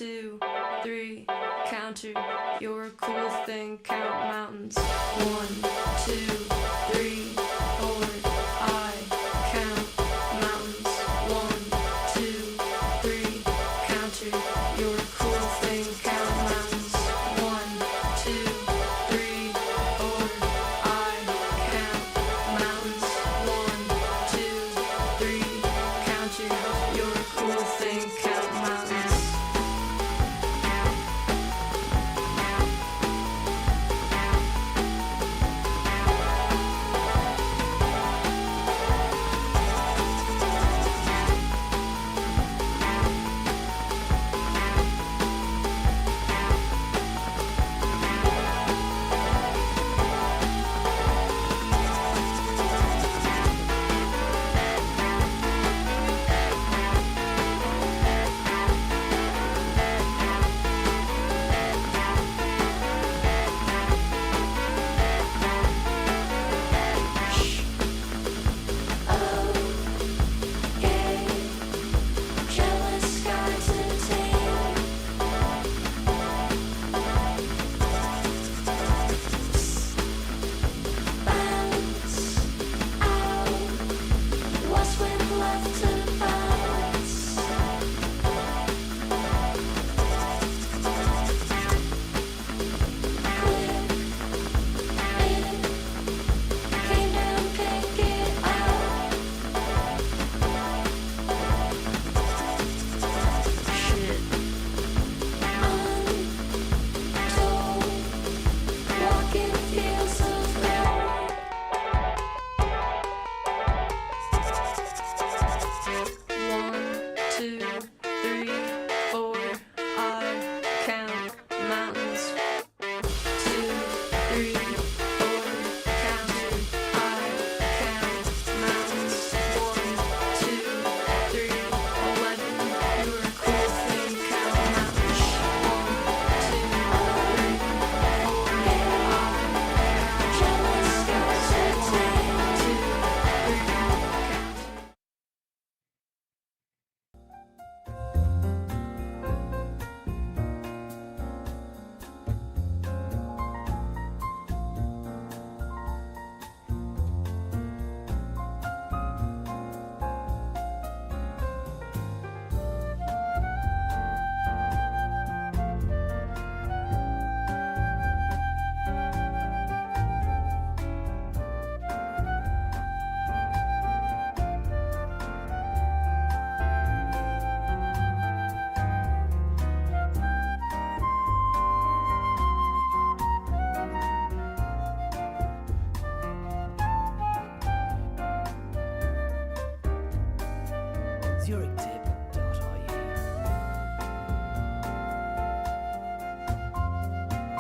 2, 3, counter. You're a cool thing, count mountains. 1, 2, 3, 4. I count mountains. 1, 2, 3, counter. You're a cool thing, count mountains. 1, 2, 3, 4. I count mountains. 1, 2, 3, counter. You're a cool thing, count mountains.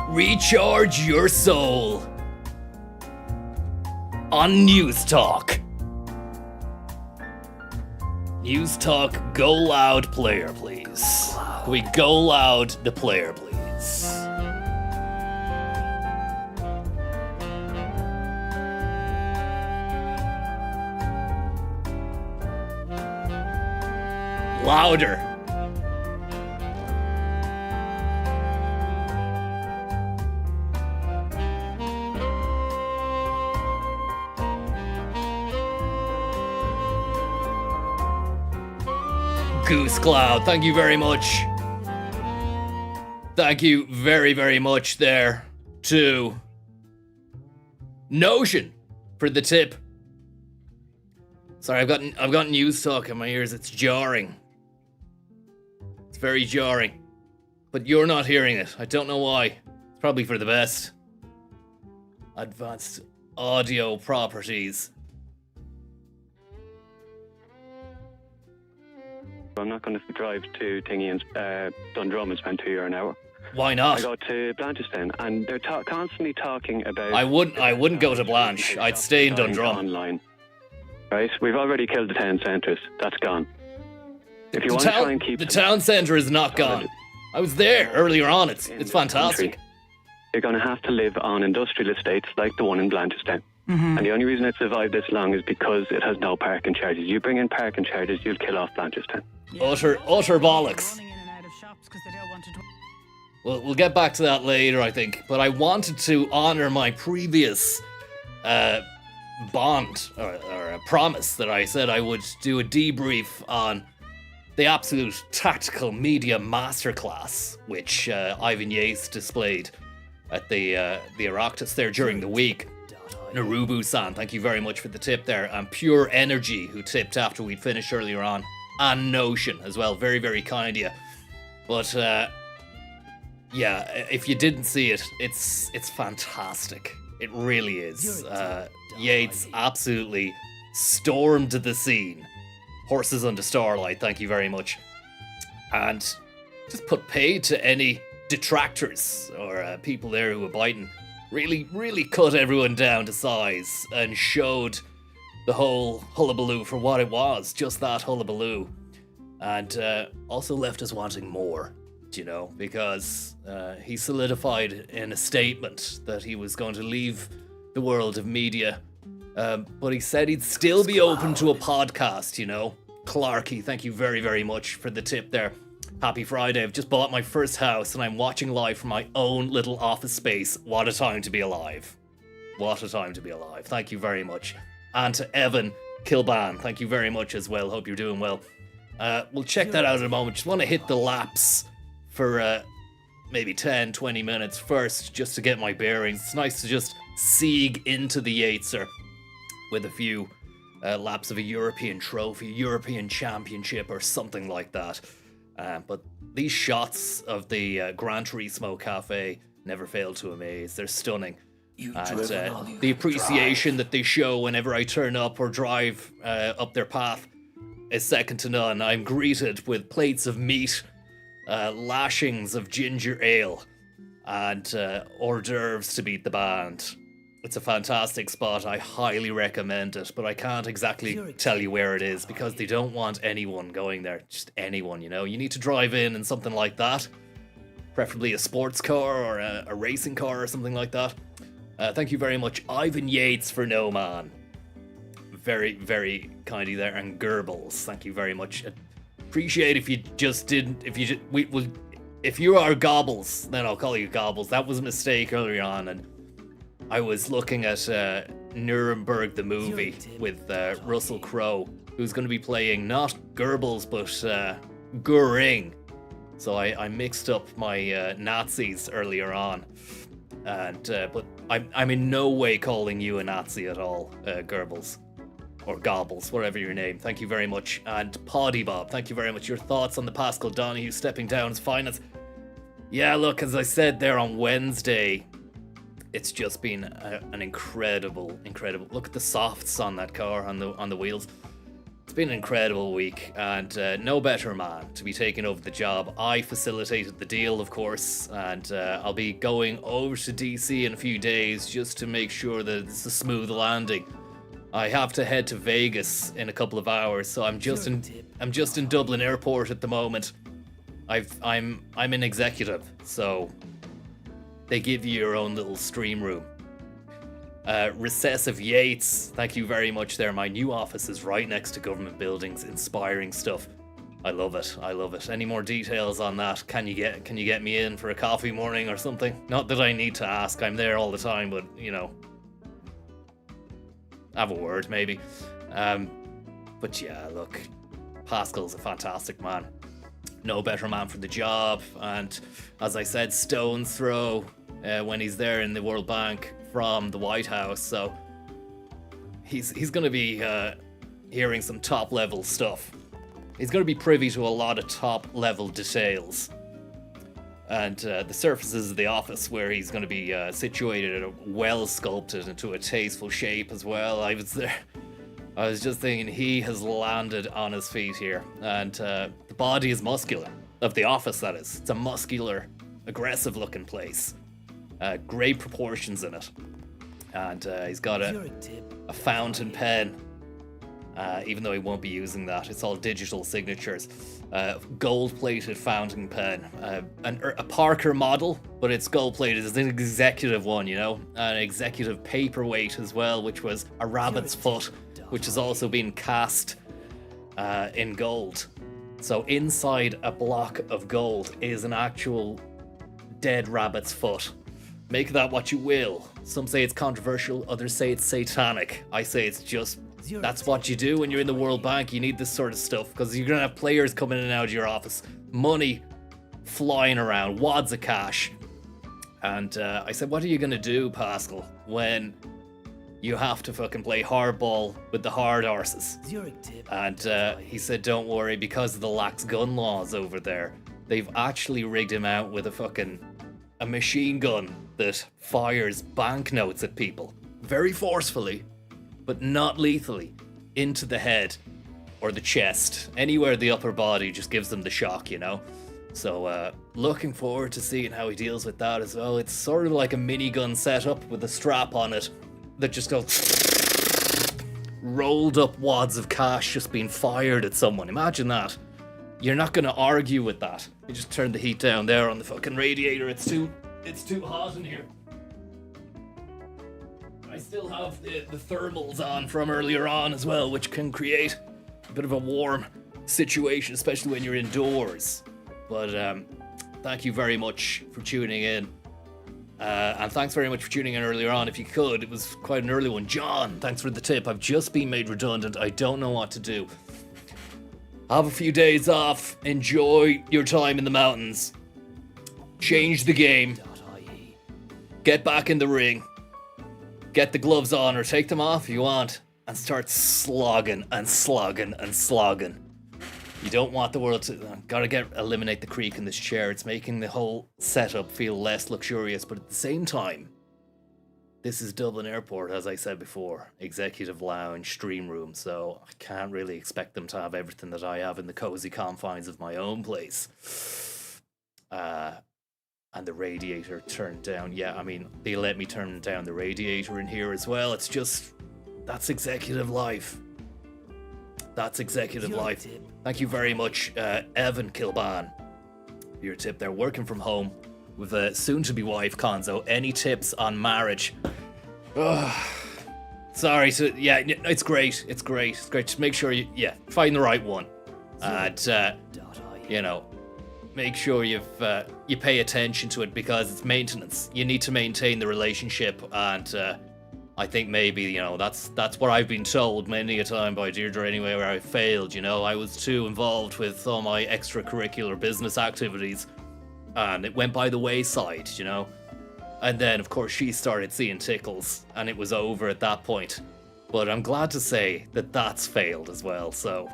Recharge your soul on News Talk. News Talk, go loud, player, please. Can we go loud, the player, please? Louder. Goose Cloud, thank you very much. Thank you very, very much there to Notion for the tip. Sorry, I've got News Talk in my ears. It's jarring. It's very jarring. But you're not hearing it. I don't know why. It's probably for the best. Advanced audio properties. I'm not going to drive to Thingy and Dundrum and spend €2 an hour. Why not? I go to Blanchardstown, and they're constantly talking about. I wouldn't go to Blanche. I'd stay in Dundrum. Online, right? We've already killed the town centres. That's gone. If you want to try and keep the town centre is not gone. I was there earlier on. It's fantastic. You're going to have to live on industrial estates like the one in Blanchardstown. Mm-hmm. And the only reason it's survived this long is because it has no parking charges. You bring in parking charges, you'll kill off Blanchardstown. Utter bollocks. we'll get back to that later, I think. But I wanted to honor my previous bond or a promise that I said I would do a debrief on the absolute tactical media masterclass, which Ivan Yates displayed at the Oireachtas there during the week. Narubu-san, thank you very much for the tip there. And Pure Energy, who tipped after we'd finished earlier on. And Notion as well. Very, very kind of you. But, yeah, if you didn't see it, it's fantastic. It really is. Yates absolutely stormed the scene. Horses under starlight, thank you very much. And just put paid to any detractors or people there who were biting. Really cut everyone down to size and showed the whole hullabaloo for what it was, just that hullabaloo. And also left us wanting more, you know, because he solidified in a statement that he was going to leave the world of media, but he said he'd still be open to a podcast, you know. Clarky, thank you very, very much for the tip there. Happy Friday. I've just bought my first house and I'm watching live from my own little office space. What a time to be alive. What a time to be alive. Thank you very much. And to Evan Kilban, thank you very much as well. Hope you're doing well. We'll check that out in a moment. Just want to hit the laps for maybe 10, 20 minutes first, just to get my bearings. It's nice to just siege into the Yateser with a few laps of a European trophy, European championship or something like that. But these shots of the Gran Turismo Cafe never fail to amaze. They're stunning. And the appreciation that they show whenever I turn up or drive up their path is second to none. I'm greeted with plates of meat, lashings of ginger ale, and hors d'oeuvres to beat the band. It's a fantastic spot. I highly recommend it, but I can't exactly tell you where it is because they don't want anyone going there. Just anyone, you know. You need to drive in something like that, preferably a sports car or a racing car or something like that. Thank you very much, Ivan Yates, for No Man. Very, very kindly there, and Goebbels. Thank you very much. Appreciate if you just didn't. If you are Gobbles, then I'll call you Gobbles. That was a mistake earlier on, and I was looking at Nuremberg the movie with Russell Crowe, who's going to be playing not Goebbels but Goering. So I mixed up my Nazis earlier on, and but I'm in no way calling you a Nazi at all, Goebbels. Or Gobbles, whatever your name. Thank you very much. And Poddy Bob, thank you very much. Your thoughts on the Pascal Donahue stepping down as finance? Yeah, look, as I said there on Wednesday, it's just been an incredible. Look at the softs on that car, on the wheels. It's been an incredible week, and no better man to be taking over the job. I facilitated the deal, of course, and I'll be going over to DC in a few days just to make sure that it's a smooth landing. I have to head to Vegas in a couple of hours, so I'm just in Dublin Airport at the moment. I'm an executive, so they give you your own little stream room. Recessive Yates, thank you very much there. My new office is right next to government buildings. Inspiring stuff. I love it. Any more details on that? Can you get me in for a coffee morning or something? Not that I need to ask. I'm there all the time, but you know, have a word maybe. But yeah, look, Pascal's a fantastic man. No better man for the job, and as I said, stone's throw when he's there in the World Bank from the White House, so he's going to be hearing some top level stuff. He's going to be privy to a lot of top level details, and the surfaces of the office where he's going to be situated are well sculpted into a tasteful shape as well. I was just thinking he has landed on his feet here, and the body is muscular, of the office that is. It's a muscular, aggressive looking place. Great proportions in it, and he's got a fountain pen, even though he won't be using that. It's all digital signatures. Gold-plated fountain pen, a Parker model, but it's gold-plated. It's an executive one, you know, an executive paperweight as well, which was a rabbit's foot, which has also been cast in gold. So inside a block of gold is an actual dead rabbit's foot. Make that what you will. Some say it's controversial, others say it's satanic. I say it's just, that's what you do when you're in the World Bank. You need this sort of stuff because you're going to have players coming in and out of your office. Money flying around, wads of cash. And I said, what are you going to do, Pascal, when you have to fucking play hardball with the hard horses? And he said, don't worry, because of the lax gun laws over there, they've actually rigged him out with a machine gun that fires banknotes at people very forcefully, but not lethally, into the head or the chest. Anywhere the upper body just gives them the shock, you know? So looking forward to seeing how he deals with that as well. It's sort of like a minigun setup with a strap on it that just goes rolled up wads of cash just being fired at someone. Imagine that. You're not going to argue with that. You just turn the heat down there on the fucking radiator. It's too hot in here. I still have the thermals on from earlier on as well, which can create a bit of a warm situation, especially when you're indoors. But thank you very much for tuning in. And thanks very much for tuning in earlier on. If you could, it was quite an early one. John, thanks for the tip. I've just been made redundant. I don't know what to do. Have a few days off. Enjoy your time in the mountains. Change the game. Get back in the ring. Get the gloves on or take them off if you want. And start slogging and slogging and slogging. You don't want the world to... Gotta eliminate the creak in this chair. It's making the whole setup feel less luxurious. But at the same time, this is Dublin Airport, as I said before. Executive lounge, stream room. So I can't really expect them to have everything that I have in the cozy confines of my own place. And the radiator turned down. Yeah, I mean, they let me turn down the radiator in here as well. It's just... That's executive life. That's executive life. Thank you very much, Evan Kilban, for your tip there. Working from home with a soon-to-be wife, Konzo. Any tips on marriage? Sorry. So yeah, it's great. It's great. It's great. Just make sure you find the right one, and make sure you pay attention to it because it's maintenance. You need to maintain the relationship, and I think maybe, that's what I've been told many a time by Deirdre anyway, where I failed, I was too involved with all my extracurricular business activities and it went by the wayside, And then, of course, she started seeing tickles and it was over at that point. But I'm glad to say that that's failed as well, so,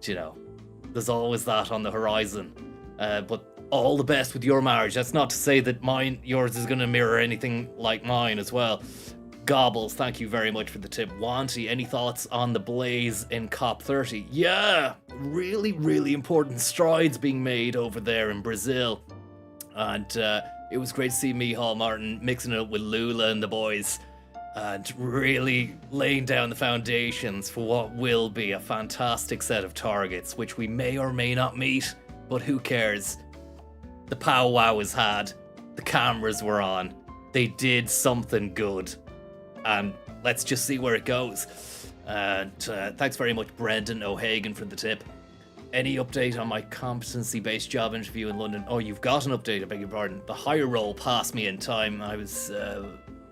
there's always that on the horizon. But all the best with your marriage. That's not to say that yours is going to mirror anything like mine as well. Gobbles, thank you very much for the tip. Wanty, any thoughts on the blaze in COP30? Yeah, really, really important strides being made over there in Brazil. And it was great to see Micheál Martin mixing it up with Lula and the boys and really laying down the foundations for what will be a fantastic set of targets, which we may or may not meet, but who cares? The powwow was had, the cameras were on, they did something good, and let's just see where it goes. And thanks very much, Brendan O'Hagan, for the tip. Any update on my competency-based job interview in London? Oh, you've got an update, I beg your pardon. The higher role passed me in time.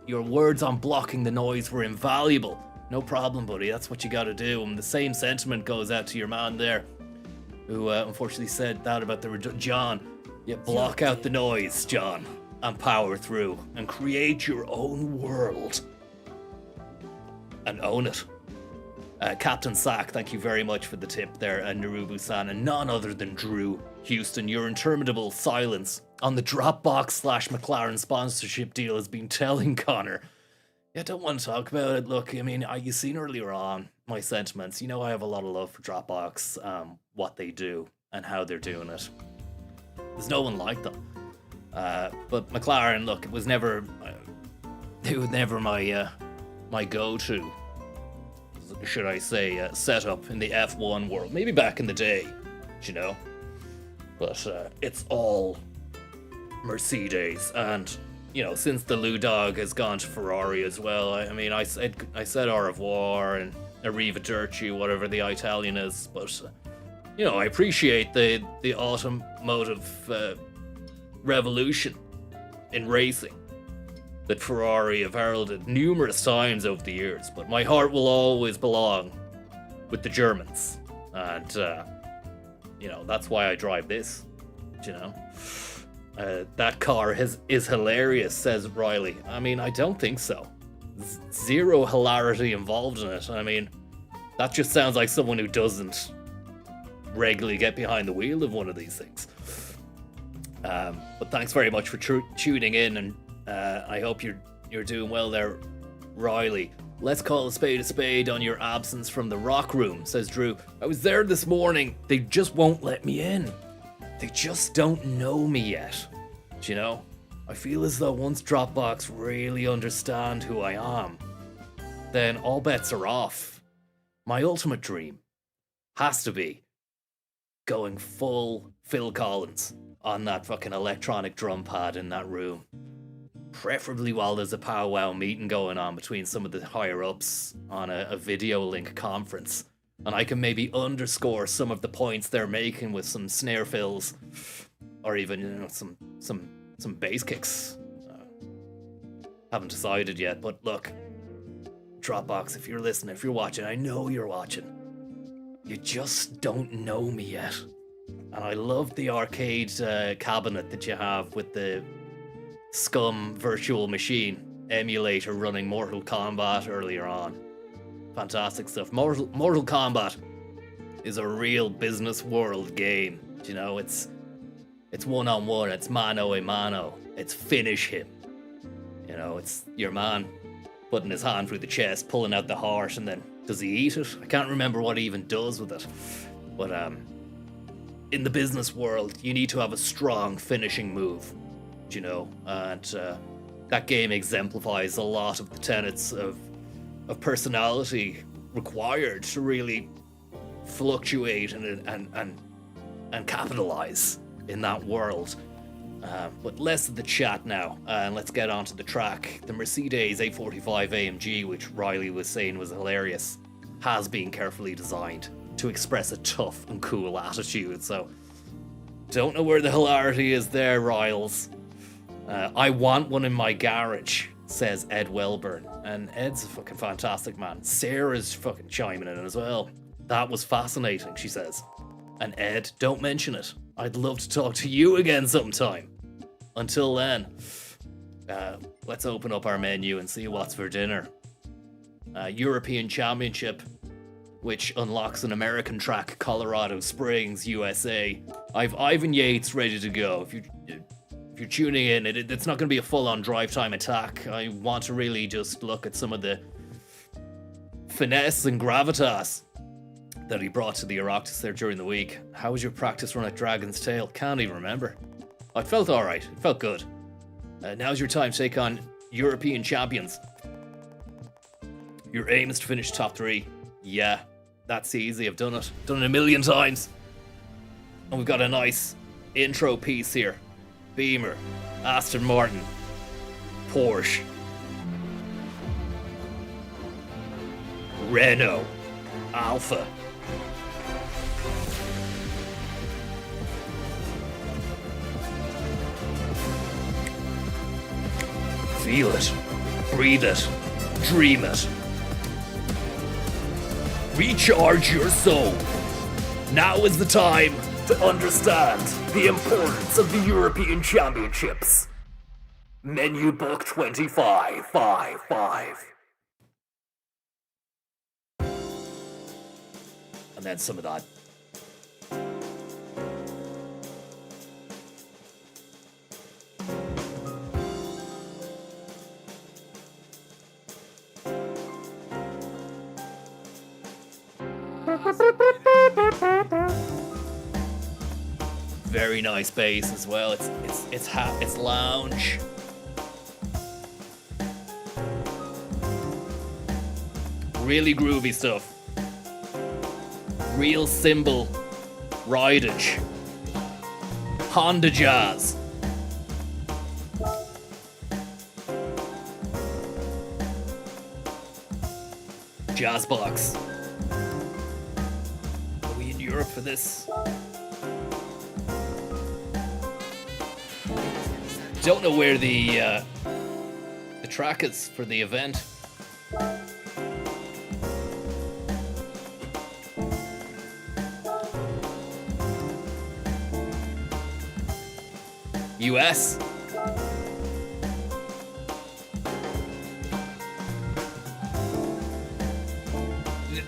Your words on blocking the noise were invaluable. No problem, buddy, that's what you gotta do. And the same sentiment goes out to your man there, who unfortunately said that about John. Yeah, block out the noise, John, and power through, and create your own world. And own it. Captain Sack, thank you very much for the tip there, and Narubu-san, and none other than Drew Houston. Your interminable silence on the Dropbox/McLaren sponsorship deal has been telling, Connor. Yeah, I don't want to talk about it. Look, I mean, you seen earlier on my sentiments. I have a lot of love for Dropbox, what they do, and how they're doing it. There's no one like them. But McLaren, look, it was never my go-to, should I say, setup in the F1 world. Maybe back in the day, But it's all Mercedes, and since the Lou Dog has gone to Ferrari as well. I mean, I said au revoir and arrivederci, whatever the Italian is, but I appreciate the automotive revolution in racing that Ferrari have heralded numerous times over the years, but my heart will always belong with the Germans. And, that's why I drive this, that car is hilarious, says Riley. I mean, I don't think so. Zero hilarity involved in it. I mean, that just sounds like someone who doesn't regularly get behind the wheel of one of these things. But thanks very much for tuning in, and I hope you're doing well there, Riley. Let's call a spade on your absence from the rock room, says Drew. I was there this morning. They just won't let me in. They just don't know me yet. I feel as though once Dropbox really understand who I am, then all bets are off. My ultimate dream has to be going full Phil Collins on that fucking electronic drum pad in that room. Preferably while there's a powwow meeting going on between some of the higher ups on a video link conference. And I can maybe underscore some of the points they're making with some snare fills, or even some bass kicks. Haven't decided yet, but look, Dropbox, if you're listening, if you're watching, I know you're watching. You just don't know me yet. And I love the arcade cabinet that you have with the Scum virtual machine emulator running Mortal Kombat earlier on. Fantastic stuff. Mortal Kombat is a real business world game. It's one-on-one, it's mano a mano, it's finish him. It's your man putting his hand through the chest, pulling out the heart, and then does he eat it? I can't remember what he even does with it. But in the business world, you need to have a strong finishing move, and that game exemplifies a lot of the tenets of personality required to really fluctuate and capitalize in that world. But less of the chat now, and let's get on to the track. The Mercedes 845 AMG, which Riley was saying was hilarious, has been carefully designed to express a tough and cool attitude, so don't know where the hilarity is there, Riles. I want one in my garage, says Ed Welburn, and Ed's a fucking fantastic man. Sarah's fucking chiming in as well. That was fascinating, she says. And Ed, don't mention it. I'd love to talk to you again sometime. Until then, let's open up our menu and see what's for dinner. European Championship, which unlocks an American track, Colorado Springs, USA. I've Ivan Yates ready to go. If you're tuning in, it's not going to be a full-on drive time attack. I want to really just look at some of the finesse and gravitas that he brought to the Oireachtas there during the week. How was your practice run at Dragon's Tail? Can't even remember. It felt alright. It felt good. Now's your time to take on European champions. Your aim is to finish top 3. Yeah, that's easy. I've done it. Done it a million times. And we've got a nice intro piece here. Beamer, Aston Martin, Porsche, Renault, Alpha. Feel it, breathe it, dream it. Recharge your soul. Now is the time to understand the importance of the European Championships. Menu book 2555. And then some of that. Very nice bass as well. It's lounge. Really groovy stuff. Real cymbal ridage. Honda Jazz. Jazz box. Are we in Europe for this? Don't know where the track is for the event. US.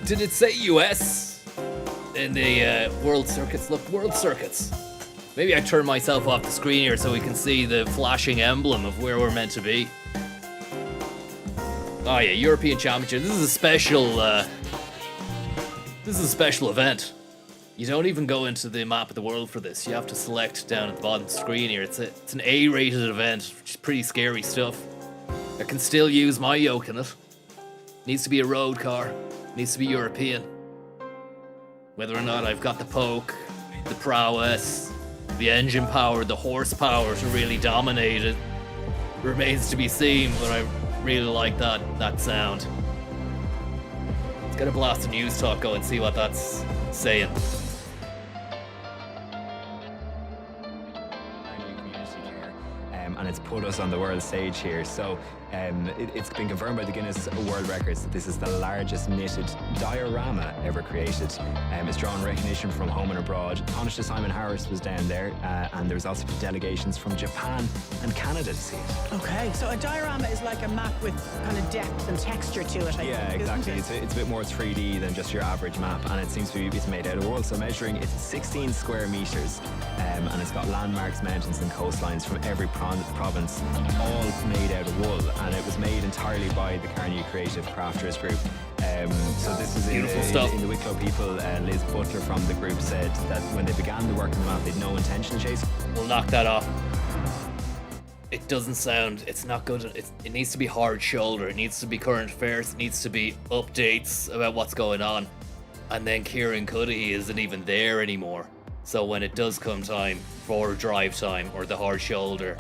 Did it say US in the World Circuits? Look, World Circuits. Maybe I turn myself off the screen here so we can see the flashing emblem of where we're meant to be. Oh yeah, European Championship. This is a special. This is a special event. You don't even go into the map of the world for this. You have to select down at the bottom of the screen here. It's an A-rated event, which is pretty scary stuff. I can still use my yoke in it. Needs to be a road car. Needs to be European. Whether or not I've got the poke, the prowess, the engine power, the horsepower to really dominate it remains to be seen, but I really like that sound. Let's get a blast of news talk going and see what that's saying. And it's put us on the world stage here. So it's been confirmed by the Guinness World Records that this is the largest knitted diorama ever created. It's drawn recognition from home and abroad. Taoiseach Simon Harris was down there, and there was also delegations from Japan and Canada to see it. Okay, so a diorama is like a map with kind of depth and texture to it, I think, exactly. isn't it? It's a bit more 3D than just your average map, and it seems to be it's made out of wool. So measuring, it's 16 square meters, and it's got landmarks, mountains, and coastlines from every province, all made out of wool. And it was made entirely by the Carnegie Creative Crafters Group. So this is in the Wicklow people. Liz Butler from the group said that when they began the work on the map, they had no intention of chasing. We'll knock that off. It doesn't sound, it's not good. It needs to be hard shoulder. It needs to be current affairs. It needs to be updates about what's going on. And then Kieran Cuddihy isn't even there anymore. So when it does come time for drive time or the hard shoulder,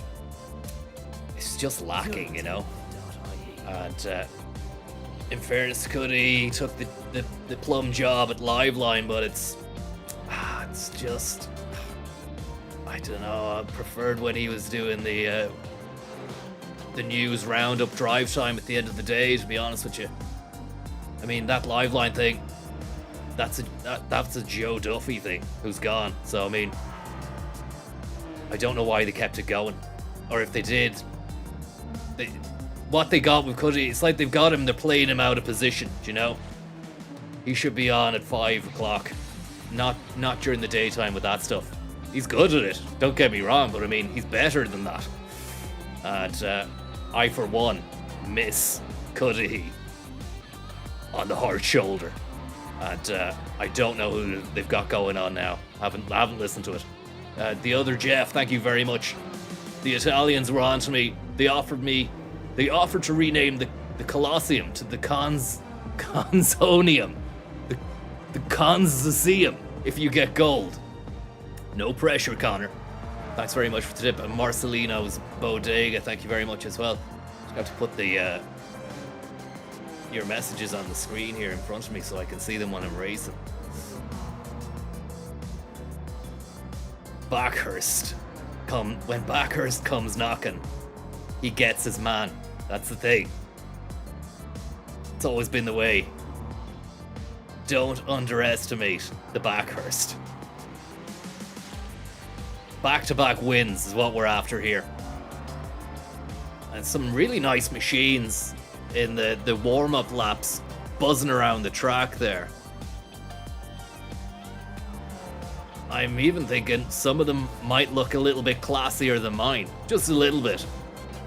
it's just lacking, you know. And in fairness to Cuddy, he took the plum job at Liveline, but it's just, I don't know. I preferred when he was doing the news roundup drive time at the end of the day, to be honest with you. I mean, that Liveline thing, that's a Joe Duffy thing who's gone. So I mean, I don't know why they kept it going, or if they did. What they got with Cuddy, it's like they've got him, they're playing him out of position, you know? He should be on at 5 o'clock, not during the daytime with that stuff. He's good at it, don't get me wrong, but I mean, he's better than that. And I, for one, miss Cuddy on the hard shoulder. And I don't know who they've got going on now. I haven't listened to it. The other Jeff, thank you very much. The Italians were on to me. They offered to rename the Colosseum to the Consonium. The Consiseum, if you get gold. No pressure, Connor. Thanks very much for the tip. And Marcelino's Bodega, thank you very much as well. Just have to put the your messages on the screen here in front of me so I can see them when I'm racing. Backhurst. When Backhurst comes knocking, he gets his man. That's the thing. It's always been the way. Don't underestimate the Backhurst. Back-to-back wins is what we're after here. And some really nice machines in the warm-up laps buzzing around the track there. I'm even thinking some of them might look a little bit classier than mine. Just a little bit.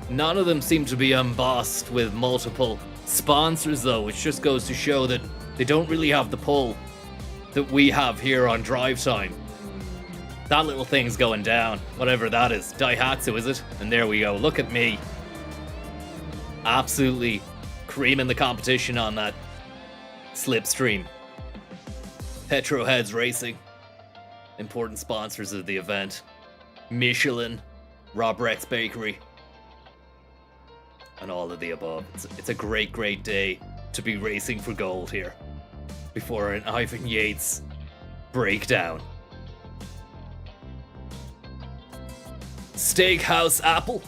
None of them seem to be embossed with multiple sponsors though, which just goes to show that they don't really have the pull that we have here on Drive Time. That little thing's going down, whatever that is. Daihatsu, is it? And there we go. Look at me. Absolutely creaming the competition on that slipstream. Petroheads Racing. Important sponsors of the event. Michelin, Rob Rex Bakery, and all of the above. It's a great, great day to be racing for gold here before an Ivan Yates breakdown. Steakhouse Apple,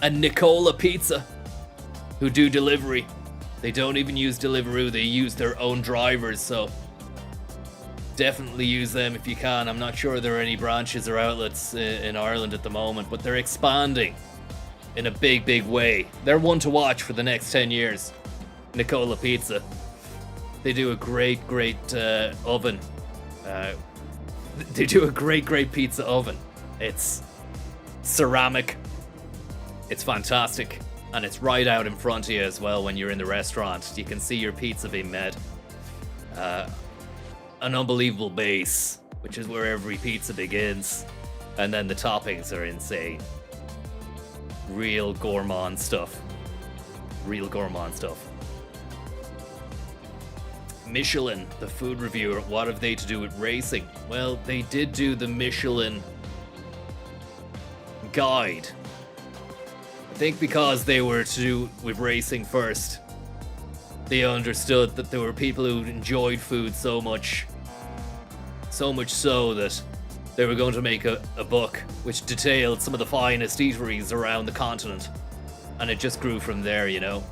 and Nicola Pizza, who do delivery. They don't even use Deliveroo, they use their own drivers, so definitely use them if you can. I'm not sure there are any branches or outlets in Ireland at the moment, but they're expanding in a big, big way. They're one to watch for the next 10 years. Nicola Pizza. They do a great oven. They do a great pizza oven. It's ceramic. It's fantastic. And it's right out in front of you as well when you're in the restaurant. You can see your pizza being made. An unbelievable base, which is where every pizza begins. And then the toppings are insane. Real gourmand stuff. Michelin, the food reviewer, what have they to do with racing? Well, they did do the Michelin guide. I think because they were to do with racing first, they understood that there were people who enjoyed food so much so that they were going to make a book which detailed some of the finest eateries around the continent. And it just grew from there, you know.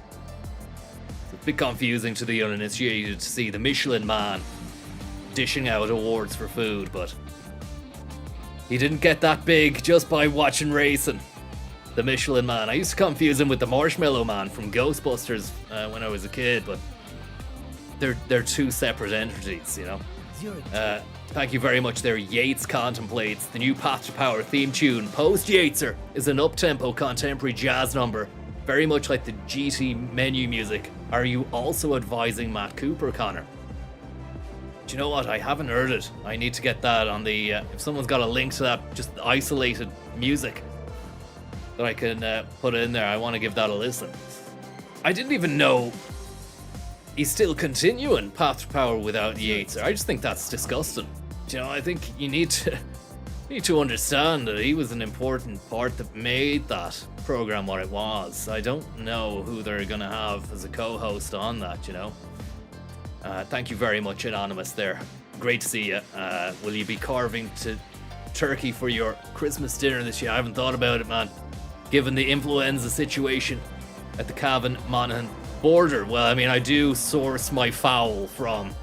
It's a bit confusing to the uninitiated to see the Michelin man dishing out awards for food, but he didn't get that big just by watching racing. The Michelin man. I used to confuse him with the Marshmallow Man from Ghostbusters when I was a kid, but they're two separate entities, you know. Thank you very much there. Yates contemplates the new Path to Power theme tune. Post Yateser is an up-tempo contemporary jazz number, very much like the GT menu music. Are you also advising Matt Cooper, Connor? Do you know what? I haven't heard it. I need to get that on the... if someone's got a link to that, just isolated music that I can put in there, I want to give that a listen. I didn't even know he's still continuing Path to Power without Yates. I just think that's disgusting. You know, I think you need to understand that he was an important part that made that program what it was. I don't know who they're gonna have as a co-host on that, you know. Thank you very much, Anonymous there. Great to see you. Will you be carving to turkey for your Christmas dinner this year? I haven't thought about it, man. Given the influenza situation at the Cavan-Monaghan border. Well, I mean, I do source my fowl from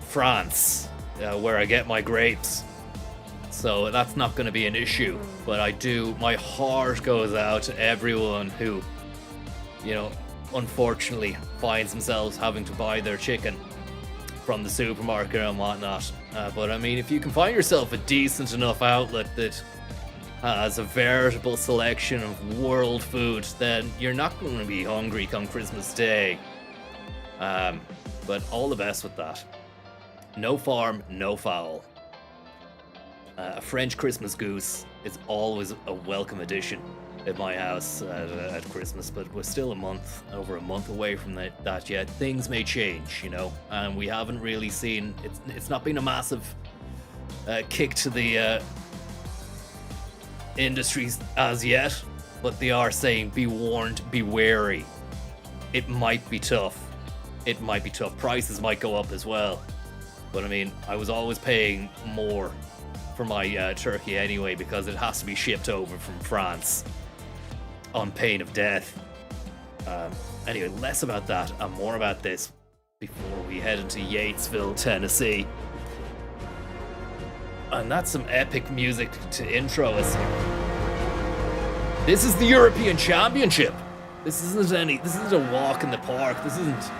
France, where I get my grapes. So that's not going to be an issue. But my heart goes out to everyone who, you know, unfortunately finds themselves having to buy their chicken from the supermarket and whatnot. But I mean, if you can find yourself a decent enough outlet that has a veritable selection of world food, then you're not going to be hungry come Christmas Day. But all the best with that. No farm, no fowl. A French Christmas goose is always a welcome addition at my house at Christmas, but we're still over a month away from that yet. Things may change, you know, and we haven't really seen, it's not been a massive kick to the industries as yet, but they are saying be warned, be wary. It might be tough. Prices might go up as well. But I mean, I was always paying more for my turkey anyway because it has to be shipped over from France on pain of death. Anyway, less about that and more about this before we head into Yatesville, Tennessee. And that's some epic music to intro us. This is the European Championship. This isn't a walk in the park. This isn't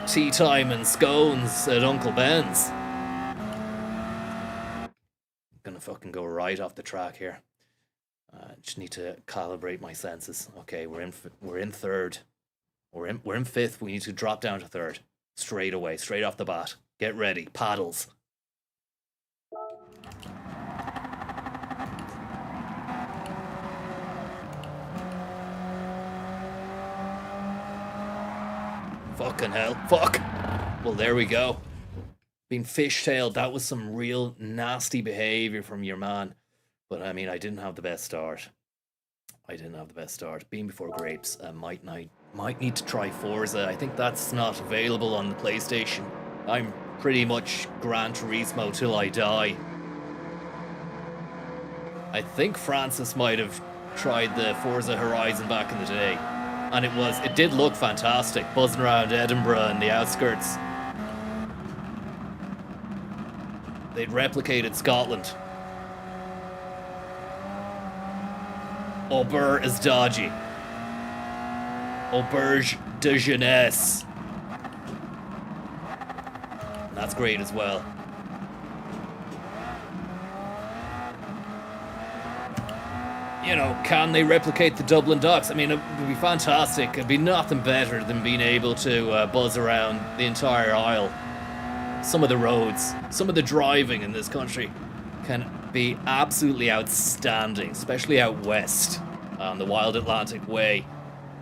tea time and scones at Uncle Ben's. I'm gonna fucking go right off the track here. Just need to calibrate my senses. Okay, we're in third. We're in fifth. We need to drop down to third straight away, straight off the bat. Get ready, paddles. Fucking hell. Fuck. Well, there we go. Being fishtailed, that was some real nasty behavior from your man. But I mean, I didn't have the best start. Being before grapes, might need to try Forza. I think that's not available on the PlayStation. I'm pretty much Gran Turismo till I die. I think Francis might have tried the Forza Horizon back in the day. And it did look fantastic, buzzing around Edinburgh and the outskirts. They'd replicated Scotland. Aubert is dodgy. Auberge de jeunesse. That's great as well. You know, can they replicate the Dublin Docks? I mean, it would be fantastic. It'd be nothing better than being able to buzz around the entire Isle. Some of the roads, some of the driving in this country can be absolutely outstanding, especially out west on the Wild Atlantic Way,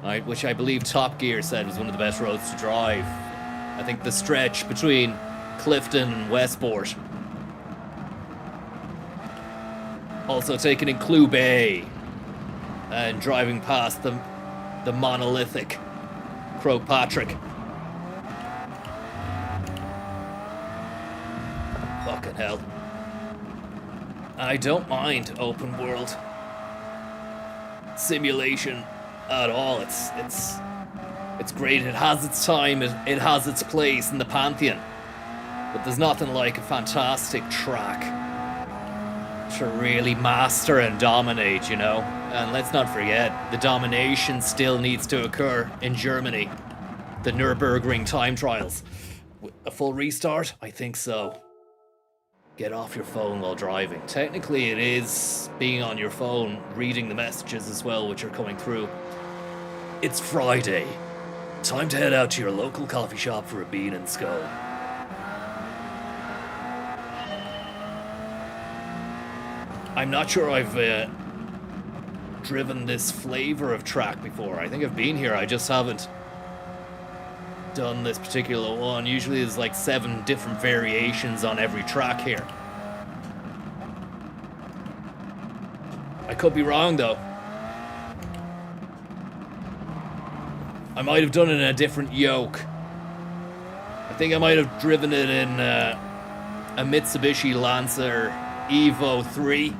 right, which I believe Top Gear said was one of the best roads to drive. I think the stretch between Clifton and Westport. Also taken in Clew Bay and driving past the monolithic Croagh Patrick. Fucking hell. I don't mind open world simulation at all. It's great. It has its time. It has its place in the pantheon. But there's nothing like a fantastic track to really master and dominate, you know? And let's not forget, the domination still needs to occur in Germany. The Nürburgring time trials. A full restart? I think so. Get off your phone while driving. Technically, it is being on your phone, reading the messages as well, which are coming through. It's Friday. Time to head out to your local coffee shop for a bean and scone. I'm not sure I've driven this flavor of track before. I think I've been here, I just haven't done this particular one. Usually there's like 7 different variations on every track here. I could be wrong though. I might have done it in a different yoke. I think I might have driven it in a Mitsubishi Lancer Evo 3,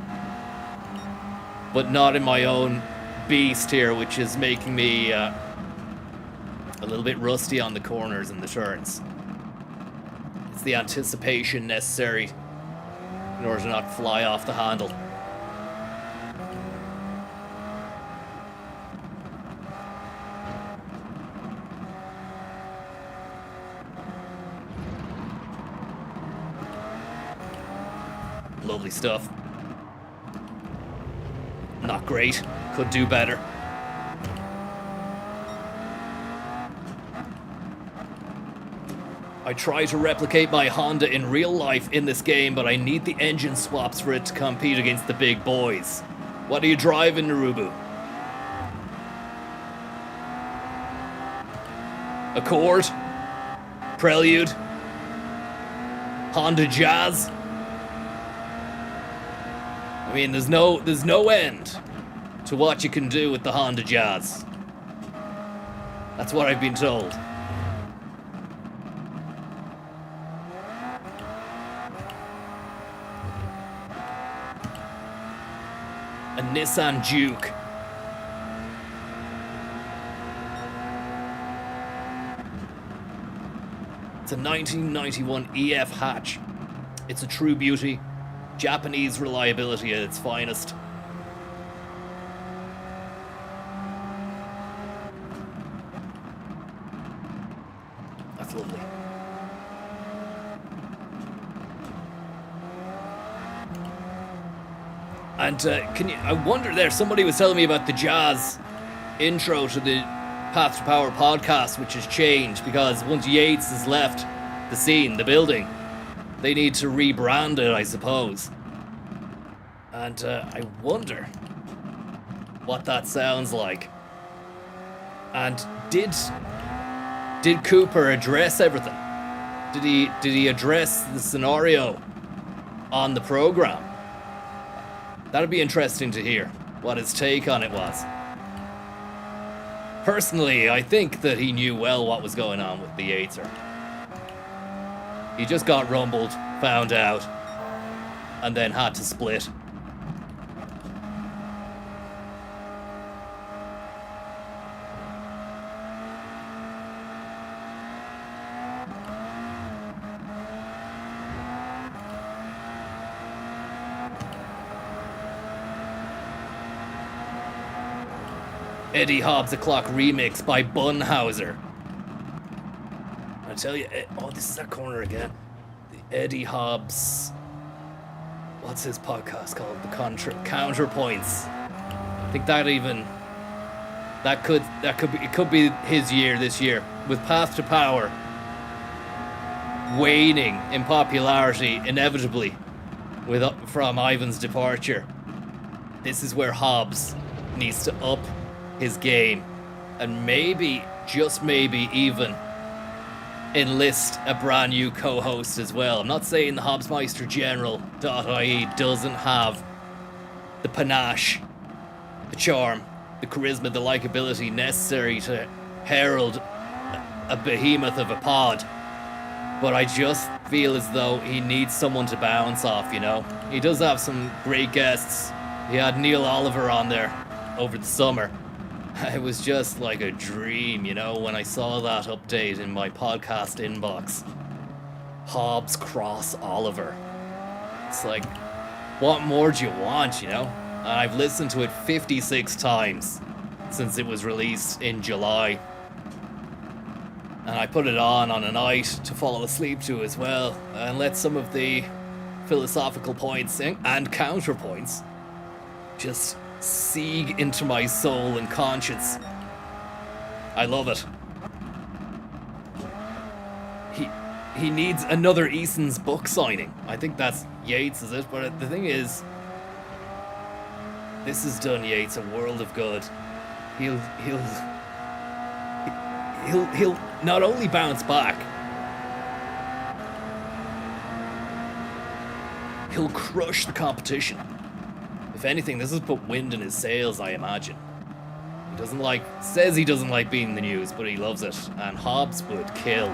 but not in my own beast here, which is making me a little bit rusty on the corners and the turns. It's the anticipation necessary in order to not fly off the handle. Lovely stuff. Not great. Could do better. I try to replicate my Honda in real life in this game, but I need the engine swaps for it to compete against the big boys. What are you driving, Narubu? Accord? Prelude? Honda Jazz? I mean, there's no end to what you can do with the Honda Jazz. That's what I've been told. A Nissan Juke. It's a 1991 EF hatch. It's a true beauty. Japanese reliability at its finest. That's lovely. And I wonder there, somebody was telling me about the Jazz intro to the Path to Power podcast, which has changed because once Yates has left the scene, the building, they need to rebrand it, I suppose. And I wonder what that sounds like. And did Cooper address everything? Did he address the scenario on the program? That'd be interesting to hear what his take on it was. Personally, I think that he knew well what was going on with the Yateser. He just got rumbled, found out, and then had to split. Eddie Hobbs O'Clock remix by Bunhauser. I tell you, this is that corner again. The Eddie Hobbs. What's his podcast called? The Counterpoints. I think it could be his year this year, with Path to Power waning in popularity inevitably from Ivan's departure. This is where Hobbs needs to up his game and maybe, just maybe, even enlist a brand new co-host as well. I'm not saying the Hobbsmeistergeneral.ie doesn't have the panache, the charm, the charisma, the likability necessary to herald a behemoth of a pod, but I just feel as though he needs someone to bounce off, you know? He does have some great guests. He had Neil Oliver on there over the summer. It was just like a dream, you know, when I saw that update in my podcast inbox. Hobbs cross Oliver. It's like, what more do you want, you know? And I've listened to it 56 times since it was released in July. And I put it on a night to fall asleep to as well, and let some of the philosophical points and counterpoints just seep into my soul and conscience. I love it. He needs another Eason's book signing. I think that's Yates, is it? But the thing is, this has done Yates a world of good. He'll not only bounce back, he'll crush the competition. If anything, this has put wind in his sails, I imagine. Says he doesn't like being in the news, but he loves it. And Hobbs would kill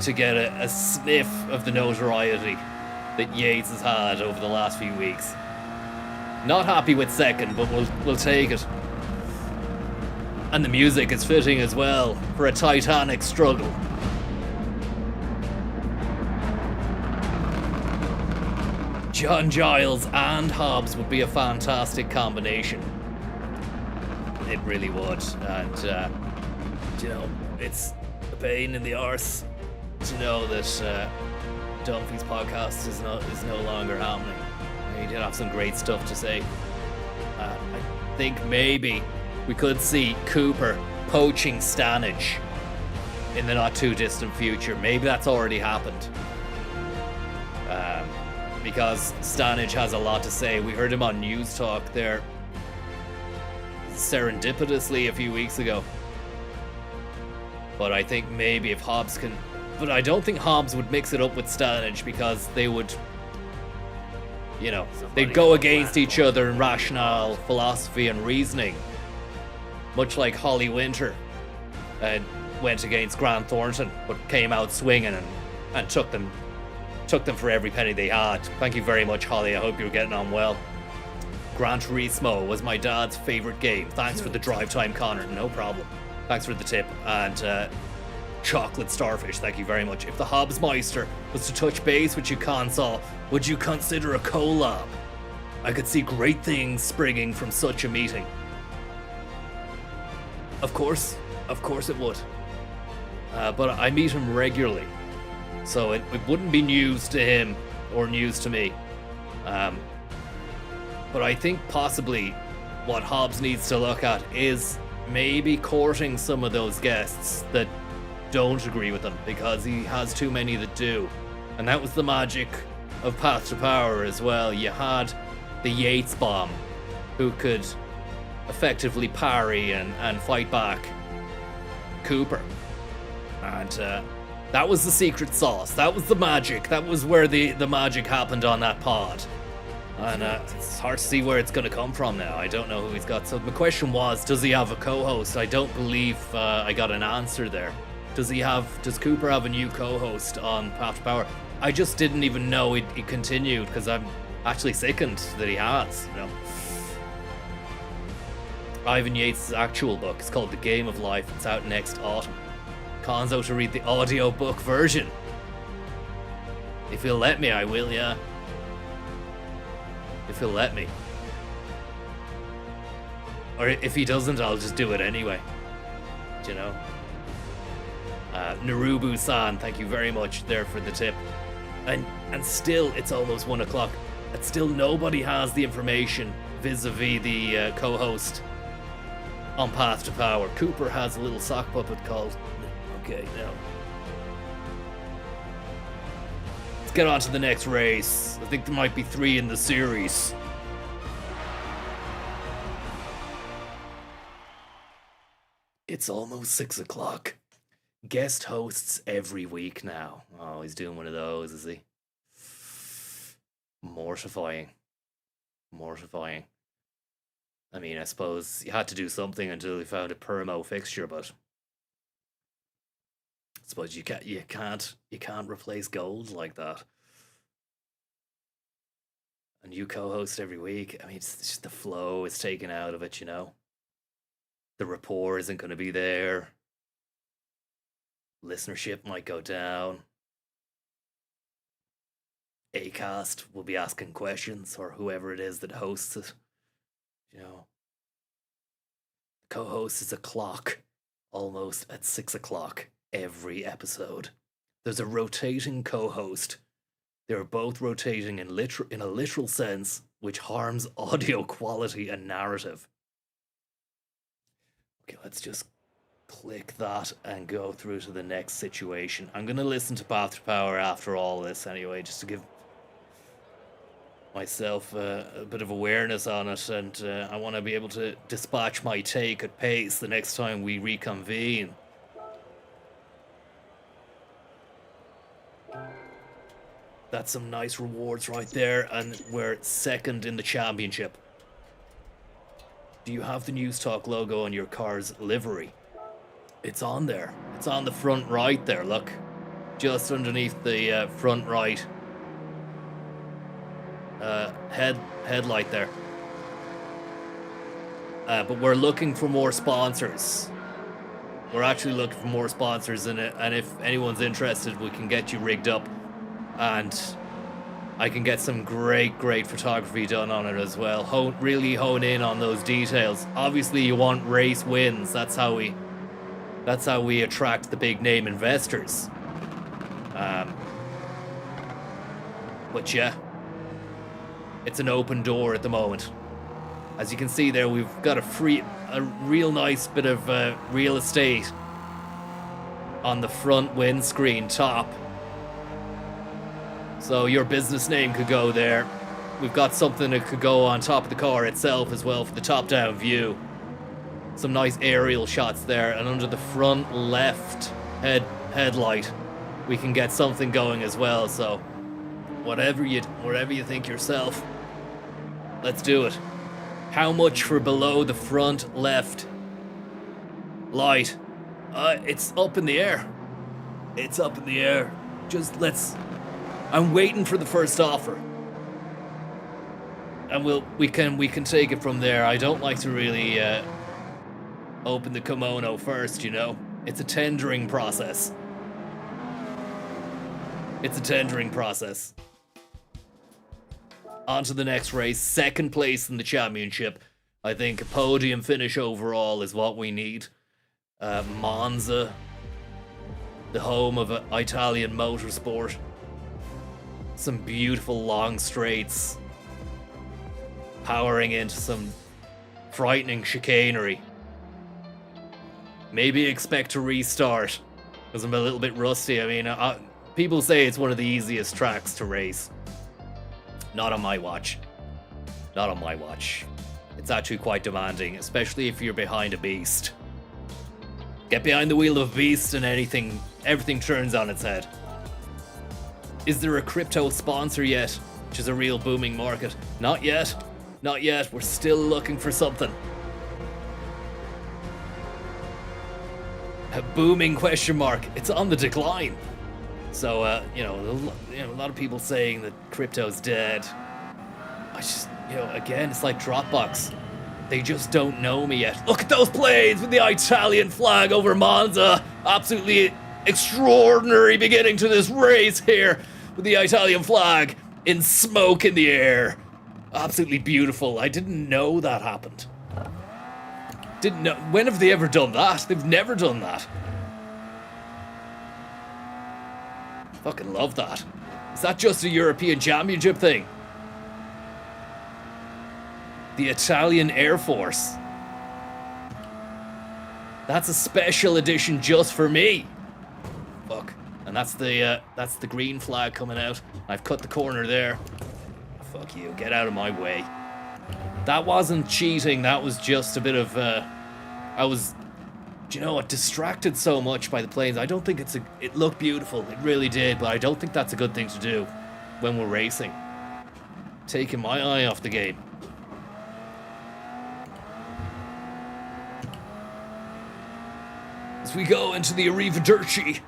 to get a sniff of the notoriety that Yates has had over the last few weeks. Not happy with second, but we'll take it. And the music is fitting as well for a titanic struggle. John Giles and Hobbs would be a fantastic combination. It really would. And, you know, it's a pain in the arse to know that Dunphy's podcast is no longer happening. He did have some great stuff to say. I think maybe we could see Cooper poaching Stanage in the not too distant future. Maybe that's already happened. Because Stanage has a lot to say. We heard him on News Talk there serendipitously a few weeks ago. But I think maybe if Hobbs can... But I don't think Hobbs would mix it up with Stanage, because they would... You know, they'd go against each other in rationale, philosophy and reasoning. Much like Holly Winter went against Grant Thornton, but came out swinging and took them for every penny they had. Thank you very much, Holly. I hope you're getting on well. Gran Turismo was my dad's favourite game. Thanks for the drive time, Connor. No problem. Thanks for the tip. And Chocolate Starfish, thank you very much. If the Hobbsmeister was to touch base with you, console, would you consider a collab? I could see great things springing from such a meeting. Of course it would. But I meet him regularly, so it wouldn't be news to him or news to me. But I think possibly what Hobbs needs to look at is maybe courting some of those guests that don't agree with him, because he has too many that do. And that was the magic of Path to Power as well. You had the Yates bomb, who could effectively parry and fight back Cooper. And that was the secret sauce. That was the magic. That was where the magic happened on that pod. And it's hard to see where it's going to come from now. I don't know who he's got. So my question was, does he have a co-host? I don't believe I got an answer there. Does Cooper have a new co-host on Path to Power? I just didn't even know he continued, because I'm actually sickened that he has, you know. Ivan Yates' actual book is called The Game of Life. It's out next autumn. Conzo to read the audiobook version. If you'll let me, I will, yeah. If you'll let me. Or if he doesn't, I'll just do it anyway. Do you know? Narubu-san, thank you very much there for the tip. And still, it's almost 1 o'clock. And still nobody has the information vis-a-vis the co-host on Path to Power. Cooper has a little sock puppet called... Okay, now. Let's get on to the next race. I think there might be 3 in the series. It's almost 6 o'clock. Guest hosts every week now. Oh, he's doing one of those, is he? Mortifying. Mortifying. I mean, I suppose you had to do something until you found a Permo fixture, but I suppose you can't replace gold like that. A new co-host every week. I mean, it's just the flow is taken out of it, you know. The rapport isn't going to be there. Listenership might go down. Acast will be asking questions, or whoever it is that hosts it. You know, the co-host is a clock, almost at 6 o'clock every episode. There's a rotating co-host. They're both rotating in a literal sense, which harms audio quality and narrative. Okay, let's just click that and go through to the next situation. I'm going to listen to Path to Power after all this anyway, just to give myself a bit of awareness on it, and I want to be able to dispatch my take at pace the next time we reconvene. That's some nice rewards right there, and we're second in the championship. Do you have the News Talk logo on your car's livery? It's on there. It's on the front right there, look. Just underneath the front right headlight there. But we're looking for more sponsors. We're actually looking for more sponsors in it, and if anyone's interested, we can get you rigged up, and I can get some great photography done on it as well. Really hone in on those details. Obviously, you want race wins. That's how we attract the big name investors. But yeah, it's an open door at the moment. As you can see there, we've got a real nice bit of real estate on the front windscreen top. So your business name could go there. We've got something that could go on top of the car itself as well for the top-down view. Some nice aerial shots there, and under the front left headlight, we can get something going as well. So whatever you think yourself, let's do it. How much for below the front left light? It's up in the air. It's up in the air. I'm waiting for the first offer, and we can take it from there. I don't like to really open the kimono first, you know. It's a tendering process. On to the next race. Second place in the championship. I think a podium finish overall is what we need. Monza, the home of Italian motorsport. Some beautiful long straights, powering into some frightening chicanery. Maybe expect to restart, because I'm a little bit rusty. I mean, people say it's one of the easiest tracks to race. Not on my watch. Not on my watch. It's actually quite demanding, especially if you're behind a beast. Get behind the wheel of a beast and everything turns on its head. Is there a crypto sponsor yet? Which is a real booming market. Not yet. Not yet. We're still looking for something. A booming question mark. It's on the decline. So, a lot of people saying that crypto's dead. I just, again, it's like Dropbox. They just don't know me yet. Look at those planes with the Italian flag over Monza. Absolutely extraordinary beginning to this race here with the Italian flag in smoke in the air. Absolutely beautiful. I didn't know that happened. Didn't know. When have they ever done that? They've never done that. Fucking love that. Is that just a European Championship thing? The Italian Air Force. That's a special edition just for me. Fuck. And that's the green flag coming out. I've cut the corner there. Fuck you. Get out of my way. That wasn't cheating. That was just a bit of I was, do you know what, distracted so much by the planes. I don't think it looked beautiful. It really did, but I don't think that's a good thing to do when we're racing. Taking my eye off the game. As we go into the Arrivederci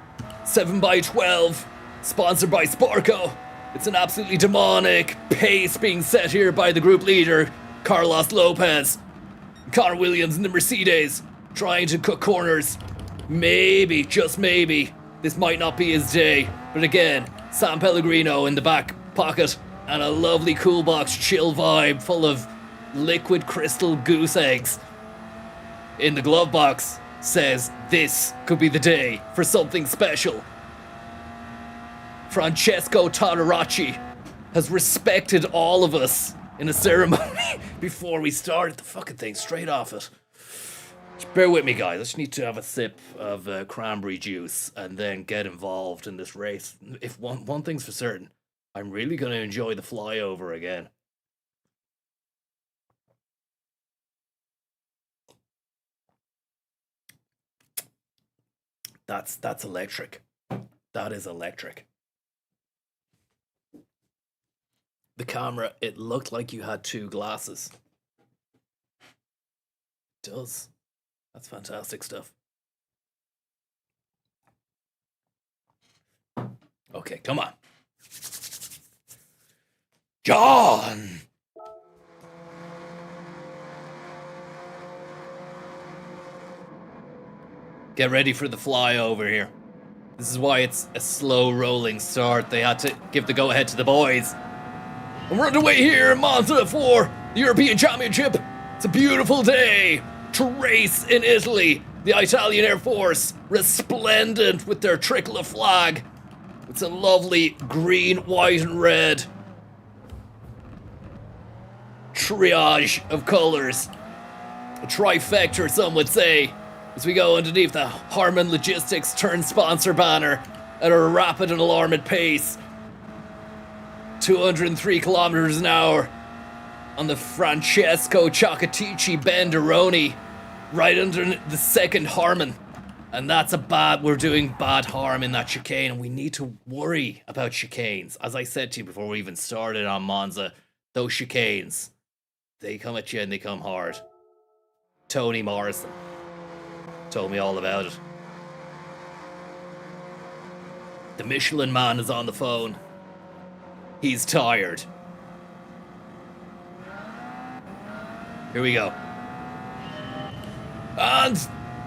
7x12, sponsored by Sparco. It's an absolutely demonic pace being set here by the group leader, Carlos Lopez. Connor Williams in the Mercedes, trying to cut corners. Maybe, just maybe, this might not be his day. But again, San Pellegrino in the back pocket, and a lovely cool box chill vibe full of liquid crystal goose eggs in the glove box says this could be the day for something special. Francesco Todoracci has respected all of us in a ceremony before we started the fucking thing straight off it. Just bear with me, guys. I just need to have a sip of cranberry juice and then get involved in this race. If one thing's for certain, I'm really going to enjoy the flyover again. That's electric. That is electric. The camera, it looked like you had two glasses. It does. That's fantastic stuff. Okay, come on. John! Get ready for the flyover here. This is why it's a slow rolling start. They had to give the go-ahead to the boys. And we're underway here in Monza for the European Championship. It's a beautiful day to race in Italy. The Italian Air Force, resplendent with their tricolour flag. It's a lovely green, white and red triage of colours. A trifecta, some would say, as we go underneath the Harman Logistics turn sponsor banner at a rapid and alarming pace. 203 kilometers an hour on the Francesco Ciacatici Benderoni, right under the second Harman. And that's we're doing bad harm in that chicane, and we need to worry about chicanes. As I said to you before we even started on Monza, those chicanes, they come at you and they come hard. Tony Morrison told me all about it. The Michelin man is on the phone. He's tired. Here we go. And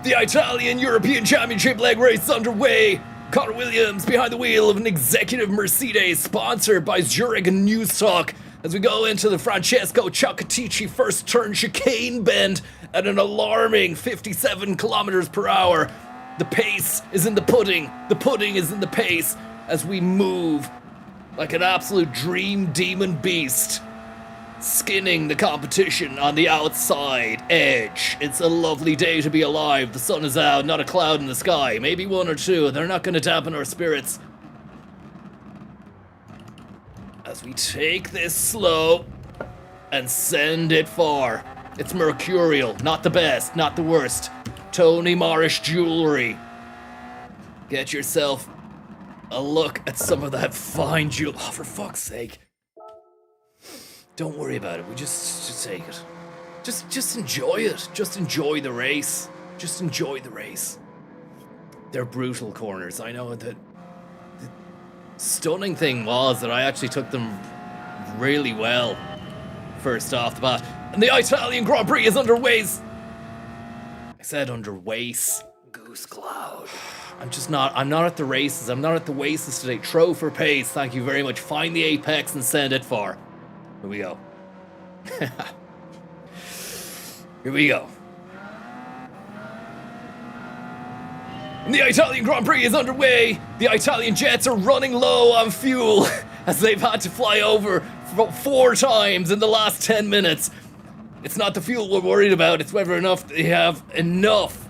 the Italian European Championship leg race is underway. Connor Williams behind the wheel of an executive Mercedes sponsored by Zurich and News Talk as we go into the Francesco Ciacatici first turn chicane bend at an alarming 57 kilometers per hour. The pace is in the pudding. The pudding is in the pace as we move like an absolute dream demon beast, skinning the competition on the outside edge. It's a lovely day to be alive. The sun is out, not a cloud in the sky. Maybe one or two. They're not going to dampen our spirits. As we take this slow and send it far. It's mercurial, not the best, not the worst. Tony Morris jewelry. Get yourself a look at some of that fine jewelry. Oh, for fuck's sake. Don't worry about it. We just take it. Just enjoy it. Just enjoy the race. Just enjoy the race. They're brutal corners. I know that the stunning thing was that I actually took them really well first off the bat. And the Italian Grand Prix is underway. I said underway. Goose cloud. I'm not at the races. I'm not at the races today. Throw for pace. Thank you very much. Find the apex and send it far. Here we go. Here we go. The Italian Grand Prix is underway. The Italian jets are running low on fuel as they've had to fly over 4 times in the last 10 minutes. It's not the fuel we're worried about, it's whether or not they have enough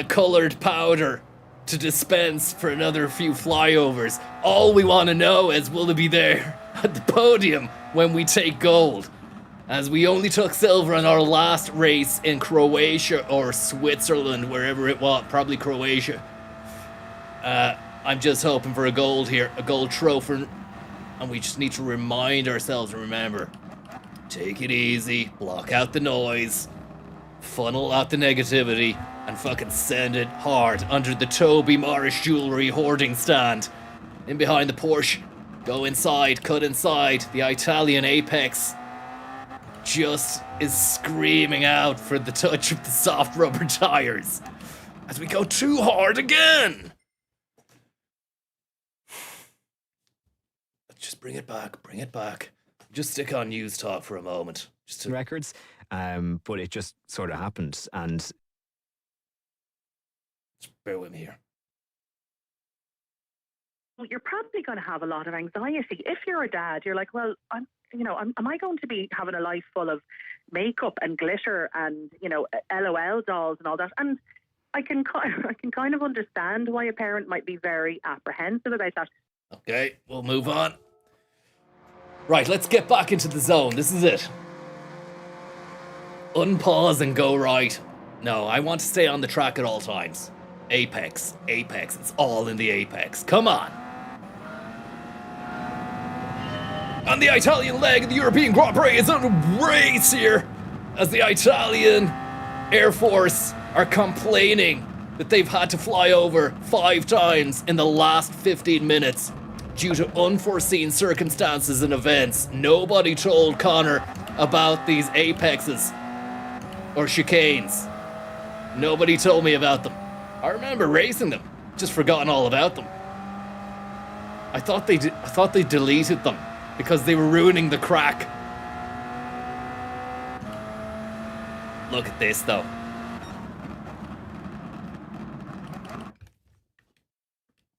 colored powder to dispense for another few flyovers. All we want to know is, will they be there at the podium when we take gold? As we only took silver on our last race in Croatia or Switzerland, wherever it was, probably Croatia. I'm just hoping for a gold here, a gold trophy, and we just need to remind ourselves and remember, take it easy, block out the noise, funnel out the negativity, and fucking send it hard under the Toby Morris jewelry hoarding stand. In behind the Porsche, go inside, cut inside, the Italian Apex just is screaming out for the touch of the soft rubber tires as we go too hard again. Let's just bring it back. Just stick on news talk for a moment. Just to records, but it just sort of happened, and just bear with me here. Well, you're probably going to have a lot of anxiety. If you're a dad, you're like, well, am I going to be having a life full of makeup and glitter and, LOL dolls and all that? And I can kind of understand why a parent might be very apprehensive about that. Okay, we'll move on. Right, let's get back into the zone. This is it. Unpause and go right. No, I want to stay on the track at all times. Apex. It's all in the apex. Come on. And the Italian leg of the European Grand Prix is on a race here as the Italian Air Force are complaining that they've had to fly over 5 times in the last 15 minutes due to unforeseen circumstances and events. Nobody told Connor about these apexes or chicanes. Nobody told me about them. I remember racing them, just forgotten all about them. I thought they deleted them because they were ruining the crack. Look at this though.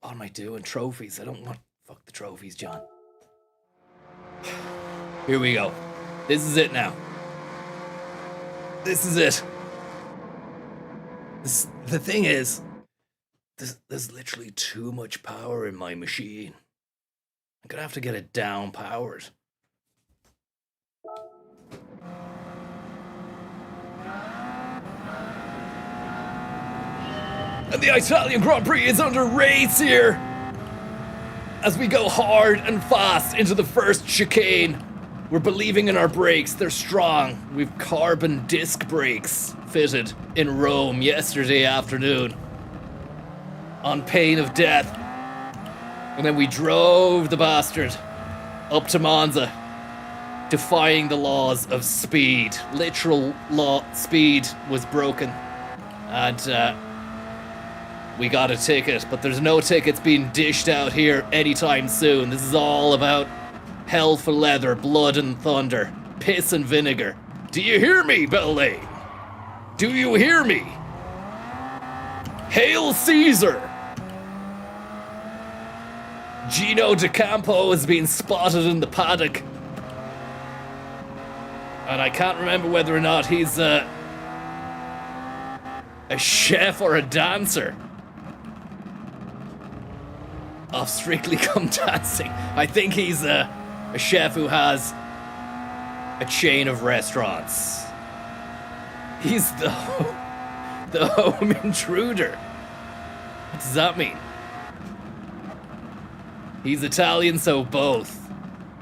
What am I doing? Trophies. I don't want... Fuck the trophies, John. Here we go. This is it now. This is it. The thing is, there's literally too much power in my machine. I'm gonna have to get it down powered. And the Italian Grand Prix is under race here as we go hard and fast into the first chicane. We're believing in our brakes. They're strong. We've carbon disc brakes fitted in Rome yesterday afternoon on pain of death. And then we drove the bastard up to Monza, defying the laws of speed. Literal law, speed was broken. And we got a ticket, but there's no tickets being dished out here anytime soon. This is all about hell for leather, blood and thunder, piss and vinegar. Do you hear me, Belle Lane? Do you hear me? Hail Caesar! Gino D'Acampo has been spotted in the paddock. And I can't remember whether or not he's a chef or a dancer of Strictly Come Dancing. I think he's a chef who has a chain of restaurants. He's the home intruder. What does that mean? He's Italian, so both.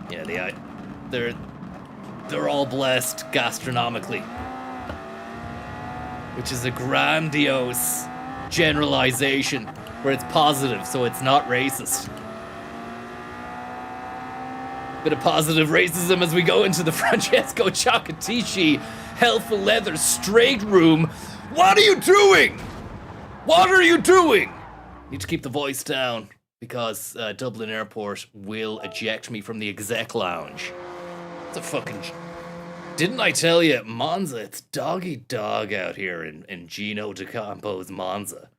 Yeah, they're all blessed gastronomically, which is a grandiose generalization where it's positive, so it's not racist. Bit of positive racism as we go into the Francesco Ciacatici Healthful Leather Straight Room. What are you doing? What are you doing? Need to keep the voice down because Dublin Airport will eject me from the exec lounge. It's a fucking... Didn't I tell you, Monza, it's dog-eat-dog out here in Gino D'Acampo's Monza.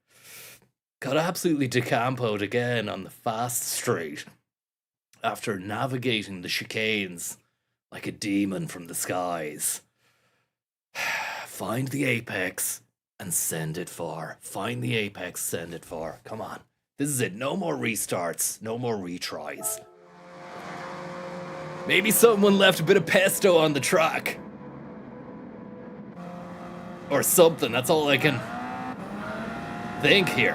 got absolutely decampoed again on the fast straight after navigating the chicanes like a demon from the skies. Find the apex and send it far. Find the apex, send it far. Come on. This is it. No more restarts. No more retries. Maybe someone left a bit of pesto on the track. Or something. That's all I can think here.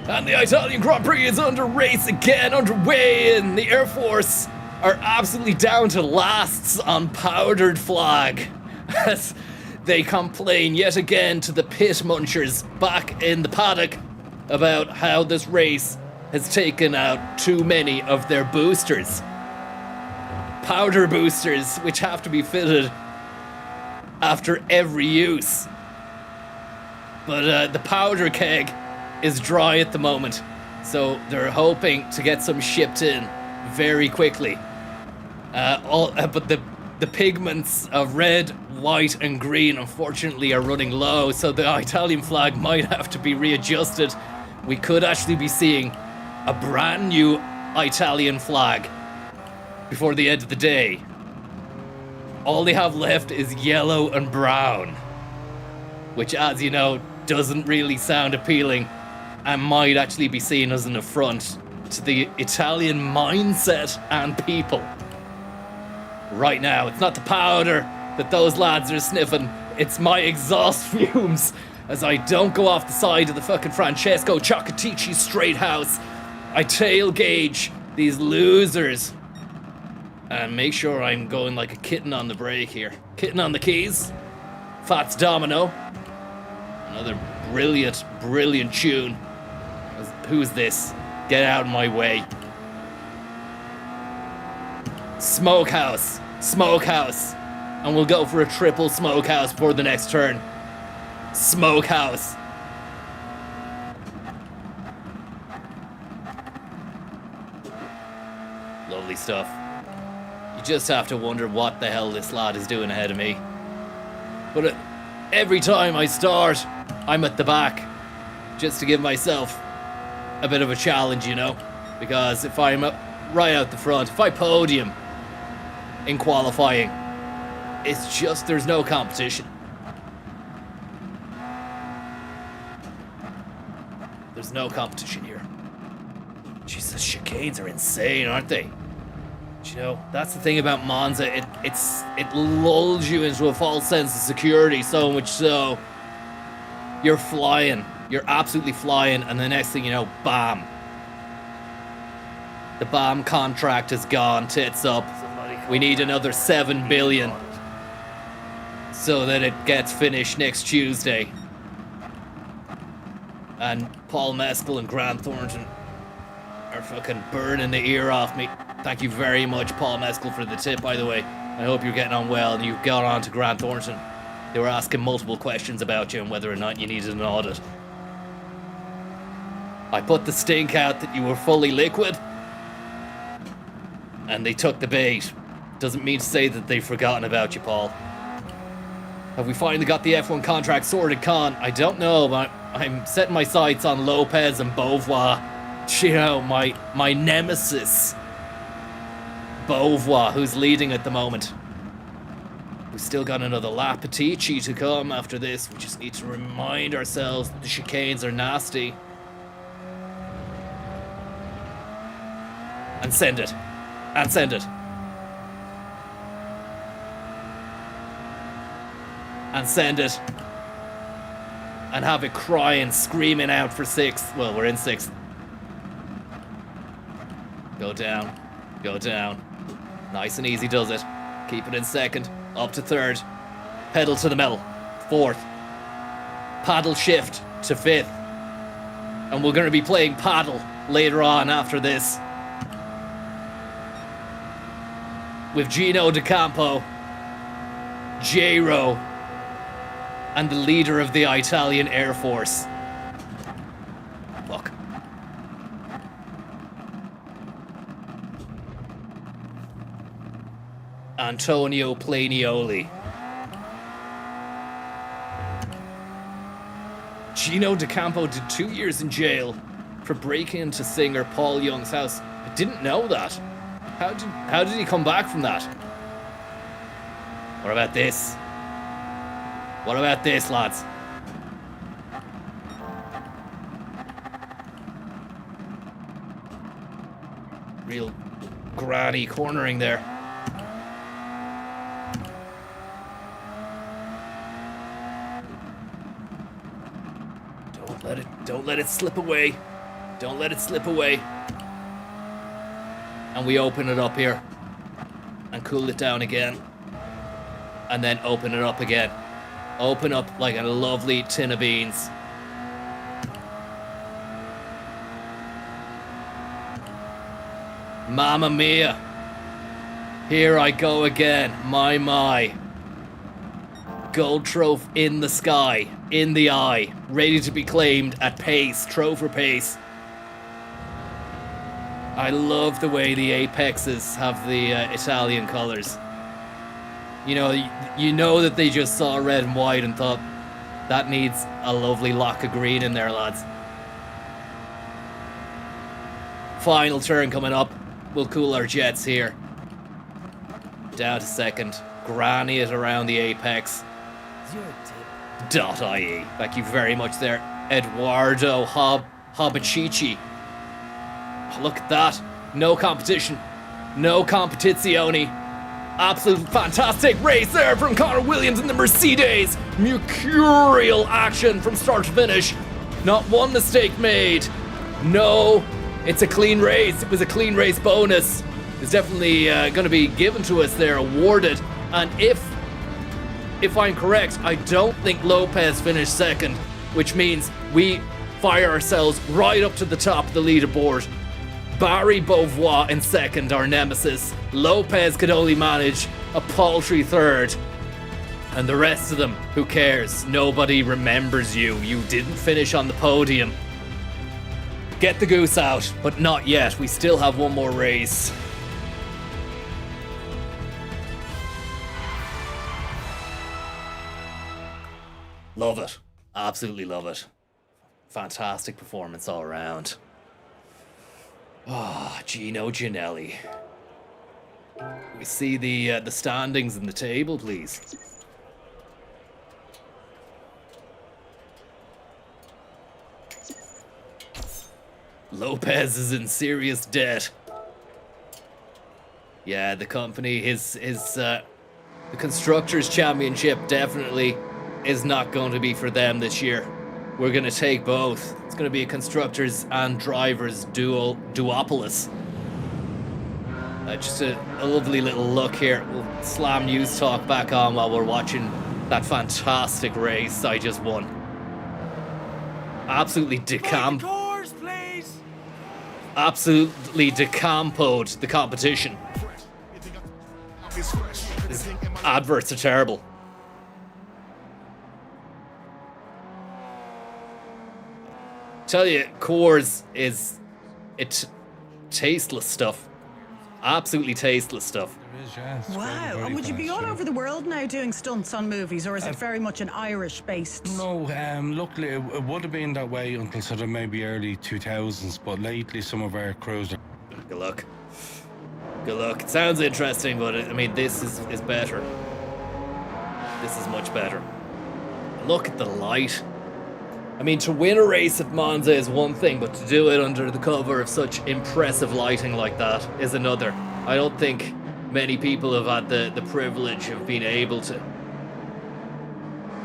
And the Italian Grand Prix is underway, and the Air Force are absolutely down to lasts on powdered flag as they complain yet again to the pit munchers back in the paddock about how this race has taken out too many of their boosters. Powder boosters, which have to be fitted after every use. But the powder keg is dry at the moment, so they're hoping to get some shipped in very quickly. But the pigments of red, white, and green unfortunately are running low, so the Italian flag might have to be readjusted. We could actually be seeing a brand new Italian flag before the end of the day. All they have left is yellow and brown, which, as you know, doesn't really sound appealing and might actually be seen as an affront to the Italian mindset and people. Right now, it's not the powder that those lads are sniffing, it's my exhaust fumes as I don't go off the side of the fucking Francesco Chocotici straight house. I tail gauge these losers and make sure I'm going like a kitten on the brake here. Kitten on the keys. Fats Domino. Another brilliant tune. Who's this? Get out of my way. Smokehouse. And we'll go for a triple smokehouse for the next turn. Smokehouse. Lovely stuff. You just have to wonder what the hell this lad is doing ahead of me. But every time I start, I'm at the back. Just to give myself a bit of a challenge, you know? Because if I'm right out the front, if I podium in qualifying, it's just there's no competition. There's no competition here. Jesus, chicanes are insane, aren't they? But, you know, that's the thing about Monza. It lulls you into a false sense of security, so much so you're flying. You're absolutely flying, and the next thing you know, bam. The BAM contract is gone, tits up. We need another 7 billion so that it gets finished next Tuesday. And Paul Mescal and Grant Thornton are fucking burning the ear off me. Thank you very much, Paul Mescal, for the tip, by the way. I hope you're getting on well, and you got on to Grant Thornton. They were asking multiple questions about you and whether or not you needed an audit. I put the stink out that you were fully liquid, and they took the bait. Doesn't mean to say that they've forgotten about you, Paul. Have we finally got the F1 contract sorted, Con? I don't know, but I'm setting my sights on Lopez and Beauvoir. You know, my nemesis, Beauvoir, who's leading at the moment. We've still got another lap Petici to come after this. We just need to remind ourselves that the chicanes are nasty. And send it. And send it. And send it. And have it crying, screaming out for 6th. Well, we're in 6th. Go down. Go down. Nice and easy does it. Keep it in 2nd. Up to 3rd. Pedal to the metal. 4th. Paddle shift to 5th. And we're going to be playing paddle later on after this. With Gino D'Acampo, J-Ro, and the leader of the Italian Air Force. Look. Antonio Planioli. Gino DeCampo did 2 years in jail for breaking into singer Paul Young's house. I didn't know that. How did he come back from that? What about this? What about this, lads? Real granny cornering there. Don't let it slip away. Don't let it slip away. And we open it up here. And cool it down again. And then open it up again. Open up like a lovely tin of beans. Mamma mia. Here I go again. My. Gold trophy in the sky, in the eye, ready to be claimed at pace, trophy pace. I love the way the apexes have the Italian colours. You know that they just saw red and white and thought, that needs a lovely lock of green in there, lads. Final turn coming up. We'll cool our jets here. Down to second. Granny it around the apex. .ie. Thank you very much there, Eduardo Hobachichi. Oh, look at that. No competition. No competizione. Absolute fantastic race there from Connor Williams in the Mercedes. Mercurial action from start to finish. Not one mistake made. No, it's a clean race. It was a clean race bonus. It's definitely going to be given to us there, awarded. And if I'm correct, I don't think Lopez finished second, which means we fire ourselves right up to the top of the leaderboard. Barry Beauvoir in second, our nemesis. Lopez could only manage a paltry third. And the rest of them, who cares? Nobody remembers you. You didn't finish on the podium. Get the goose out, but not yet. We still have one more race. Love it. Absolutely love it. Fantastic performance all around. Ah, Gino Ginelli. We see the standings in the table, please. Lopez is in serious debt. Yeah, the company, the Constructors' Championship definitely is not going to be for them this year. We're going to take both. It's going to be a Constructors and Drivers duopolis. Just a lovely little look here. We'll slam News Talk back on while we're watching that fantastic race I just won. Absolutely absolutely decampoed the competition. These adverts are terrible. Tell you, Coors is tasteless stuff. Absolutely tasteless stuff. Wow. And would you be all over the world now doing stunts on movies, or is it very much an Irish-based? No, luckily it would have been that way until sort of maybe early 2000s, but lately some of our crews are... Good luck. Good luck. It sounds interesting, but I mean, this is better. This is much better. Look at the light. I mean, to win a race at Monza is one thing, but to do it under the cover of such impressive lighting like that is another. I don't think many people have had the privilege of being able to.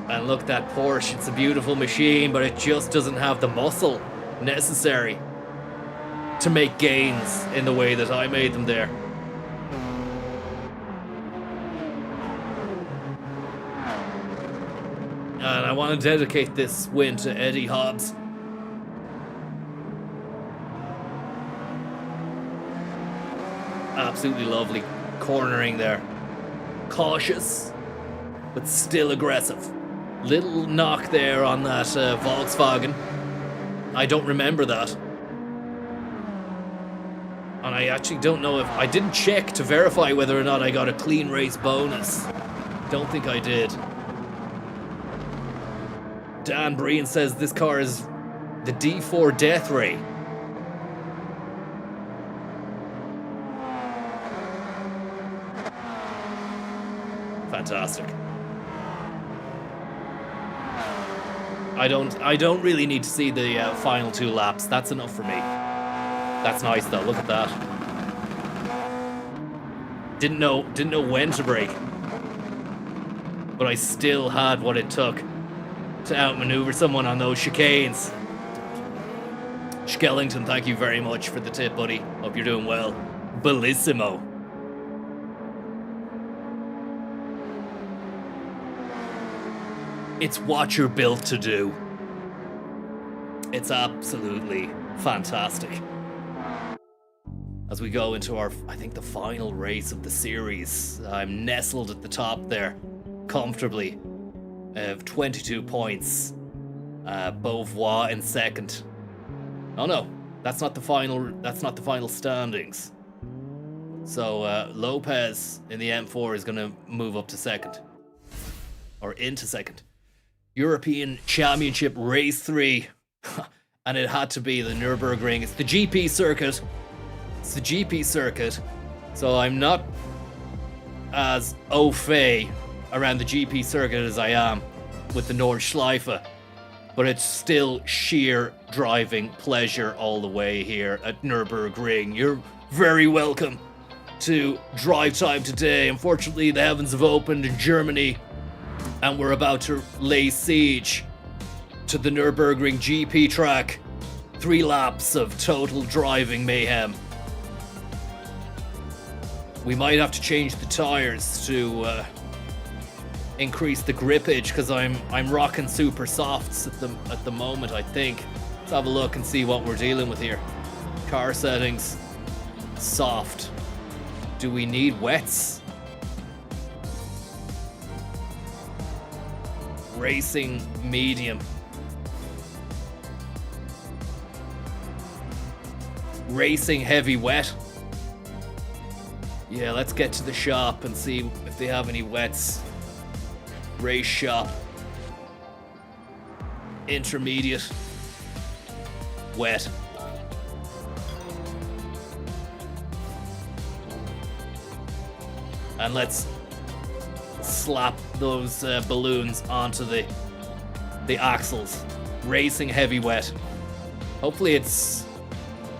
And look, that Porsche, it's a beautiful machine, but it just doesn't have the muscle necessary to make gains in the way that I made them there. And I want to dedicate this win to Eddie Hobbs. Absolutely lovely cornering there. Cautious, but still aggressive. Little knock there on that Volkswagen. I don't remember that. And I actually don't know if... I didn't check to verify whether or not I got a clean race bonus. Don't think I did. Dan Breen says this car is the D4 Death Ray. Fantastic. I don't really need to see the final 2 laps. That's enough for me. That's nice though. Look at that. Didn't know when to brake, but I still had what it took to outmaneuver someone on those chicanes. Skellington, thank you very much for the tip, buddy. Hope you're doing well. Bellissimo. It's what you're built to do. It's absolutely fantastic. As we go into our, I think, the final race of the series, I'm nestled at the top there, comfortably, of 22 points. Beauvoir in second. Oh no, that's not the final standings. So Lopez in the M4 is going to move up to second, or into second. European Championship Race 3, and it had to be the Nürburgring. It's the GP circuit. It's the GP circuit, so I'm not as au fait around the GP circuit as I am with the Nordschleife, but it's still sheer driving pleasure all the way here at Nürburgring. You're very welcome to Drivetime today. Unfortunately, the heavens have opened in Germany, and we're about to lay siege to the Nürburgring GP track. 3 laps of total driving mayhem. We might have to change the tires to increase the grippage, because I'm rocking super softs at the moment, I think. Let's have a look and see what we're dealing with here. Car settings, soft. Do we need wets? Racing medium. Racing heavy wet. Yeah, let's get to the shop and see if they have any wets. Race shop. Intermediate. Wet. And let's slap those balloons onto the axles. Racing heavy wet. Hopefully it's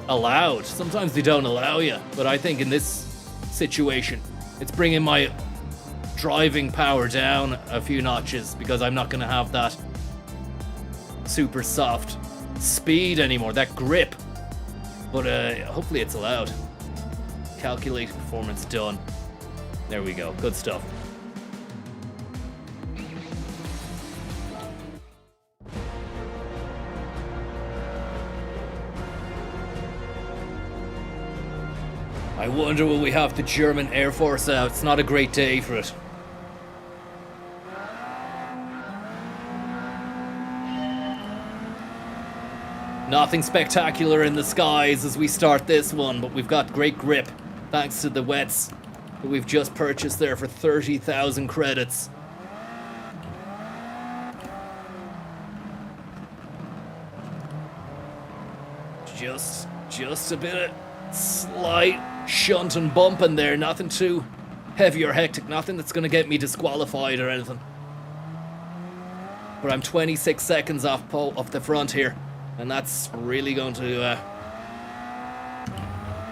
allowed. Sometimes they don't allow you, but I think in this situation it's bringing my driving power down a few notches, because I'm not going to have that super soft speed anymore, that grip. But hopefully it's allowed. Calculate performance done. There we go. Good stuff. I wonder will we have the German Air Force out. It's not a great day for it. Nothing spectacular in the skies as we start this one, but we've got great grip thanks to the wets that we've just purchased there for 30,000 credits. Just a bit of slight shunt and bump in there, nothing too heavy or hectic, nothing that's going to get me disqualified or anything. But I'm 26 seconds off the front here, and that's really going to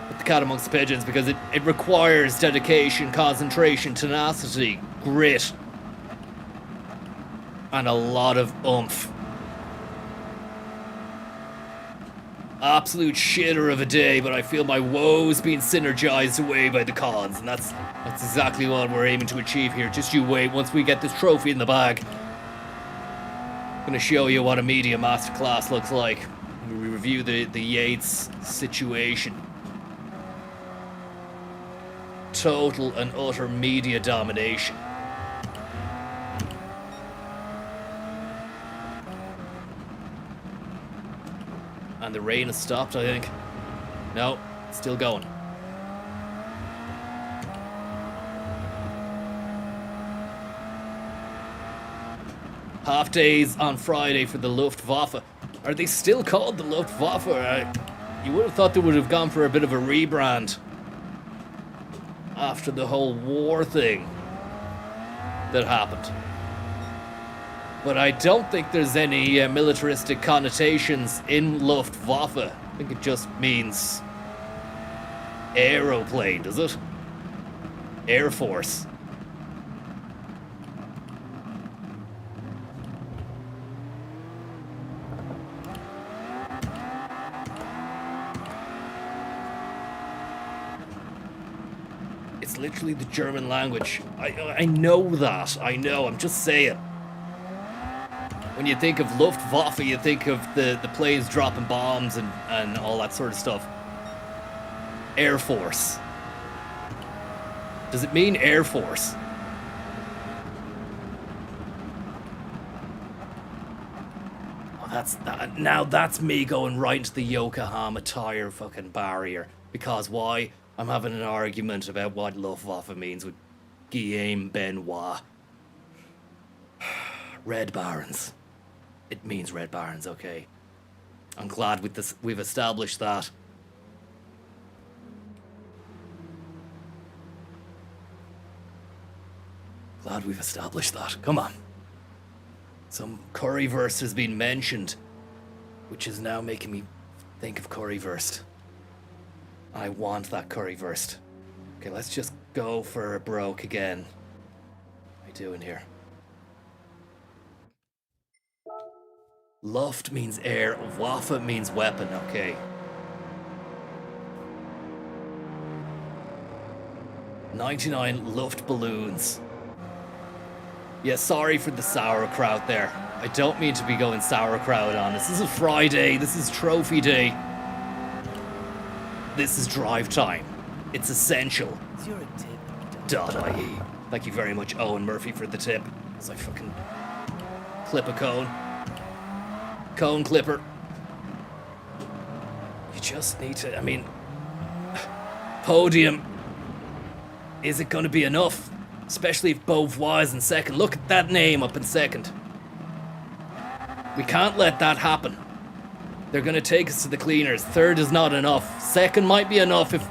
put the cat amongst the pigeons, because it requires dedication, concentration, tenacity, grit, and a lot of oomph. Absolute shitter of a day, but I feel my woes being synergized away by the cons, and that's exactly what we're aiming to achieve here. Just you wait. Once we get this trophy in the bag, I'm going to show you what a media masterclass looks like. We review the Yates situation. Total and utter media domination. And the rain has stopped, I think. No, still going. Half days on Friday for the Luftwaffe. Are they still called the Luftwaffe? You would have thought they would have gone for a bit of a rebrand after the whole war thing that happened. But I don't think there's any militaristic connotations in Luftwaffe. I think it just means aeroplane, does it? Air Force. It's literally the German language. I know that. I know. I'm just saying. When you think of Luftwaffe, you think of the planes dropping bombs and all that sort of stuff. Air Force. Does it mean Air Force? Oh, now that's me going right into the Yokohama tire fucking barrier. Because why? I'm having an argument about what Luftwaffe means with Guillaume Benoit. Red Barons. It means Red Barons, okay. I'm glad we've established that. Glad we've established that. Come on. Some currywurst has been mentioned, which is now making me think of currywurst. I want that currywurst. Okay, let's just go for a broke again. What are you doing here? Luft means air, Waffe means weapon, okay. "99 Luft balloons. Yeah, sorry for the sauerkraut there. I don't mean to be going sauerkraut on us. This is Friday, this is trophy day. This is drive time. It's essential. .ie. Thank you very much, Owen Murphy, for the tip. As I fucking clip a cone. Cone clipper. You just need to, I mean, podium. Is it going to be enough? Especially if Beauvoir is in second. Look at that name up in second. We can't let that happen. They're going to take us to the cleaners. Third is not enough. Second might be enough if...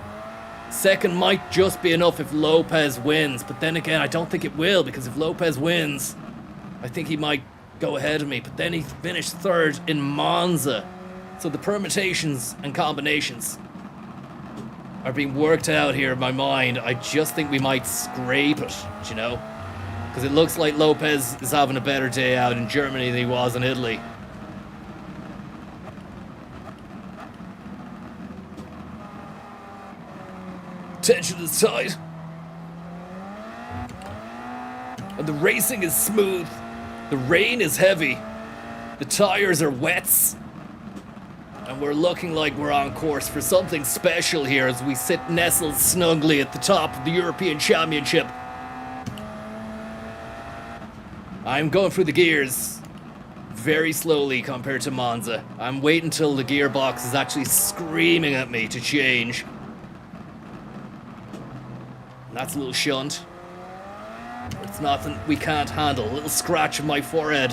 Second might just be enough if Lopez wins. But then again, I don't think it will, because if Lopez wins, I think he might go ahead of me. But then he finished third in Monza. So the permutations and combinations are being worked out here in my mind. I just think we might scrape it, you know? Because it looks like Lopez is having a better day out in Germany than he was in Italy. Tension is tight. And the racing is smooth. The rain is heavy. The tires are wets. And we're looking like we're on course for something special here as we sit nestled snugly at the top of the European Championship. I'm going through the gears very slowly compared to Monza. I'm waiting until the gearbox is actually screaming at me to change. That's a little shunt. It's nothing we can't handle. A little scratch on my forehead.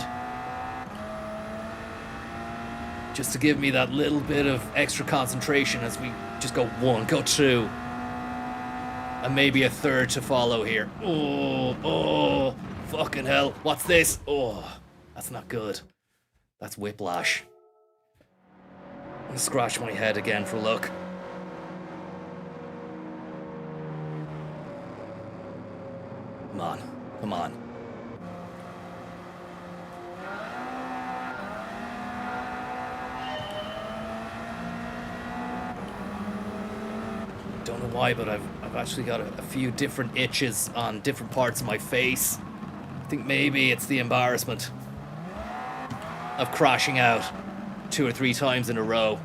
Just to give me that little bit of extra concentration as we just go one, go two. And maybe a third to follow here. Oh, fucking hell. What's this? Oh, that's not good. That's whiplash. I'm gonna scratch my head again for luck. Come on, come on. Don't know why, but I've actually got a few different itches on different parts of my face. I think maybe it's the embarrassment of crashing out 2 or 3 times in a row.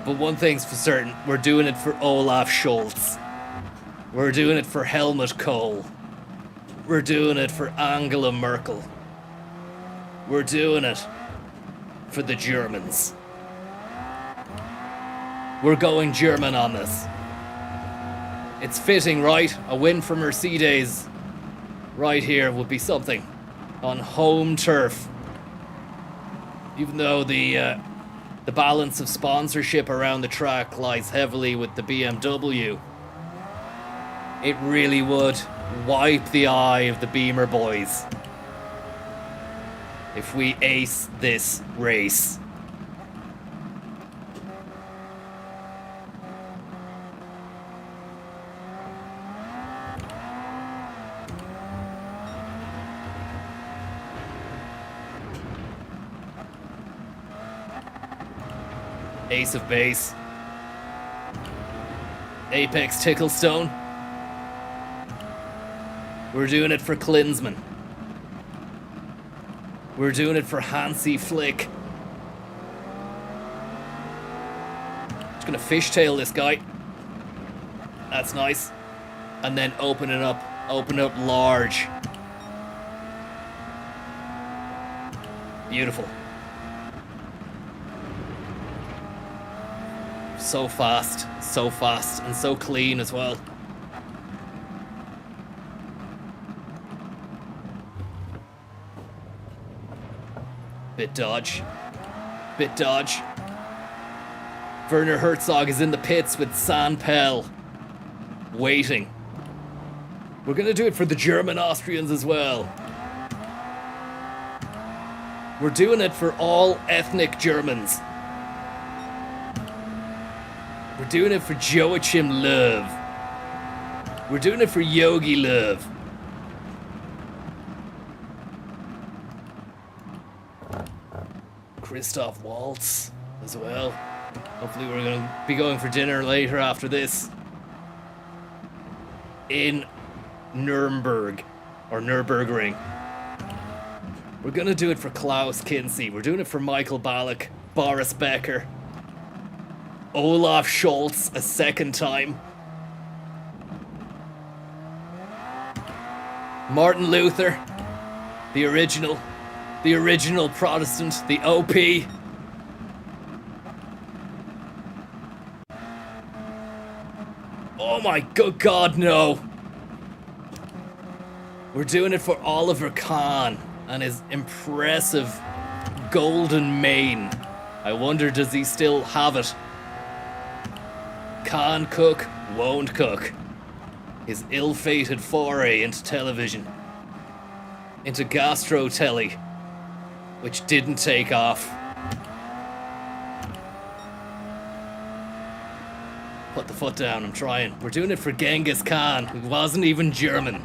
But one thing's for certain, we're doing it for Olaf Scholz. We're doing it for Helmut Kohl. We're doing it for Angela Merkel. We're doing it for the Germans. We're going German on this. It's fitting, right? A win for Mercedes right here would be something. on home turf. Even though the balance of sponsorship around the track lies heavily with the BMW, it really would wipe the eye of the Beamer boys if we ace this race. Ace of base. Apex Ticklestone. We're doing it for Klinsman. We're doing it for Hansi Flick. Just gonna fishtail this guy. That's nice. And then open it up. Open it up large. Beautiful. So fast, and so clean as well. Bit dodge. Werner Herzog is in the pits with Sanpel waiting. We're gonna do it for the German Austrians as well. We're doing it for all ethnic Germans. We're doing it for Joachim Löw. We're doing it for Yogi Löw. Christoph Waltz as well. Hopefully we're going to be going for dinner later after this. In Nuremberg, or Nürburgring. We're going to do it for Klaus Kinski. We're doing it for Michael Ballack, Boris Becker, Olaf Scholz a second time. Martin Luther, the original Protestant, the OP. Oh my good God, no. We're doing it for Oliver Kahn and his impressive golden mane. I wonder, does he still have it? Can't cook, won't cook. His ill-fated foray into television. Into gastro telly, which didn't take off. Put the foot down, I'm trying. We're doing it for Genghis Khan, who wasn't even German.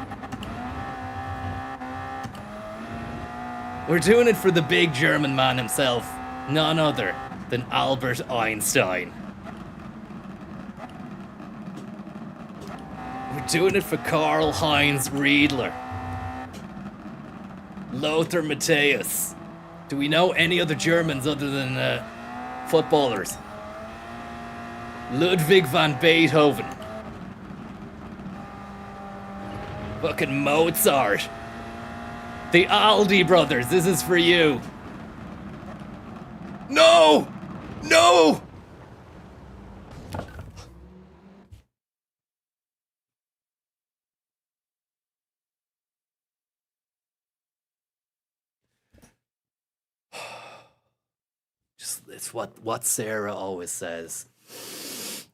We're doing it for the big German man himself, none other than Albert Einstein. We're doing it for Karl-Heinz Riedler. Lothar Matthäus. Do we know any other Germans other than footballers? Ludwig van Beethoven. Fucking Mozart. The Aldi brothers, this is for you. No! No! It's what Sarah always says.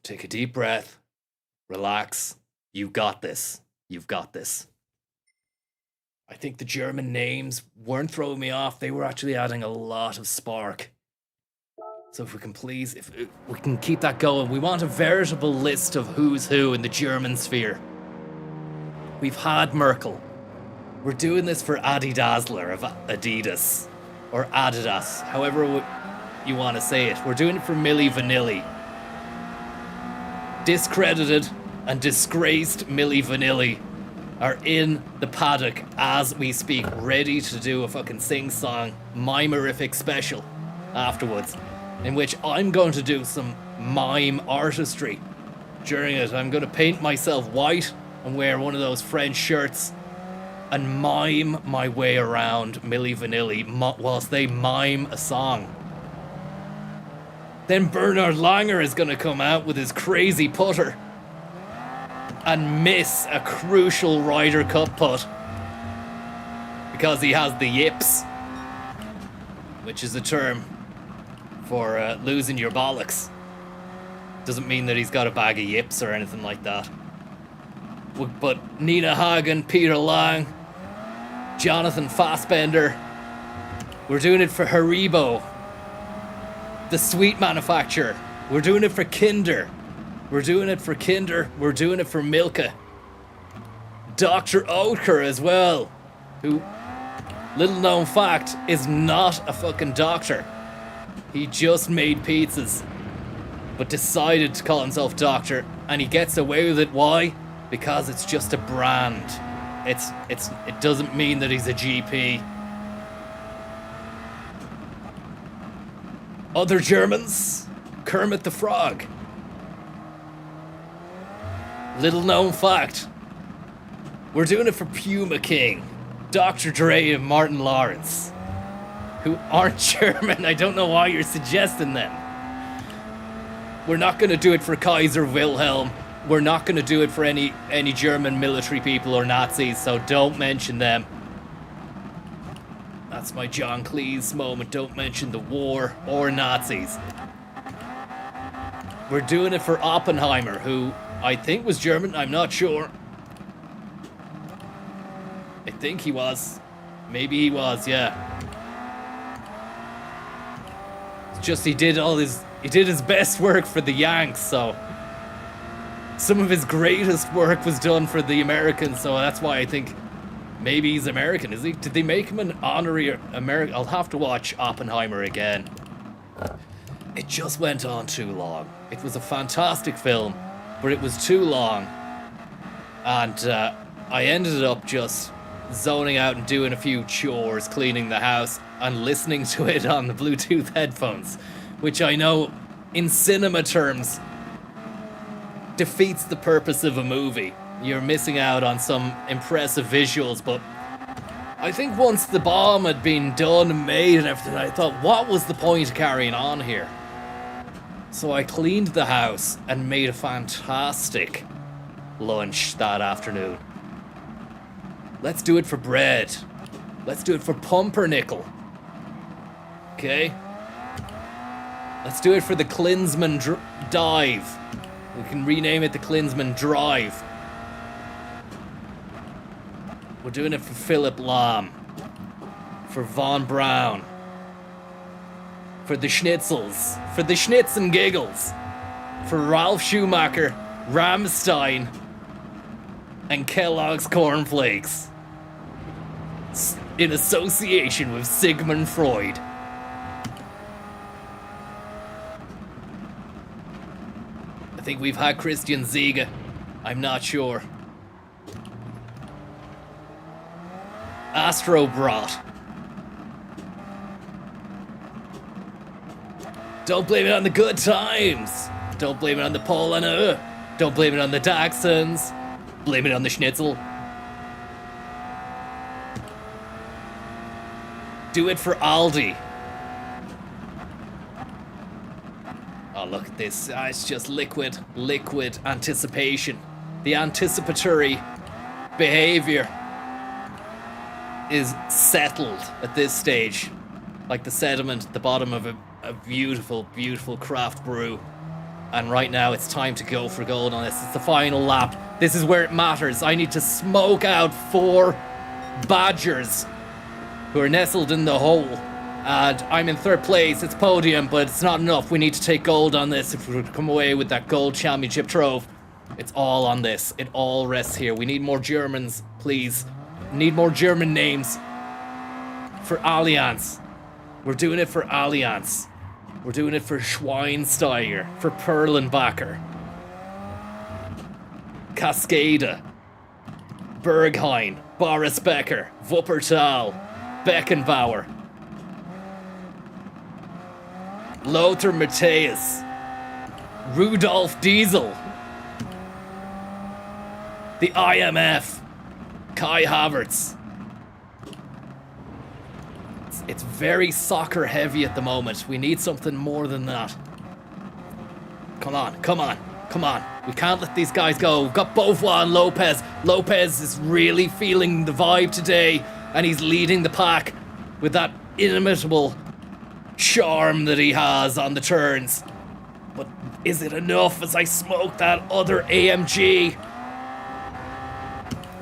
Take a deep breath, relax, you got this, you've got this. I think the German names weren't throwing me off, they were actually adding a lot of spark. So if we can please, if we can keep that going, we want a veritable list of who's who in the German sphere. We've had Merkel. We're doing this for Adi Dassler of Adidas, or Adidas, however you want to say it. We're doing it for Milli Vanilli. Discredited and disgraced Milli Vanilli are in the paddock as we speak, ready to do a fucking sing-song mimerific special afterwards, in which I'm going to do some mime artistry during it. I'm going to paint myself white and wear one of those French shirts and mime my way around Milli Vanilli whilst they mime a song. Then Bernard Langer is going to come out with his crazy putter and miss a crucial Ryder Cup putt. because he has the yips, which is a term for losing your bollocks. Doesn't mean that he's got a bag of yips or anything like that. But Nina Hagen, Peter Lang, Jonathan Fassbender, we're doing it for Haribo, the sweet manufacturer. We're doing it for Kinder. We're doing it for Kinder. We're doing it for Milka. Dr. Oetker as well, who, little known fact, is not a fucking doctor. He just made pizzas, but decided to call himself doctor, and he gets away with it. Why? Because it's just a brand. It doesn't mean that he's a GP. Other Germans, Kermit the Frog. Little known fact, we're doing it for Puma King, Dr. Dre and Martin Lawrence, who aren't German. I don't know why you're suggesting them. We're not going to do it for Kaiser Wilhelm. We're not going to do it for any German military people or Nazis, so don't mention them. That's my John Cleese moment. Don't mention the war or Nazis. We're doing it for Oppenheimer, who I think was German. I'm not sure. I think he was. Maybe he was, yeah. It's just he did his best work for the Yanks, so some of his greatest work was done for the Americans, so that's why I think maybe he's American. Is he? Did they make him an honorary American? I'll have to watch Oppenheimer again. It just went on too long. It was a fantastic film, but it was too long. And I ended up just zoning out and doing a few chores, cleaning the house, and listening to it on the Bluetooth headphones, which I know, in cinema terms, defeats the purpose of a movie. You're missing out on some impressive visuals, but I think once the bomb had been done and made and everything, I thought, what was the point of carrying on here? So I cleaned the house and made a fantastic lunch that afternoon. Let's do it for bread. Let's do it for pumpernickel. Okay? Let's do it for the Klinsmann dive. We can rename it the Klinsmann Drive. We're doing it for Philip Lahm. For Von Braun. For the Schnitzels. For the Schnitz and Giggles. For Ralph Schumacher, Rammstein, and Kellogg's Corn Flakes. In association with Sigmund Freud. I think we've had Christian Ziege. I'm not sure. Astrobrat. Don't blame it on the good times. Don't blame it on the Polaner. Don't blame it on the Dachshunds. Blame it on the Schnitzel. Do it for Aldi. Oh, look at this. It's just liquid anticipation. The anticipatory behavior is settled at this stage. Like the sediment at the bottom of a beautiful, beautiful craft brew. And right now it's time to go for gold on this. It's the final lap. This is where it matters. I need to smoke out 4 Badgers who are nestled in the hole. And I'm in 3rd place. It's podium, but it's not enough. We need to take gold on this if we're to come away with that gold championship trove. It's all on this. It all rests here. We need more Germans, please. Need more German names for Allianz. We're doing it for Allianz. We're doing it for Schweinsteiger, for Perlenbacher, Cascada, Berghain, Boris Becker, Wuppertal, Beckenbauer, Lothar Matthäus, Rudolf Diesel, the IMF, Kai Havertz. It's very soccer heavy at the moment. We need something more than that. Come on, come on, come on. We can't let these guys go. We've got Beauvoir and Lopez. Lopez is really feeling the vibe today. and he's leading the pack with that inimitable charm that he has on the turns. But is it enough as I smoke that other AMG?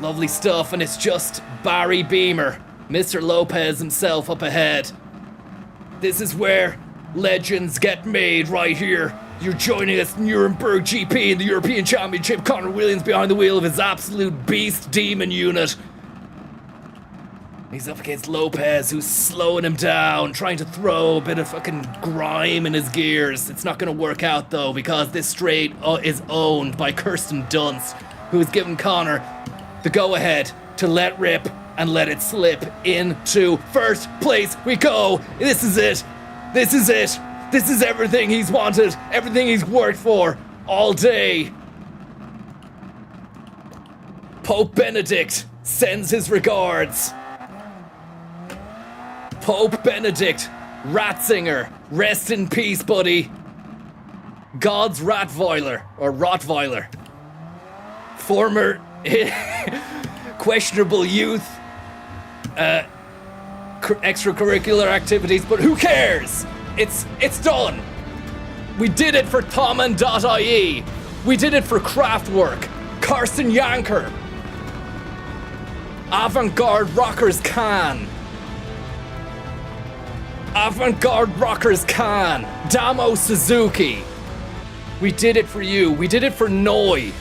Lovely stuff, and it's just Barry Beamer, Mr. Lopez himself up ahead. This is where legends get made, right here. You're joining us, Nuremberg GP in the European Championship. Connor Williams behind the wheel of his absolute beast demon unit. He's up against Lopez, who's slowing him down, trying to throw a bit of fucking grime in his gears. It's not going to work out, though, because this straight is owned by Kirsten Dunst, who has given Connor the go-ahead to let rip and let it slip into first place. We go. This is it. This is it. This is everything he's wanted, everything he's worked for all day. Pope Benedict sends his regards. Pope Benedict, Ratzinger, rest in peace, buddy. God's Rottweiler, former questionable youth, extracurricular activities, but who cares? It's done. We did it for Thomann.ie. We did it for Kraftwerk, Carsten Janker, Avant-Garde Rockers Can, Damo Suzuki. We did it for you. We did it for Noi.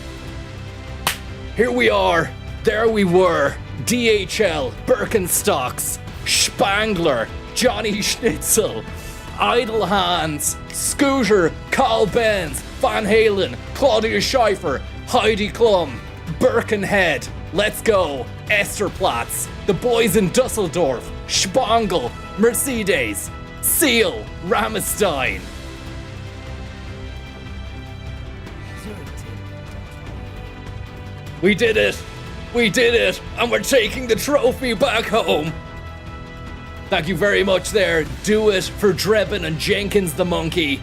Here we are. There we were. DHL, Birkenstocks, Spangler, Johnny Schnitzel, Idle Hands, Scooter, Carl Benz, Van Halen, Claudia Schiffer, Heidi Klum, Birkenhead, Let's Go, Esterplatz, The Boys in Dusseldorf, Spangel, Mercedes, Seal, Ramstein. We did it! We did it! And we're taking the trophy back home! Thank you very much there. Do it for Drebin and Jenkins the Monkey.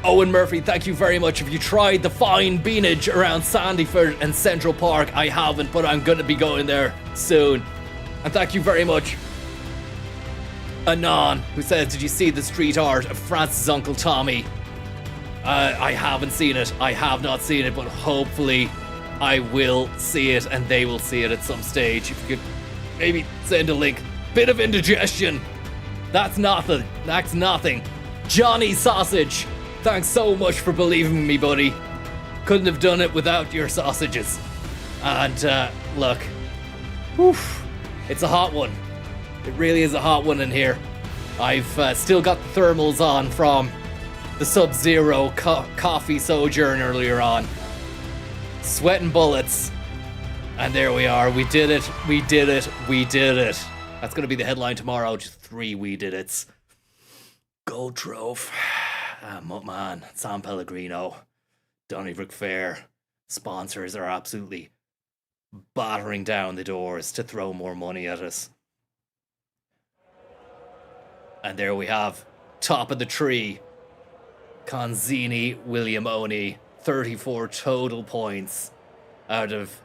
Owen Murphy, thank you very much. Have you tried the fine beanage around Sandyford and Central Park? I haven't, but I'm going to be going there soon. And thank you very much. Anon, who says, did you see the street art of Francis' Uncle Tommy? I haven't seen it. I have not seen it, but hopefully I will see it and they will see it at some stage. If you could maybe send a link. Bit of indigestion. That's nothing. That's nothing. Johnny Sausage, thanks so much for believing in me, buddy. Couldn't have done it without your sausages. And look, oof, it's a hot one. It really is a hot one in here. I've still got the thermals on from the Sub-Zero coffee sojourn earlier on. Sweating bullets. And there we are. We did it. We did it. We did it. That's going to be the headline tomorrow. Just 3 we did it's. Gold Trove. Man, San Pellegrino. Donnybrook Fair. Sponsors are absolutely battering down the doors to throw more money at us. And there we have, top of the tree, Conzini, William Oney, 34 total points out of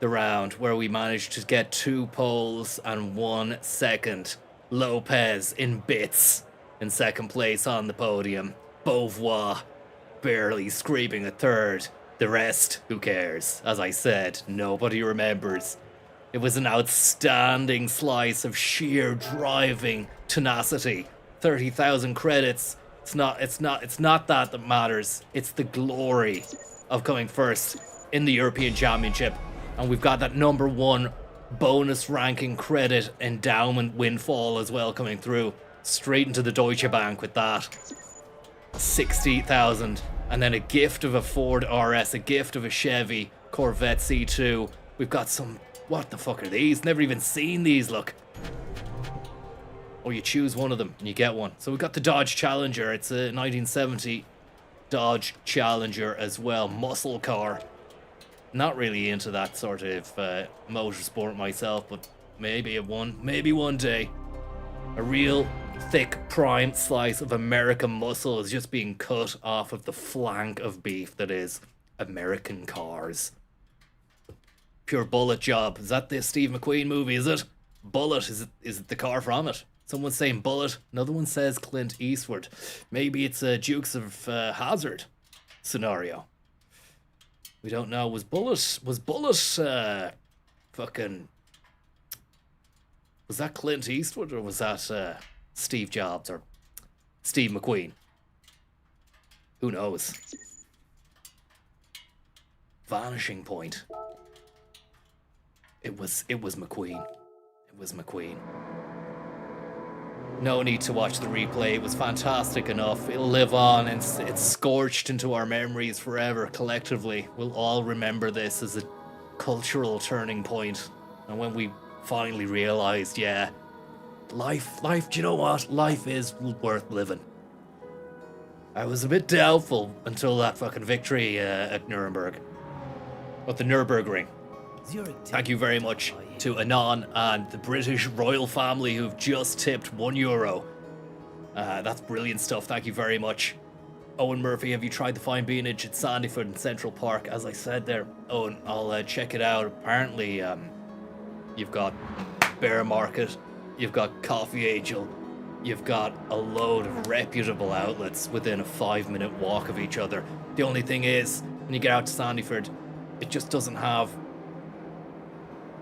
the round, where we managed to get 2 poles and 1 second. Lopez in bits in second place on the podium. Beauvoir barely scraping a third. The rest, who cares? As I said, nobody remembers. It was an outstanding slice of sheer driving tenacity. 30,000 credits. It's not that matters. It's the glory of coming first in the European Championship. And we've got that number 1 bonus ranking credit endowment windfall as well coming through. Straight into the Deutsche Bank with that. 60,000. And then a gift of a Ford RS, a gift of a Chevy Corvette C2. We've got some... What the fuck are these? Never even seen these, look. Or you choose one of them and you get one. So we've got the Dodge Challenger. It's a 1970 Dodge Challenger as well. Muscle car. Not really into that sort of motorsport myself, but maybe one day. A real thick prime slice of American muscle is just being cut off of the flank of beef that is American cars. Pure bullet job. Is that the Steve McQueen movie, is it? Bullet, is it the car from it? Someone's saying Bullet, another one says Clint Eastwood. Maybe it's a Dukes of Hazzard scenario. We don't know. Was Bullet fucking... Was that Clint Eastwood or was that Steve Jobs or Steve McQueen? Who knows? Vanishing Point. It was McQueen. It was McQueen. No need to watch the replay. It was fantastic enough. It'll live on and it's scorched into our memories forever collectively. We'll all remember this as a cultural turning point. And when we finally realized, yeah, life, do you know what? Life is worth living. I was a bit doubtful until that fucking victory at Nuremberg. At the Nürburgring. Thank you very much to Anon and the British royal family who've just tipped €1. That's brilliant stuff. Thank you very much. Owen Murphy, have you tried the fine beanage at Sandyford in Central Park? As I said there, Owen, I'll check it out. Apparently, you've got Bear Market, you've got Coffee Angel, you've got a load of reputable outlets within a 5-minute walk of each other. The only thing is, when you get out to Sandyford, it just doesn't have,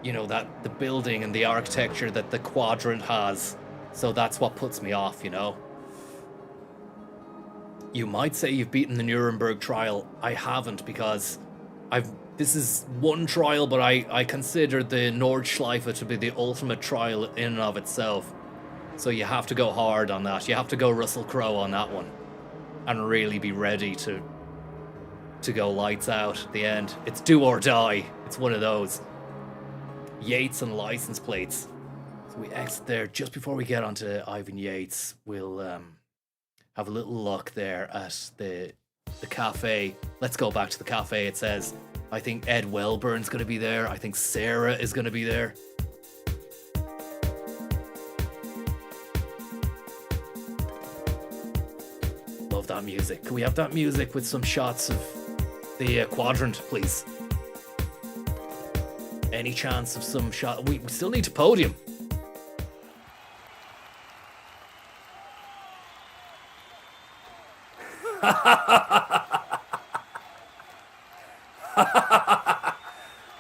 you know, that the building and the architecture that the Quadrant has. So that's what puts me off, you know. You might say you've beaten the Nuremberg trial. I haven't, because this is one trial, but I consider the Nordschleife to be the ultimate trial in and of itself. So you have to go hard on that. You have to go Russell Crowe on that one and really be ready to go lights out at the end. It's do or die. It's one of those. Yates and license plates. So we exit there just before we get onto Ivan Yates. We'll have a little look there at the cafe. Let's go back to the cafe. It says, I think Ed Wellburn's going to be there. I think Sarah is going to be there. Love that music. Can we have that music with some shots of the Quadrant, please? Any chance of some shot? We still need to podium.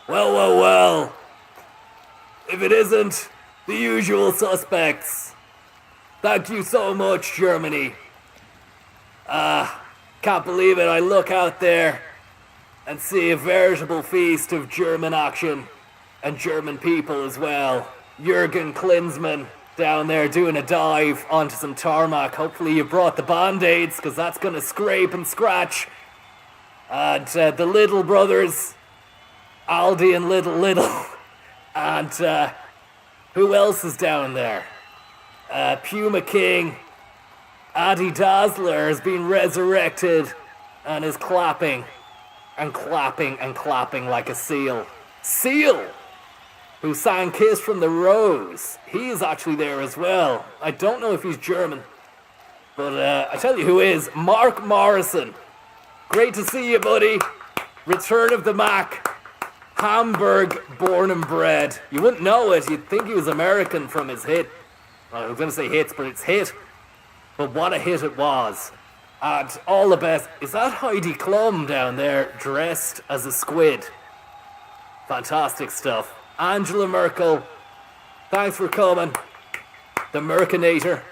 Well. If it isn't the usual suspects. Thank you so much, Germany. Can't believe it. I look out there and see a veritable feast of German action and German people as well. Jürgen Klinsmann down there doing a dive onto some tarmac. Hopefully you brought the band-aids, because that's going to scrape and scratch. And the Little brothers, Aldi and Little. And who else is down there? Puma King. Addy Dazzler has been resurrected and is clapping and clapping and clapping like a seal. Seal! Who sang Kiss from the Rose. He is actually there as well. I don't know if he's German. But I tell you who is. Mark Morrison. Great to see you, buddy. Return of the Mac. Hamburg born and bred. You wouldn't know it. You'd think he was American from his hit. Well, I was going to say hits, but it's hit. But what a hit it was. And all the best. Is that Heidi Klum down there dressed as a squid? Fantastic stuff. Angela Merkel, thanks for coming. The Merkinator.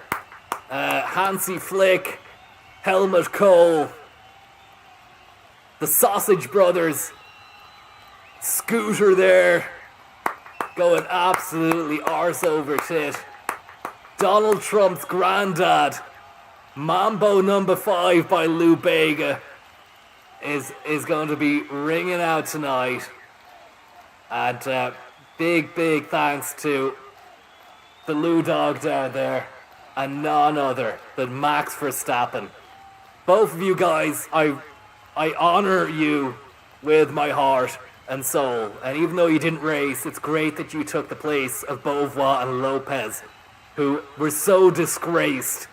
Hansi Flick. Helmut Kohl. The Sausage Brothers. Scooter there. Going absolutely arse over tit. Donald Trump's granddad. Mambo number 5 by Lou Bega is going to be ringing out tonight. And big thanks to the Lou Dog down there and none other than Max Verstappen. Both of you guys, I honor you with my heart and soul. And even though you didn't race, it's great that you took the place of Beauvoir and Lopez, who were so disgraced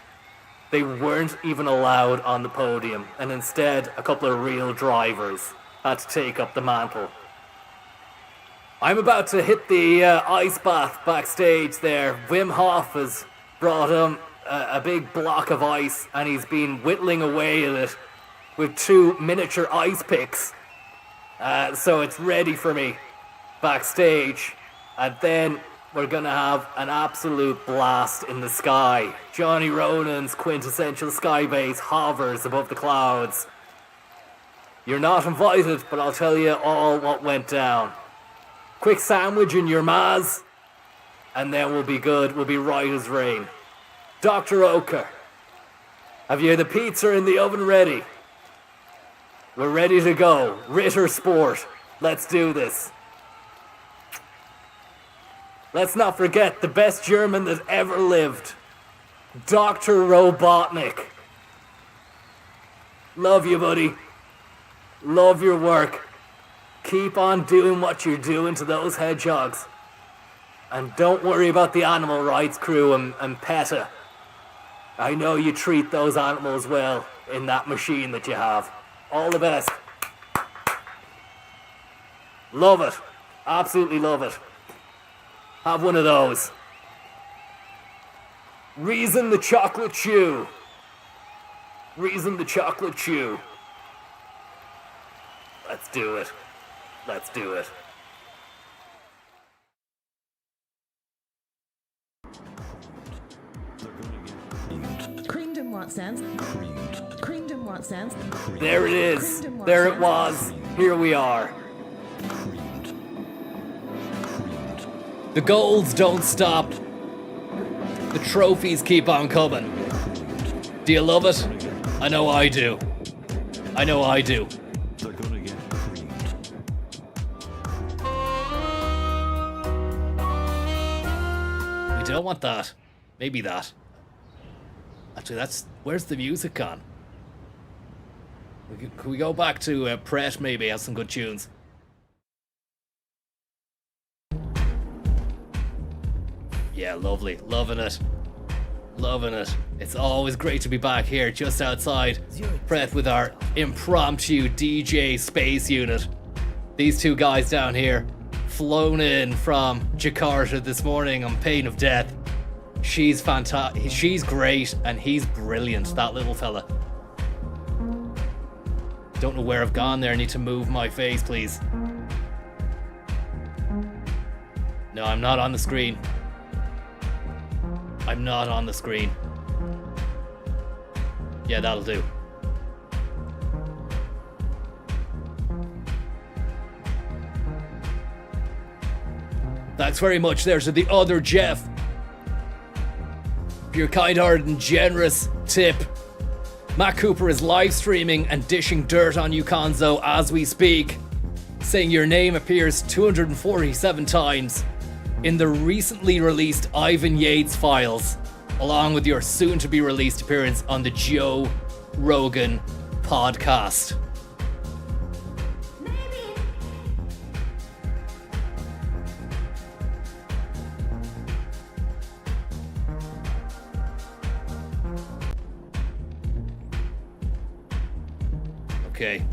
they weren't even allowed on the podium, and instead a couple of real drivers had to take up the mantle. I'm about to hit the ice bath backstage there. Wim Hof has brought him a big block of ice, and he's been whittling away at it with 2 miniature ice picks. So it's ready for me backstage. And then we're gonna have an absolute blast in the sky. Johnny Ronan's quintessential sky base hovers above the clouds. You're not invited, but I'll tell you all what went down. Quick sandwich in your Maz, and then we'll be good. We'll be right as rain. Dr. Oker, have you the pizza in the oven ready? We're ready to go. Ritter Sport. Let's do this. Let's not forget the best German that ever lived. Dr. Robotnik. Love you, buddy. Love your work. Keep on doing what you're doing to those hedgehogs. And don't worry about the animal rights crew and PETA. I know you treat those animals well in that machine that you have. All the best. Love it. Absolutely love it. Have one of those. Reason the chocolate chew. Reason the chocolate chew. Let's do it. Let's do it. Creamed in what sense? Creamed in what sense? There it is. There it was. Here we are. The goals don't stop. The trophies keep on coming. Do you love it? I know I do. I know I do. We don't want that. Maybe that. Actually, that's... Where's the music gone? Could we go back to Pret, maybe? Have some good tunes. Yeah, lovely. Loving it. Loving it. It's always great to be back here just outside Pret with our impromptu DJ space unit. These 2 guys down here, flown in from Jakarta this morning on pain of death. She's fantastic. She's great, and he's brilliant, that little fella. Don't know where I've gone there. I need to move my face, please. No, I'm not on the screen. I'm not on the screen. Yeah, that'll do. Thanks very much there to the other Jeff. For your kind-hearted and generous tip. Matt Cooper is live streaming and dishing dirt on you, Konzo, as we speak, saying your name appears 247 times in the recently released Ivan Yates files, along with your soon-to-be released appearance on the Joe Rogan podcast. Okay.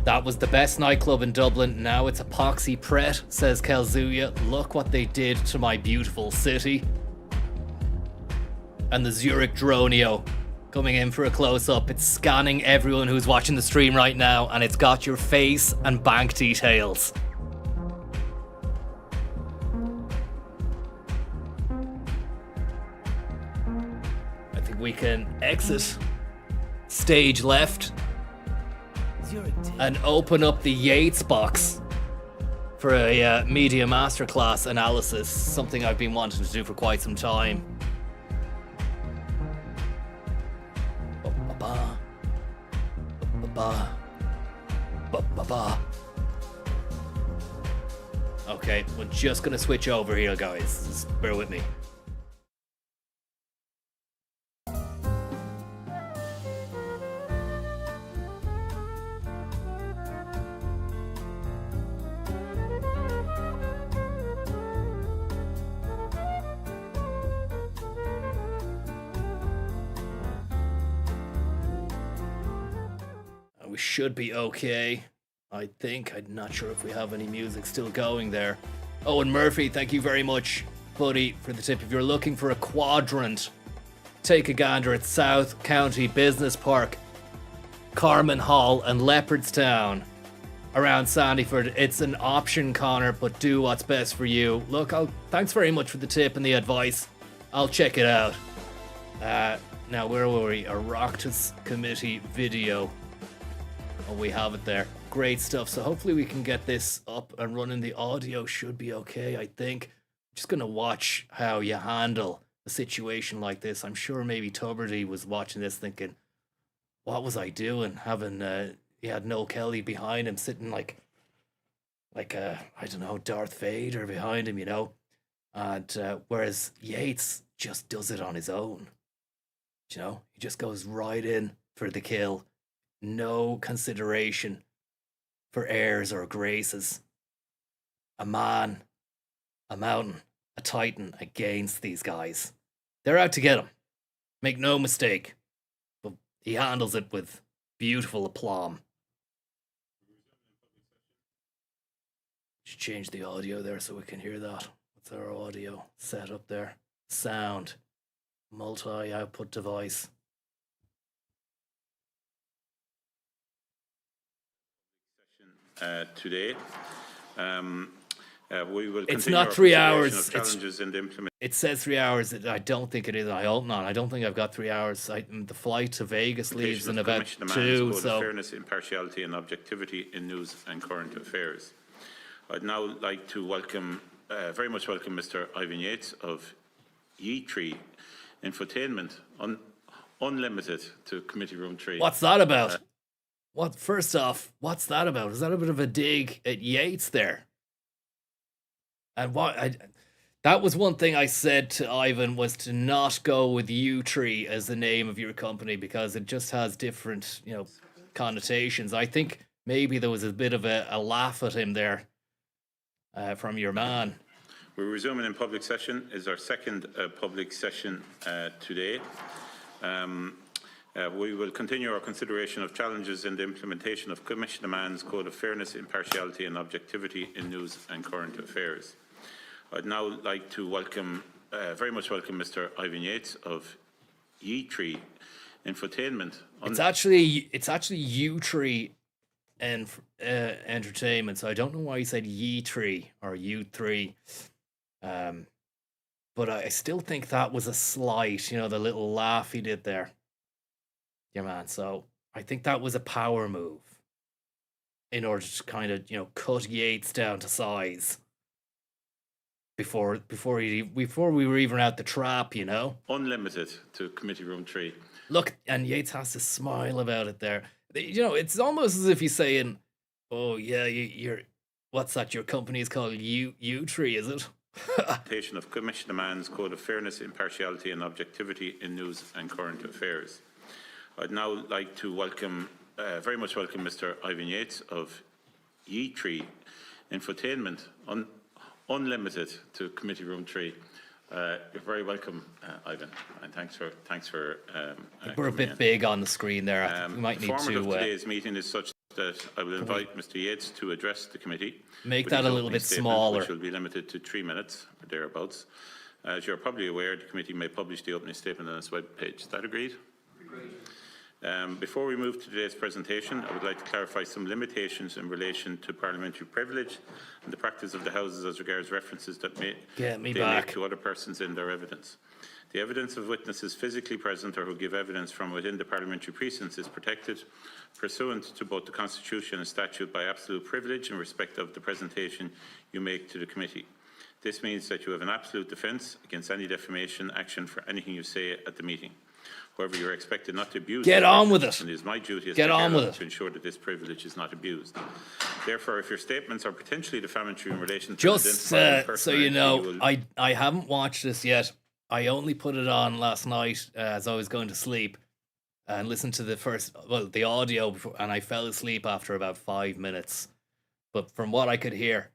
That was the best nightclub in Dublin. Now it's Epoxy Pret, says Kelzuya. Look what they did to my beautiful city. And the Zurich Dronio coming in for a close-up. It's scanning everyone who's watching the stream right now, and it's got your face and bank details. I think we can exit stage left and open up the Yates box for a media masterclass analysis, something I've been wanting to do for quite some time. Okay, we're just gonna switch over here, guys. Just bear with me. We should be okay. I think. I'm not sure if we have any music still going there. Owen Murphy, thank you very much, buddy, for the tip. If you're looking for a quadrant, take a gander at South County Business Park, Carman Hall, and Leopardstown around Sandyford. It's an option, Connor, but do what's best for you. Look, thanks very much for the tip and the advice. I'll check it out. Now, where were we? A Oireachtas Committee video. Oh, we have it there. Great stuff. So hopefully we can get this up and running. The audio should be okay, I think. Just going to watch how you handle a situation like this. I'm sure maybe Tuberty was watching this thinking, what was I doing? Having, he had Noel Kelly behind him sitting like I don't know, Darth Vader behind him, you know? And whereas Yates just does it on his own. You know, he just goes right in for the kill. No consideration for heirs or graces. A man, a mountain, a titan against these guys. They're out to get him. Make no mistake. But he handles it with beautiful aplomb. Just change the audio there so we can hear that. What's our audio set up there? Sound. Multi-output device. Today, we will. It's not 3 hours. It says 3 hours. I don't think it is. I hope not. I don't think I've got 3 hours. The flight to Vegas leaves in about 2. So fairness, impartiality, and objectivity in news and current affairs. I'd now like to very much welcome Mr. Ivan Yates of Yetree Infotainment, Unlimited, to Committee Room 3. What's that about? First off, what's that about? Is that a bit of a dig at Yates there? And that was one thing I said to Ivan, was to not go with Yetree as the name of your company, because it just has different, connotations. I think maybe there was a bit of a laugh at him there from your man. We're resuming in public session. Is our second public session today. We will continue our consideration of challenges in the implementation of Commissioner Mann's Code of Fairness, Impartiality and Objectivity in News and Current Affairs. I'd now like to very much welcome Mr. Ivan Yates of Yetree Infotainment. It's actually Yetree and Entertainment, so I don't know why he said Yetree or U3. But I still think that was a slight, the little laugh he did there. Yeah, man. So I think that was a power move in order to kind of, cut Yates down to size before we were even out the trap, Unlimited to Committee Room 3. Look, and Yates has to smile about it there. It's almost as if he's saying, "Oh yeah, you're what's that? Your company is called Yetree, is it?" Of Commissioner Mann's Code of Fairness, Impartiality and Objectivity in News and Current Affairs. I'd now like to very much welcome Mr. Ivan Yates of Yetree Infotainment, Unlimited to Committee Room 3. You're very welcome, Ivan, and thanks for. We're a bit big on the screen there. We might need to. The format of today's meeting is such that I will invite Mr. Yates to address the committee. Make that a little bit smaller. Which will be limited to 3 minutes or thereabouts. As you're probably aware, the committee may publish the opening statement on its webpage. Is that agreed? Before we move to today's presentation, I would like to clarify some limitations in relation to parliamentary privilege and the practice of the Houses as regards references that they make to other persons in their evidence. The evidence of witnesses physically present or who give evidence from within the parliamentary precincts is protected pursuant to both the Constitution and statute by absolute privilege in respect of the presentation you make to the committee. This means that you have an absolute defence against any defamation action for anything you say at the meeting. However, you are expected not to abuse. Get on with it. And it is my duty as to ensure that this privilege is not abused. Therefore, if your statements are potentially defamatory in relation to just so you know, I haven't watched this yet. I only put it on last night as I was going to sleep and listened to the audio before, and I fell asleep after about 5 minutes. But from what I could hear,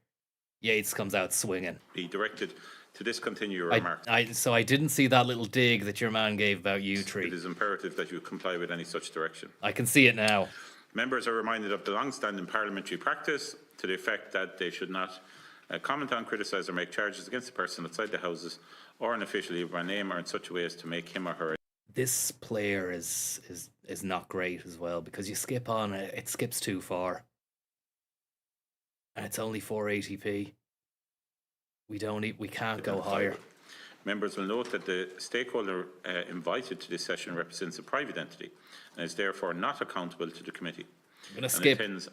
Yates comes out swinging. Be directed to discontinue your remarks. So I didn't see that little dig that your man gave about Yetree. It is imperative that you comply with any such direction. I can see it now. Members are reminded of the long-standing parliamentary practice to the effect that they should not comment on, criticise or make charges against a person outside the Houses or an official either by name or in such a way as to make him or her. This player is not great as well, because you skip on it skips too far, and it's only 480p. We can't go higher. Members will note that the stakeholder invited to this session represents a private entity and is therefore not accountable to the committee. I'm going to skip. Attends,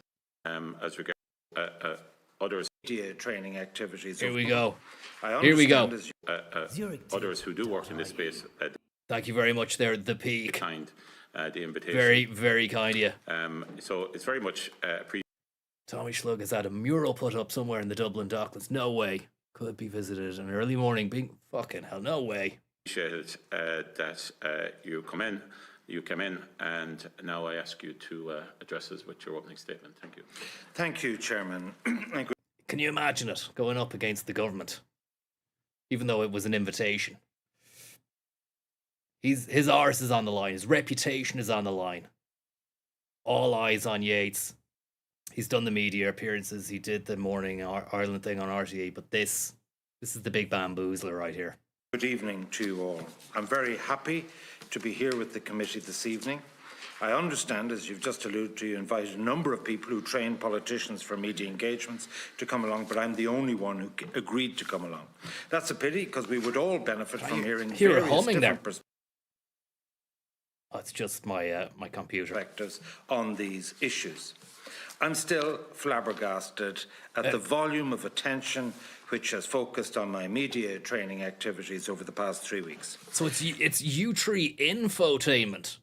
as regards others. Media training activities. Here we go. Here we go. Others who do work in this space. Thank you very much there, the peak. Kind, the invitation. Very, very kind of you. So it's very much appreciated. Tommy Schlug has had a mural put up somewhere in the Dublin Docklands. No way. Could be visited in early morning. Being fucking hell, no way. Appreciated that you came in, and now I ask you to address us with your opening statement. Thank you. Thank you, Chairman. Can you imagine it, going up against the government, even though it was an invitation? His arse is on the line. His reputation is on the line. All eyes on Yates. He's done the media appearances. He did the Morning Ireland thing on RTE, but this is the big bamboozler right here. Good evening to you all. I'm very happy to be here with the committee this evening. I understand, as you've just alluded to, you invited a number of people who train politicians for media engagements to come along, but I'm the only one who agreed to come along. That's a pity, because we would all benefit from hearing various different perspectives. Oh, it's just my my computer. Perspectives on these issues. I'm still flabbergasted at the volume of attention which has focused on my media training activities over the past 3 weeks. So it's U3 infotainment,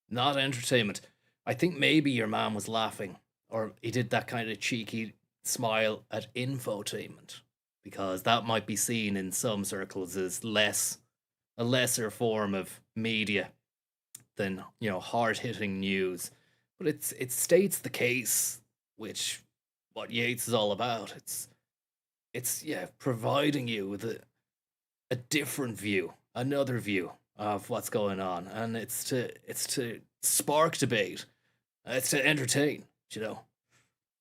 not entertainment. I think maybe your man was laughing, or he did that kind of cheeky smile at infotainment, because that might be seen in some circles as a lesser form of media than, you know, hard-hitting news. But it states the case, which what Yates is all about. It's providing you with a different view, another view of what's going on, and it's to spark debate, it's to entertain, you know,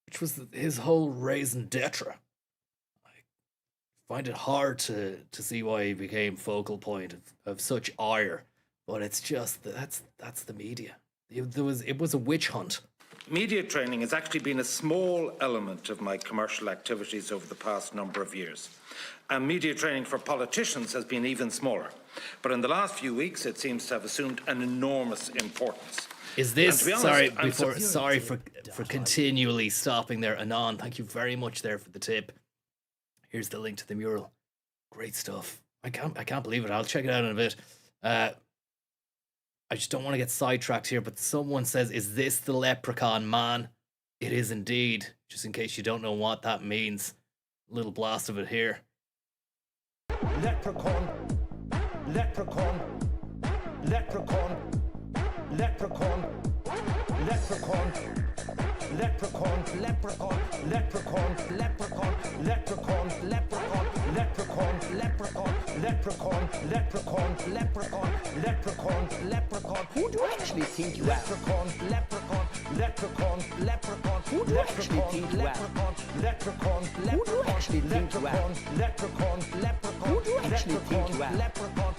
which was his whole raison d'etre. I find it hard to see why he became focal point of such ire, but it's just that's the media. It was a witch hunt. Media training has actually been a small element of my commercial activities over the past number of years. And media training for politicians has been even smaller. But in the last few weeks, it seems to have assumed an enormous importance. Is this, sorry for continually stopping there, Anon. Thank you very much there for the tip. Here's the link to the mural. Great stuff. I can't believe it. I'll check it out in a bit. I just don't want to get sidetracked here, but someone says, is this the leprechaun man? It is indeed, just in case you don't know what that means. A little blast of it here. Leprechaun, leprechaun, leprechaun, leprechaun, leprechaun, leprechaun, leprechaun, leprechaun, leprechaun, leprechaun, leprechaun, leprechaun, leprechaun, leprechaun, leprechaun, leprechaun, leprechaun, leprechaun. Who do you actually think you are? Leprechaun, leprechaun, leprechaun, leprechaun. Who do you actually think you are? Leprechaun, leprechaun, who do you actually think you are? Leprechaun, leprechaun, who do you actually think you are? Leprechaun.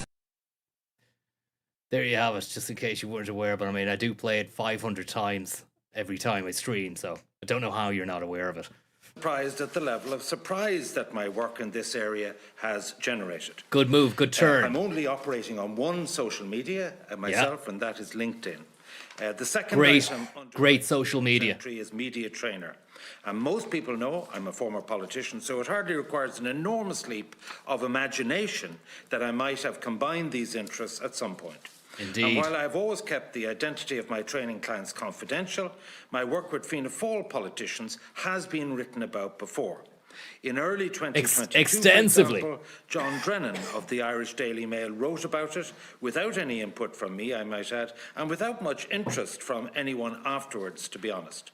There you have it, just in case you weren't aware, but I mean, I do play it 500 times every time I stream, so I don't know how you're not aware of it. Surprised at the level of surprise that my work in this area has generated. Good move, good turn. I'm only operating on one social media myself, and that is LinkedIn. The second great social media is media trainer. And most people know I'm a former politician, so it hardly requires an enormous leap of imagination that I might have combined these interests at some point. Indeed. And while I've always kept the identity of my training clients confidential, my work with Fianna Fáil politicians has been written about before. In early 2022, extensively. for example, John Drennan of the Irish Daily Mail wrote about it without any input from me, I might add, and without much interest from anyone afterwards, to be honest.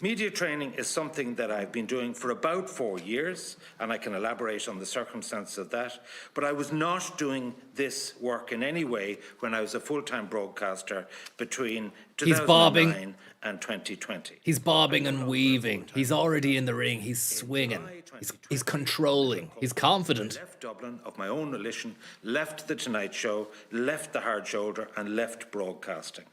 Media training is something that I've been doing for about 4 years, and I can elaborate on the circumstances of that, but I was not doing this work in any way when I was a full-time broadcaster between 2009 and 2020. He's bobbing and weaving. He's already in the ring. He's swinging. He's controlling. He's confident. I left Dublin of my own volition, left The Tonight Show, left The Hard Shoulder, and left broadcasting.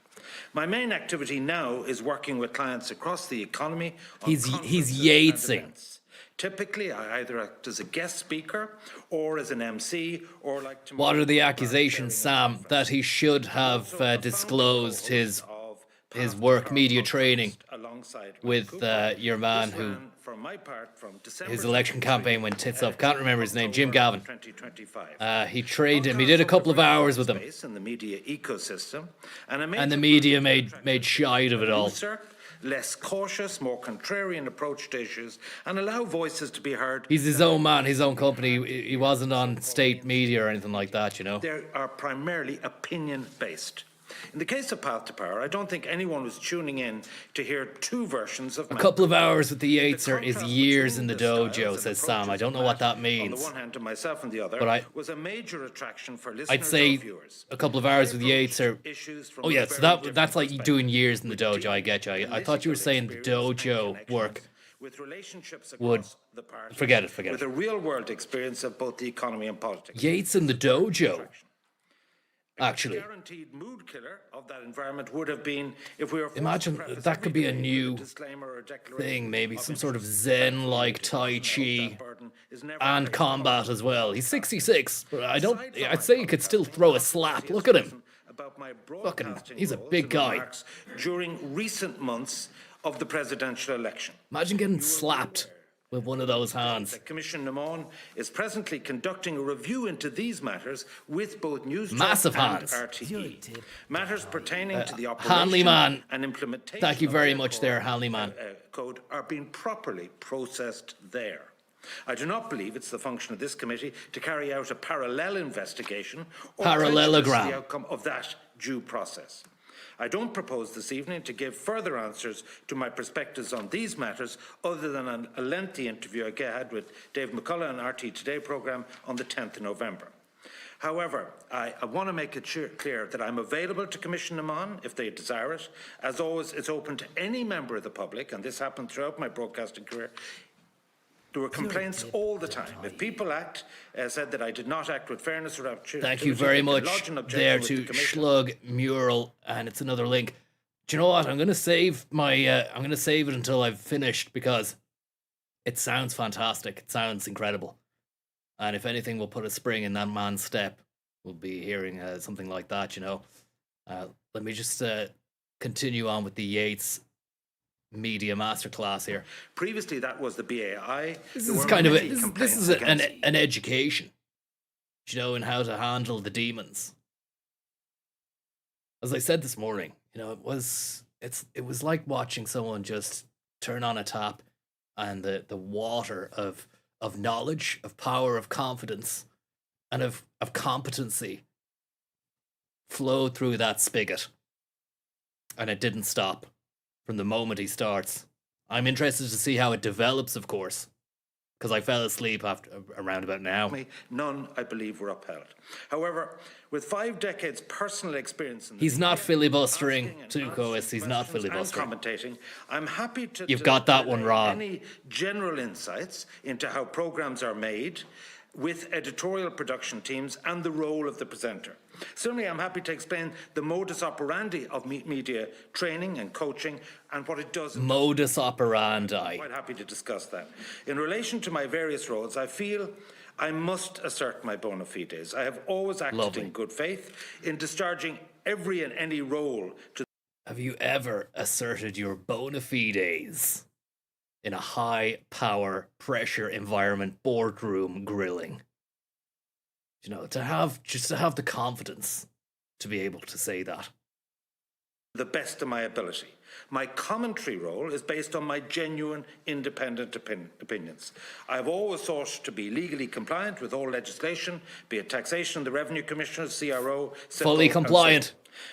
My main activity now is working with clients across the economy. He's Yatesing. Typically, I either act as a guest speaker or as an MC or like tomorrow. What are the accusations, Sam, that he should have disclosed his work media training with your man who his election campaign went tits up? Can't remember his name. Jim Gavin. He trained him. He did a couple of hours with him. In the media ecosystem, and the media made shite of it all. Less cautious, more contrarian approach to issues, and allow voices to be heard. He's his own man, his own company. He wasn't on state media or anything like that, you know. They are primarily opinion-based. In the case of Path to Power, I don't think anyone was tuning in to hear two versions of a couple of hours with the Yates is years in the dojo, says Sam. I don't know what that means. On the one hand, to myself and the other, but was a major attraction for listeners. I'd say a couple of hours with the Yates are. Oh yeah, so that's like doing years in the dojo. I get you. I thought you were saying the dojo work would forget it. With a real-world experience of both the economy and politics. Yates in the dojo. Actually, guaranteed mood killer of that environment would have been if we were. Imagine that could be a new thing, maybe some sort of Zen-like Tai Chi and combat as well. He's 66, but I'd say he could still throw a slap. Look at him. Fucking, he's a big guy. During recent months of the presidential election. Imagine getting slapped with one of those hands. Commissioner Namon is presently conducting a review into these matters with both News Massive and hands. RTE. Matters pertaining to the operation Hanley man. and implementation. Thank you very much there, Hanley man. Code are being properly processed there. I do not believe it's the function of this committee to carry out a parallel investigation or parallelogram the outcome of that due process. I don't propose this evening to give further answers to my perspectives on these matters other than a lengthy interview I had with Dave McCullough on RT Today programme on the 10th of November. However, I want to make it clear that I'm available to Commissioner Namon if they desire it. As always, it's open to any member of the public, and this happened throughout my broadcasting career. There were complaints all the time. If people said that I did not act with fairness or opportunity. Thank you very much there to Schlug Mural, and it's another link. Do you know what? I'm gonna save it until I've finished because it sounds fantastic. It sounds incredible, and if anything, we'll put a spring in that man's step. We'll be hearing something like that. You know. Let me just continue on with the Yates media masterclass here. Previously, that was the BAI. This is kind of an education, you know, in how to handle the demons. As I said this morning, you know, it was like watching someone just turn on a tap, and the water of knowledge, of power, of confidence, and of competency flowed through that spigot, and it didn't stop. From the moment he starts. I'm interested to see how it develops, of course, because I fell asleep around about now. None, I believe, were upheld. However, with 5 decades personal experience in he's not filibustering, Tukois. He's not filibustering. Commentating, I'm happy to. You've got that one wrong. Any general insights into how programs are made, with editorial production teams and the role of the presenter. Certainly, I'm happy to explain the modus operandi of media training and coaching and what it does. Modus operandi. I'm quite happy to discuss that. In relation to my various roles, I feel I must assert my bona fides. I have always acted in good faith in discharging every and any role. Have you ever asserted your bona fides in a high power pressure environment boardroom grilling? You know, to have the confidence to be able to say that. The best of my ability. My commentary role is based on my genuine independent opinions. I have always sought to be legally compliant with all legislation, be it taxation, the Revenue Commissioner, CRO, fully compliant.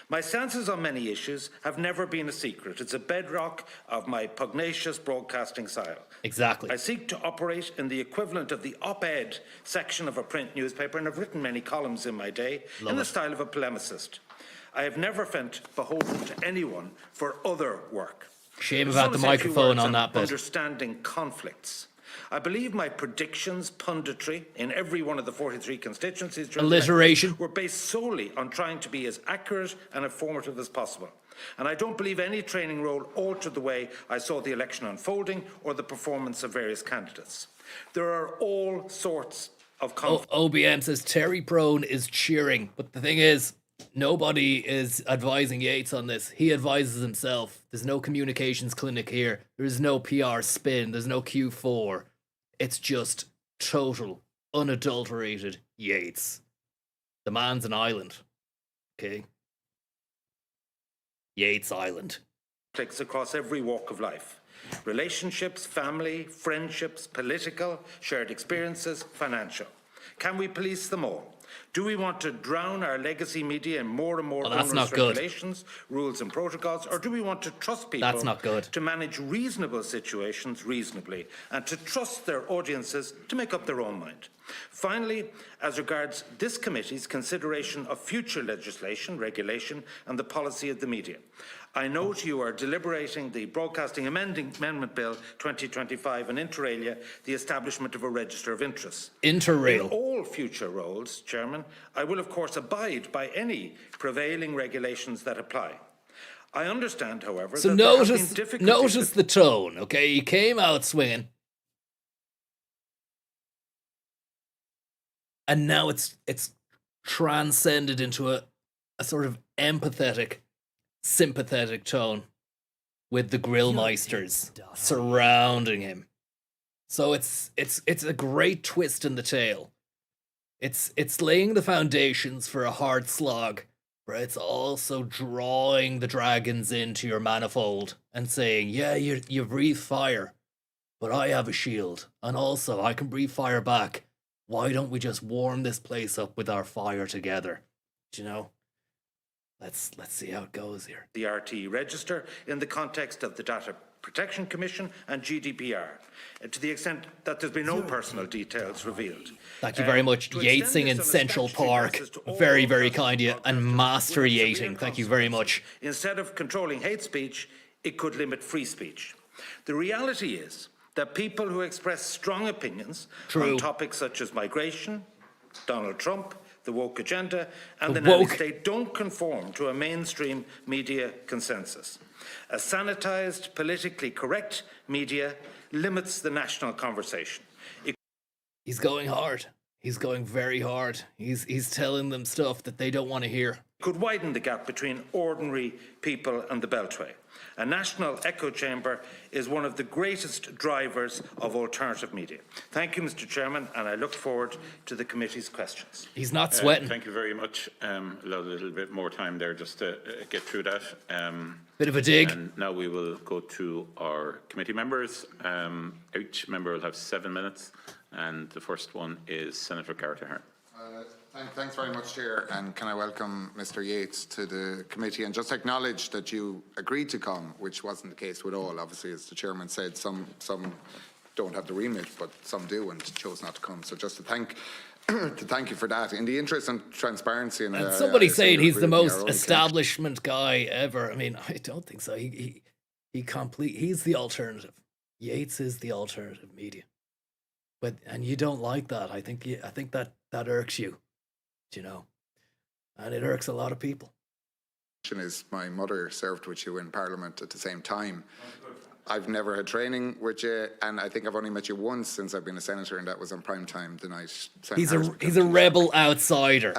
My stances on many issues have never been a secret. It's a bedrock of my pugnacious broadcasting style. Exactly. I seek to operate in the equivalent of the op-ed section of a print newspaper, and I've written many columns in my day in the style of a polemicist. I have never felt beholden to anyone for other work. Shame about the microphone on that bit. Understanding conflicts. I believe my predictions, punditry, in every one of the 43 constituencies alliteration were based solely on trying to be as accurate and informative as possible. And I don't believe any training role altered the way I saw the election unfolding or the performance of various candidates. There are all sorts of conflicts. OBM says Terry Prone is cheering, but the thing is, nobody is advising Yates on this. He advises himself. There's no communications clinic here. There's no PR spin. There's no Q4. It's just total, unadulterated Yates. The man's an island. Okay? Yates Island. Across every walk of life. Relationships, family, friendships, political, shared experiences, financial. Can we police them all? Do we want to drown our legacy media in more and more onerous regulations, rules and protocols, or do we want to trust people to manage reasonable situations reasonably and to trust their audiences to make up their own mind? Finally, as regards this committee's consideration of future legislation, regulation and the policy of the media, I note you are deliberating the Broadcasting Amendment Bill 2025 and inter alia, the establishment of a register of interests. Inter-rail. In all future roles, Chairman, I will of course abide by any prevailing regulations that apply. I understand, however, so that notice the tone, okay? He came out swinging. And now it's transcended into a sort of empathetic, sympathetic tone with the grillmeisters surrounding him. So it's a great twist in the tale. It's laying the foundations for a hard slog, but it's also drawing the dragons into your manifold and saying, yeah, you breathe fire, but I have a shield, and also I can breathe fire back. Why don't we just warm this place up with our fire together? Do you know? Let's see how it goes here. The RT register in the context of the Data Protection Commission and GDPR, to the extent that there's been no personal details revealed. Thank you very much. Yatesing in Central Park. Very, very kind of you. And Master Yating. Thank you very much. Instead of controlling hate speech, it could limit free speech. The reality is that people who express strong opinions on topics such as migration, Donald Trump, the woke agenda, and the nanny state don't conform to a mainstream media consensus. A sanitized, politically correct media limits the national conversation. He's going hard. He's going very hard. He's telling them stuff that they don't want to hear. Could widen the gap between ordinary people and the Beltway. A national echo chamber is one of the greatest drivers of alternative media. Thank you, Mr. Chairman, and I look forward to the committee's questions. He's not sweating. Thank you very much. Allowed a little bit more time there just to get through that. Bit of a dig. And now we will go to our committee members. Each member will have 7 minutes, and the first one is Senator Carter. Thanks very much, Chair, and can I welcome Mr. Yates to the committee and just acknowledge that you agreed to come, which wasn't the case with all. Obviously, as the Chairman said, some don't have the remit, but some do and chose not to come. So just to thank you for that. In the interest of transparency, and somebody saying he's the most establishment guy ever. I mean, I don't think so. He's the alternative. Yates is the alternative media. And you don't like that. I think that irks you. You know, and it irks a lot of people. Is my mother served with you in Parliament at the same time. I've never had training with you, and I think I've only met you once since I've been a senator, and that was on prime time the night. He's a rebel outsider.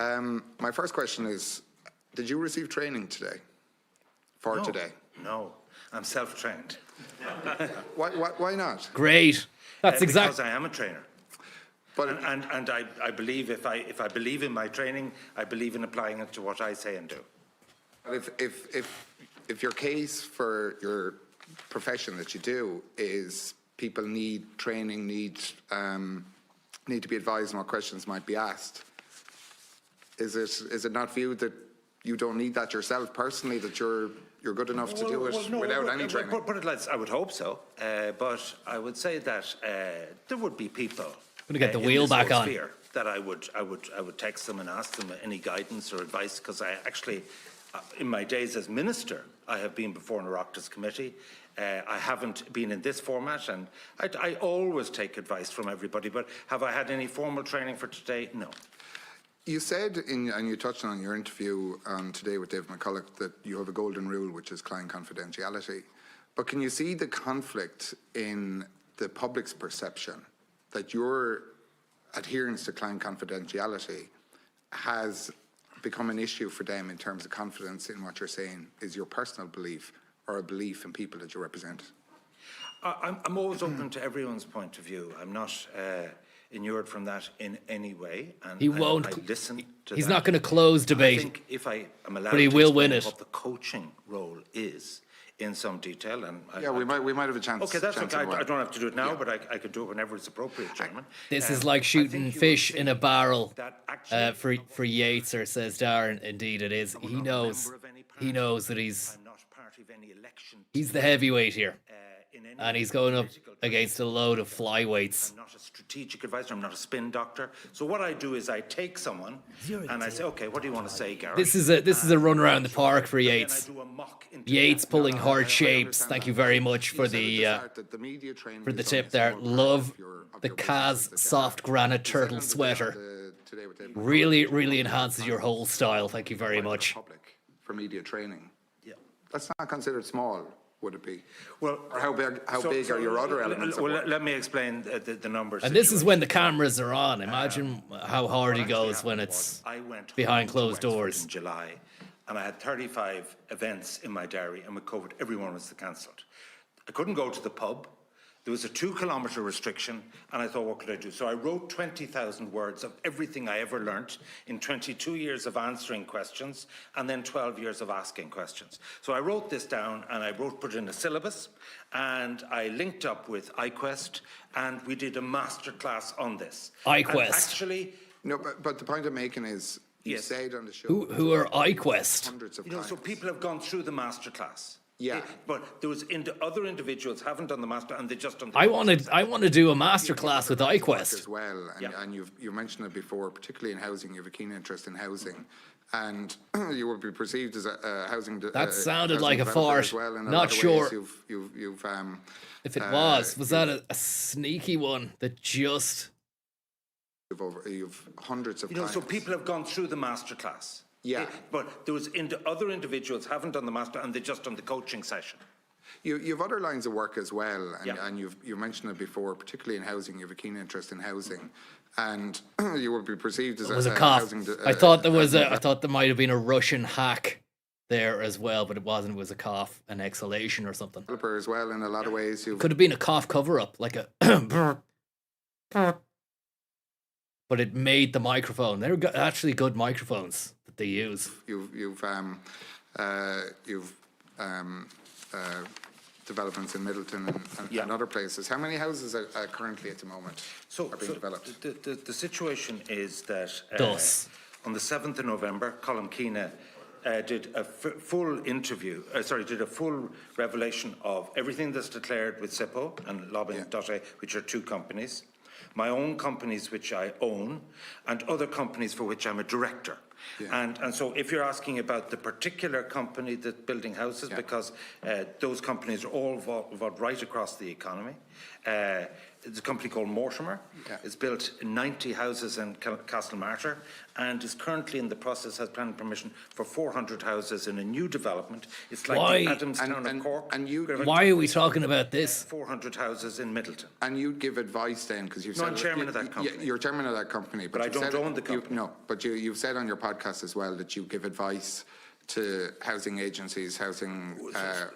My first question is: did you receive training today? Today? No, I'm self-trained. Why not? Great. That's exactly because I am a trainer. But and I believe if I believe in my training, I believe in applying it to what I say and do. If your case for your profession that you do is people need training, need to be advised on what questions might be asked, is it not viewed that you don't need that yourself personally, that you're good enough to do it without any training? Put it like, I would hope so, but I would say that there would be people. I'm gonna get the wheel back on. That I would text them and ask them any guidance or advice, because I actually, in my days as minister, I have been before an Oireachtas committee. I haven't been in this format, and I always take advice from everybody. But have I had any formal training for today? No. You said, and you touched on your interview today with Dave McCulloch, that you have a golden rule, which is client confidentiality. But can you see the conflict in the public's perception that your adherence to client confidentiality has become an issue for them in terms of confidence in what you're saying is your personal belief or a belief in people that you represent? I'm always open to everyone's point of view. I'm not inured from that in any way. And He won't. I listen to He's that. not going to close debate. I think if I am allowed but he to will win explain it. what the coaching role is in some detail, and we might have a chance. Okay, that's chance okay. in a I while. don't have to do it now, but I could do it whenever it's appropriate, Chairman. This is like shooting fish in a barrel that actually for Yates, or says Darren. Indeed, it is. He knows. He knows that he's the heavyweight here, and he's going up against a load of flyweights. I'm not a strategic advisor. I'm not a spin doctor. So what I do is I take someone and I say, okay, what do you want to say, Gareth? This is a run around the park for Yates. Yates pulling hard shapes. Thank you very much for the tip there. Love the Kaz soft granite turtle sweater. Really enhances your whole style. Thank you very much. For media training. Yeah. That's not considered small, would it be? Well, or how big are your other elements? Well, let me explain the numbers. And this is when the cameras are on. Imagine how hard he goes when it's behind closed doors. In July, and I had 35 events in my diary, and with COVID, everyone was cancelled. I couldn't go to the pub. There was a 2-kilometre restriction, and I thought, what could I do? So I wrote 20,000 words of everything I ever learnt in 22 years of answering questions, and then 12 years of asking questions. So I wrote this down, and I put in a syllabus, and I linked up with iQuest, and we did a masterclass on this. iQuest. And actually, no, but the point I'm making is, you said on the show. Who are iQuest? Hundreds of so people have gone through the masterclass. Yeah, but there was other individuals haven't done the master, and they just done. I want to do a masterclass with iQuest as well, and you mentioned it before, particularly in housing. You have a keen interest in housing, and you would be perceived as a housing. That sounded like a developer fart. as well, in a Not lot of sure. ways. You've if it was that a sneaky one that just. You've hundreds of. So people have gone through the masterclass. Yeah, but there was other individuals haven't done the master, and they just done the coaching session. You've other lines of work as well, and you mentioned it before, particularly in housing. You have a keen interest in housing, and you would be perceived as a cough. I thought there might have been a Russian hack there as well, but it wasn't. It was a cough, an exhalation or something. As well, in a lot of ways, could have been a cough cover-up, like a. But it made the microphone. They're actually good microphones that they use. You've developments in Middleton and other places. How many houses are currently at the moment being developed? The situation is that on the 7th of November, Colm Keena did a full interview, did a full revelation of everything that's declared with SIPO and Lobbying.ie, which are 2 companies. My own companies which I own, and other companies for which I'm a director. Yeah. And so if you're asking about the particular company that's building houses, because those companies are all involved right across the economy. It's a company called Mortimer. Yeah. It's built 90 houses in Castlemartyr and is currently in the process, has planning permission for 400 houses in a new development. It's like the Adamstown of Cork. Why are we talking about this? 400 houses in Middleton. And you give advice then, because you've said... I'm chairman of that company. You're chairman of that company. But I don't own the company. But you've said on your podcast as well that you give advice to housing agencies, housing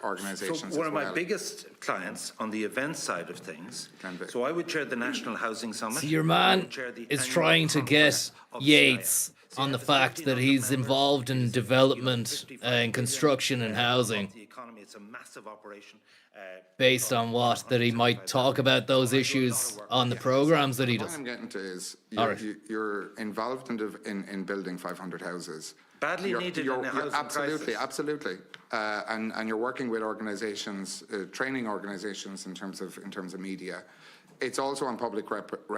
organisations. So one of my biggest clients on the event side of things. So I would chair the National Housing Summit. So your man is trying to get Yates on the fact that he's involved in development and construction and housing. It's a massive operation. Based on what? That he might talk about those issues on the programmes that he does. What I'm getting to is you're involved in building 500 houses. badly needed in a housing absolutely, crisis. absolutely. And you're working with organisations, training organisations in terms of media. It's also on public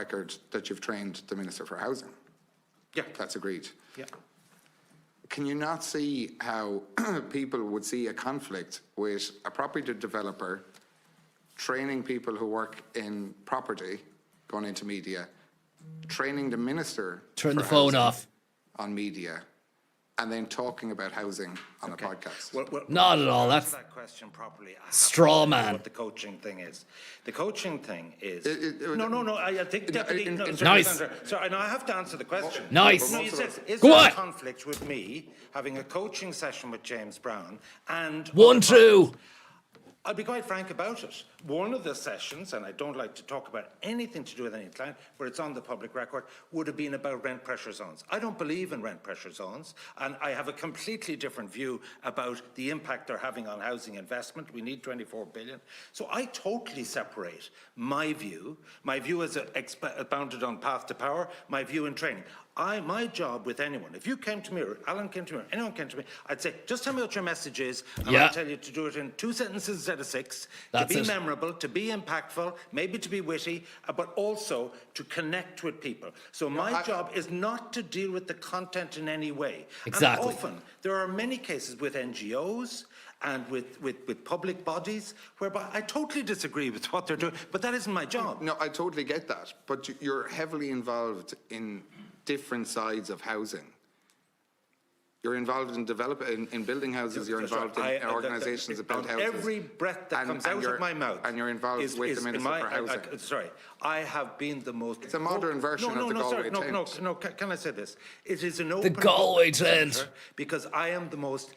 record that you've trained the Minister for Housing. Yeah. That's agreed. Yeah. Can you not see how people would see a conflict with a property developer training people who work in property, going into media, training the Minister Turn the for phone Housing off. on media, and then talking about housing on a podcast? Not at all. That's that question properly. straw man. What the coaching thing is? The coaching thing is no. I think Deputy. Nice. Sorry, no, I have to answer the question. Nice. No, you said, is Go there on. a conflict with me having a coaching session with James Brown and 1, 2. I'll be quite frank about it. One of the sessions, and I don't like to talk about anything to do with any client, but it's on the public record, would have been about rent pressure zones. I don't believe in rent pressure zones, and I have a completely different view about the impact they're having on housing investment. We need 24 billion. So I totally separate my view as bounded on path to power, my view in training. My job with anyone, if you came to me, or Alan came to me, or anyone came to me, I'd say, just tell me what your message is, and I'll tell you to do it in 2 sentences instead of 6, to be memorable, to be impactful, maybe to be witty, but also to connect with people. So my job is not to deal with the content in any way. Exactly. And often, there are many cases with NGOs, and with public bodies, whereby I totally disagree with what they're doing, but that isn't my job. No, I totally get that, but you're heavily involved in different sides of housing. You're involved in building houses. You're involved in organisations that build houses. Every breath that comes out of my mouth, and you're involved with the Minister for Housing. Sorry, I have been the most. It's a modern version of the Galway tent. No. Can I say this? It is an open. The Galway tent. Because I am the most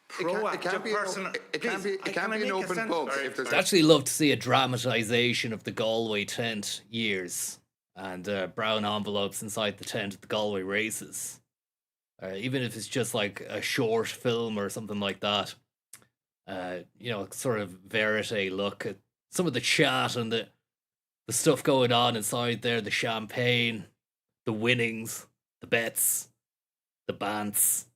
proactive person. It can't be an open pub. I'd actually love to see a dramatisation of the Galway tent years and brown envelopes inside the tent at the Galway races. Even if it's just like a short film or something like that. Sort of verite look at some of the chat and the stuff going on inside there, the champagne, the winnings, the bets, the bants,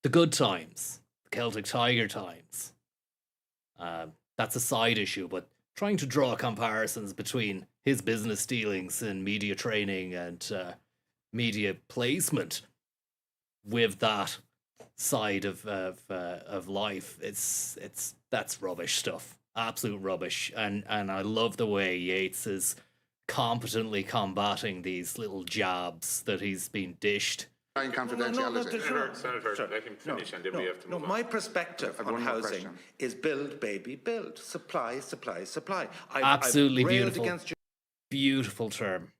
the good times, the Celtic Tiger times. That's a side issue, but trying to draw comparisons between his business dealings in media training and media placement with that side of life, that's rubbish stuff, absolute rubbish. And I love the way Yates is competently combating these little jabs that he's been dished. Confidentiality. Senator, let him finish, and then we have to move on. My perspective on housing is build, baby, build. Supply, supply, supply. Absolutely I've railed beautiful. against Beautiful term.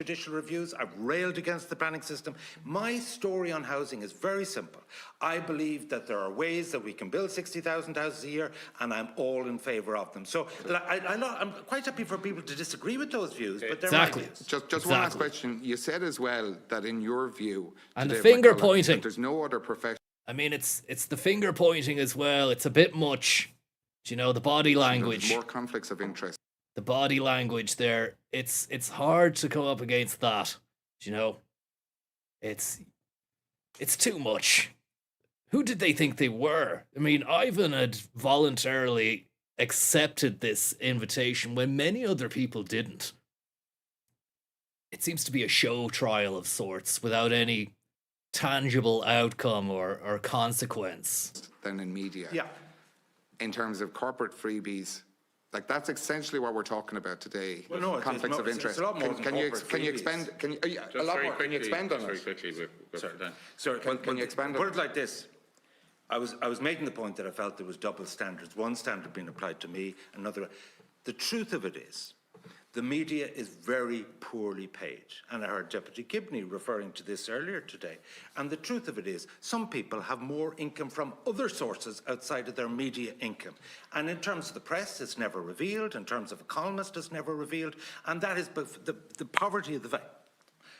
judicial reviews. I've railed against the planning system. My story on housing is very simple. I believe that there are ways that we can build 60,000 houses a year, and I'm all in favour of them. So I'm quite happy for people to disagree with those views, but they're my views. Just one last question. You said as well that in your view, and the finger pointing, there's no other profession. I mean, it's the finger pointing as well. It's a bit much. Do you know, the body language? There's more conflicts of interest. The body language there, it's hard to come up against that. You know, it's too much. Who did they think they were? I mean, Ivan had voluntarily accepted this invitation when many other people didn't. It seems to be a show trial of sorts without any tangible outcome or consequence. Than in media. Yeah. In terms of corporate freebies. Like, that's essentially what we're talking about today. Well, no, conflicts of interest. It's a lot more can you expand? Can you expand on it? Very quickly, Sorry, can you expand on it? Put it like this. I was making the point that I felt there was double standards. One standard being applied to me, another. The truth of it is, the media is very poorly paid. And I heard Deputy Gibney referring to this earlier today. And the truth of it is, some people have more income from other sources outside of their media income. And in terms of the press, it's never revealed. In terms of economists, it's never revealed. And that is the poverty of the fact.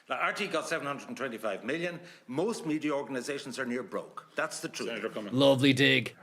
Now, RT got 725 million. Most media organisations are near broke. That's the truth. Lovely dig.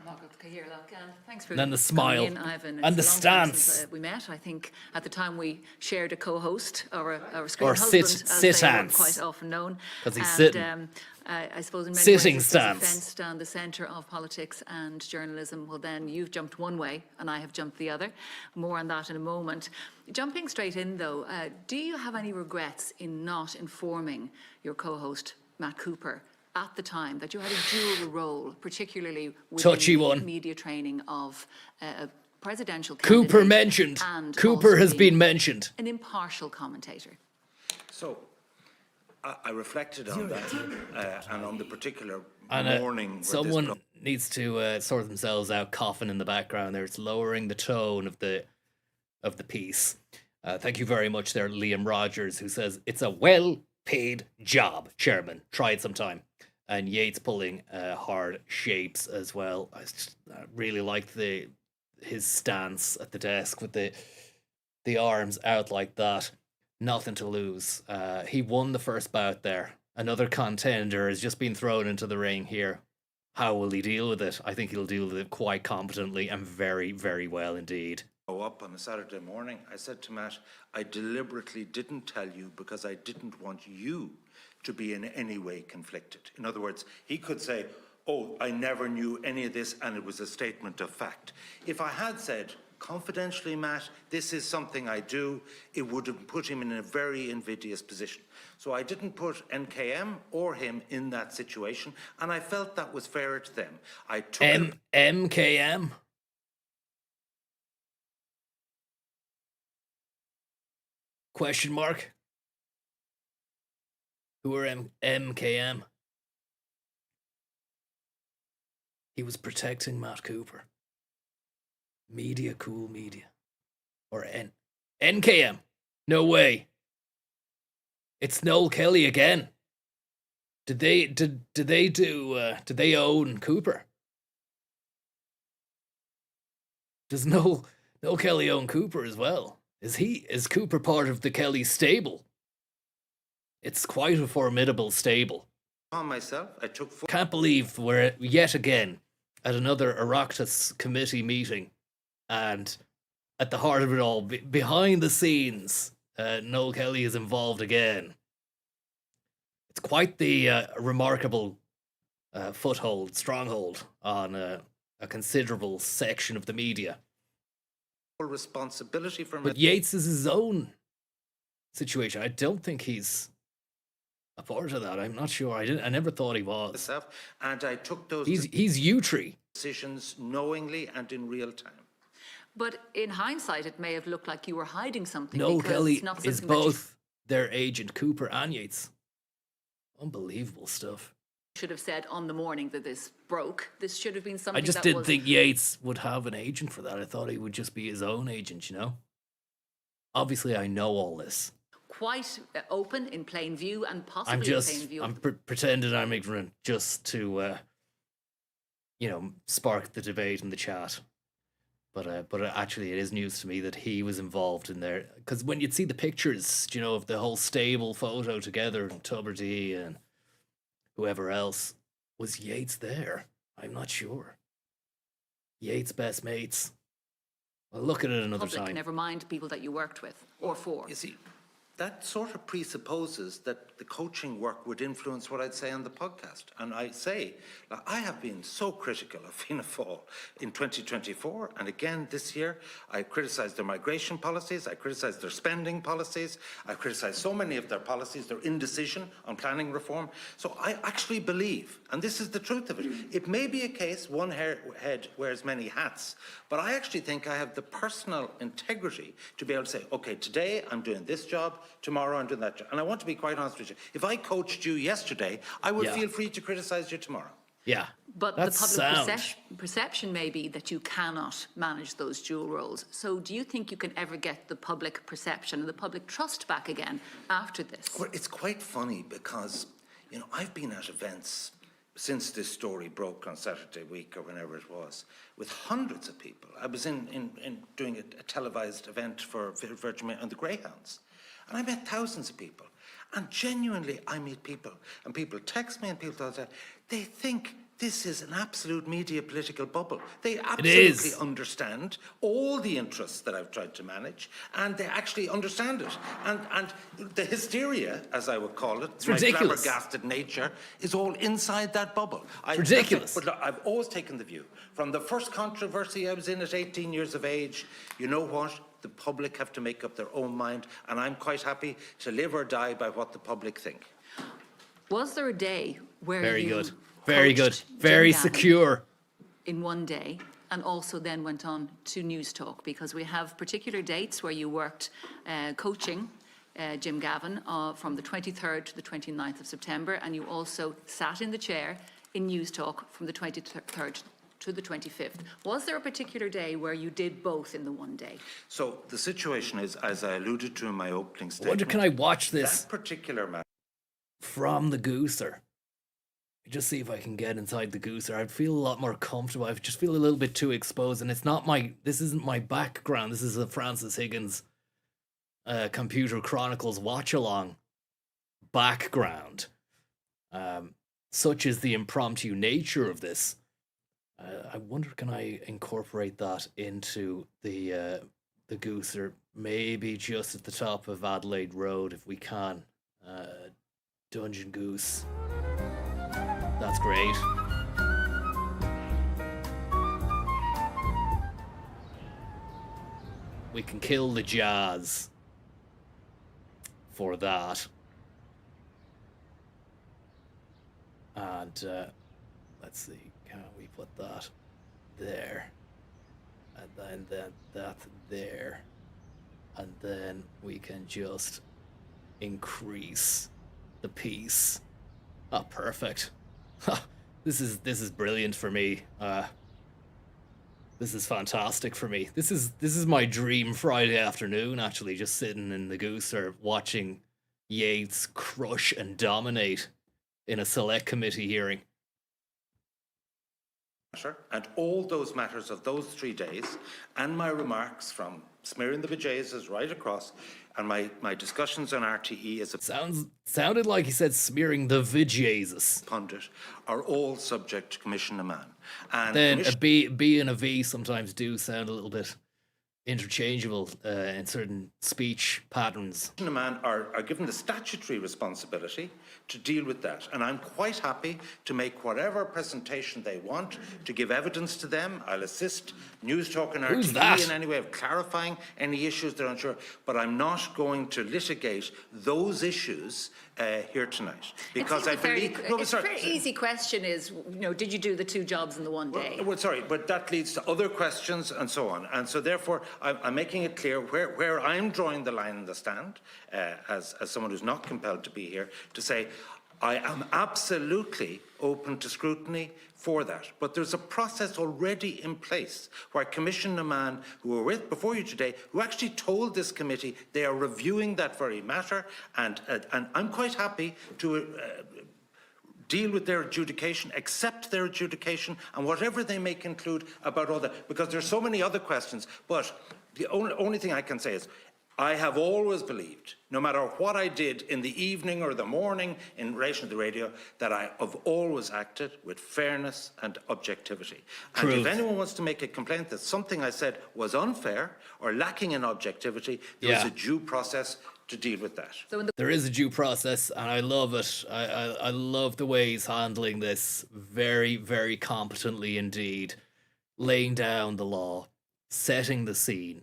Thanks for And then the smile. coming in, Ivan. And the It's a long time stance. since, we met. I think at the time we shared a co-host or a screen Or husband, sit as they were stance. quite often known. 'Cause he's And, sitting. I suppose in many Sitting ways it's stance. a fence down the centre of politics and journalism. Well, then you've jumped one way and I have jumped the other. More on that in a moment. Jumping straight in, though, do you have any regrets in not informing your co-host Matt Cooper at the time that you had a dual role, particularly Touchy within one. media training of a presidential Cooper candidate mentioned. and Cooper also has being been mentioned. an impartial commentator? So, I reflected on that and on the particular And morning. where this someone needs to sort themselves out, coughing in the background there. It's lowering the tone of the piece. Thank you very much there, Liam Rogers, who says, it's a well-paid job, Chairman. Try it sometime. And Yates pulling hard shapes as well. I really liked his stance at the desk with the arms out like that. Nothing to lose. He won the first bout there. Another contender has just been thrown into the ring here. How will he deal with it? I think he'll deal with it quite competently and very, very well indeed. Up on a Saturday morning, I said to Matt, I deliberately didn't tell you because I didn't want you to be in any way conflicted. In other words, he could say, oh, I never knew any of this and it was a statement of fact. If I had said, confidentially, Matt, this is something I do, it would have put him in a very invidious position. So I didn't put NKM or him in that situation, and I felt that was fairer to them. I took MKM? Question mark? Who are MKM? He was protecting Matt Cooper. Media, cool media. Or NKM. No way. It's Noel Kelly again. Did they own Cooper? Does Noel Kelly own Cooper as well? Is Cooper part of the Kelly stable? It's quite a formidable stable. on myself. I took. Can't believe we're yet again at another Oireachtas committee meeting, and at the heart of it all, behind the scenes, Noel Kelly is involved again. It's quite the remarkable stronghold on a considerable section of the media. Responsibility for. But Yates is his own situation. I don't think he's a part of that. I'm not sure. I never thought he was. And I took those. He's U-Tree. Decisions knowingly and in real time. But in hindsight, it may have looked like you were hiding something. Noel because Kelly it's not is something that both their agent, Cooper and Yates. Unbelievable stuff. you should have said on the morning that this broke. This should have been something I just that didn't was think Yates would have an agent for that. I thought he would just be his own agent, you know? Obviously, I know all this. quite open in plain view and possibly in plain view. I'm pretending I'm ignorant just to, spark the debate in the chat. But actually, it is news to me that he was involved in there. Because when you'd see the pictures, of the whole stable photo together, and Tuberty and whoever else, was Yates there? I'm not sure. Yates' best mates. I'll look at it another public, time. never mind people that you worked with or for. You see, that sort of presupposes that the coaching work would influence what I'd say on the podcast. And I say, I have been so critical of Fianna Fáil in 2024 and again this year. I criticised their migration policies, I criticised their spending policies, I criticised so many of their policies, their indecision on planning reform. So I actually believe, and this is the truth of it, it may be a case one head wears many hats, but I actually think I have the personal integrity to be able to say, okay, today I'm doing this job, tomorrow I'm doing that job. And I want to be quite honest with you. If I coached you yesterday, I would feel free to criticise you tomorrow. Yeah. But that's the public sound. perception may be that you cannot manage those dual roles. So do you think you can ever get the public perception and the public trust back again after this? Well, it's quite funny because, I've been at events since this story broke on Saturday week or whenever it was, with hundreds of people. I was in doing a televised event for Virgin on the Greyhounds, and I met thousands of people. And genuinely, I meet people, and people text me, and people all that. They think this is an absolute media political bubble. They absolutely understand all the interests that I've tried to manage, and they actually understand it. And the hysteria, as I would call it, my flabbergasted nature, is all inside that bubble. It's ridiculous. But look, I've always taken the view, from the first controversy I was in at 18 years of age, you know what? The public have to make up their own mind, and I'm quite happy to live or die by what the public think. Was there a day where Very you good. Very good. coached Very Jim Gavin secure. in one day, and also then went on to News Talk? Because we have particular dates where you worked coaching Jim Gavin from the 23rd to the 29th of September, and you also sat in the chair in News Talk from the 23rd to the 25th. Was there a particular day where you did both in the one day? So the situation is, as I alluded to in my opening I statement, wonder, can I watch this that particular matter from the Gooser? Just see if I can get inside the Gooser. I'd feel a lot more comfortable. I just feel a little bit too exposed, and this isn't my background. This is a Francis Higgins Computer Chronicles watch-along background. Such is the impromptu nature of this. I wonder, can I incorporate that into the Gooser? Maybe just at the top of Adelaide Road, if we can. Dungeon Goose. That's great. We can kill the jazz for that. And let's see, can we put that there? And then that there. And then we can just increase the piece. Oh, perfect. This is brilliant for me. This is fantastic for me. This is my dream Friday afternoon, actually, just sitting in the Gooser watching Yates crush and dominate in a select committee hearing. and all those matters of those 3 days, and my remarks from smearing the bejesus right across, and my discussions on RTE as a sounded like he said smearing the bejesus pundit, are all subject to Commission Amman. And then a B and a V sometimes do sound a little bit interchangeable in certain speech patterns. Commission Amman are given the statutory responsibility to deal with that, and I'm quite happy to make whatever presentation they want, to give evidence to them. I'll assist News Talk and RTE in any way of clarifying any issues they're unsure, but I'm not going to litigate those issues here tonight, because I believe... It's a very easy question is, did you do the 2 jobs in the one day? Well, sorry, but that leads to other questions and so on. And so therefore, I'm making it clear where I'm drawing the line in the stand, as someone who's not compelled to be here, to say, I am absolutely open to scrutiny for that. But there's a process already in place where Commission Amman, who were with before you today, who actually told this committee they are reviewing that very matter, and I'm quite happy to deal with their adjudication, accept their adjudication, and whatever they may conclude about all that, because there's so many other questions. But the only thing I can say is, I have always believed, no matter what I did in the evening or the morning in relation to the radio, that I have always acted with fairness and objectivity. And if anyone wants to make a complaint that something I said was unfair or lacking in objectivity, there is a due process to deal with that. There is a due process, and I love it. I love the way he's handling this very, very competently indeed. Laying down the law, setting the scene,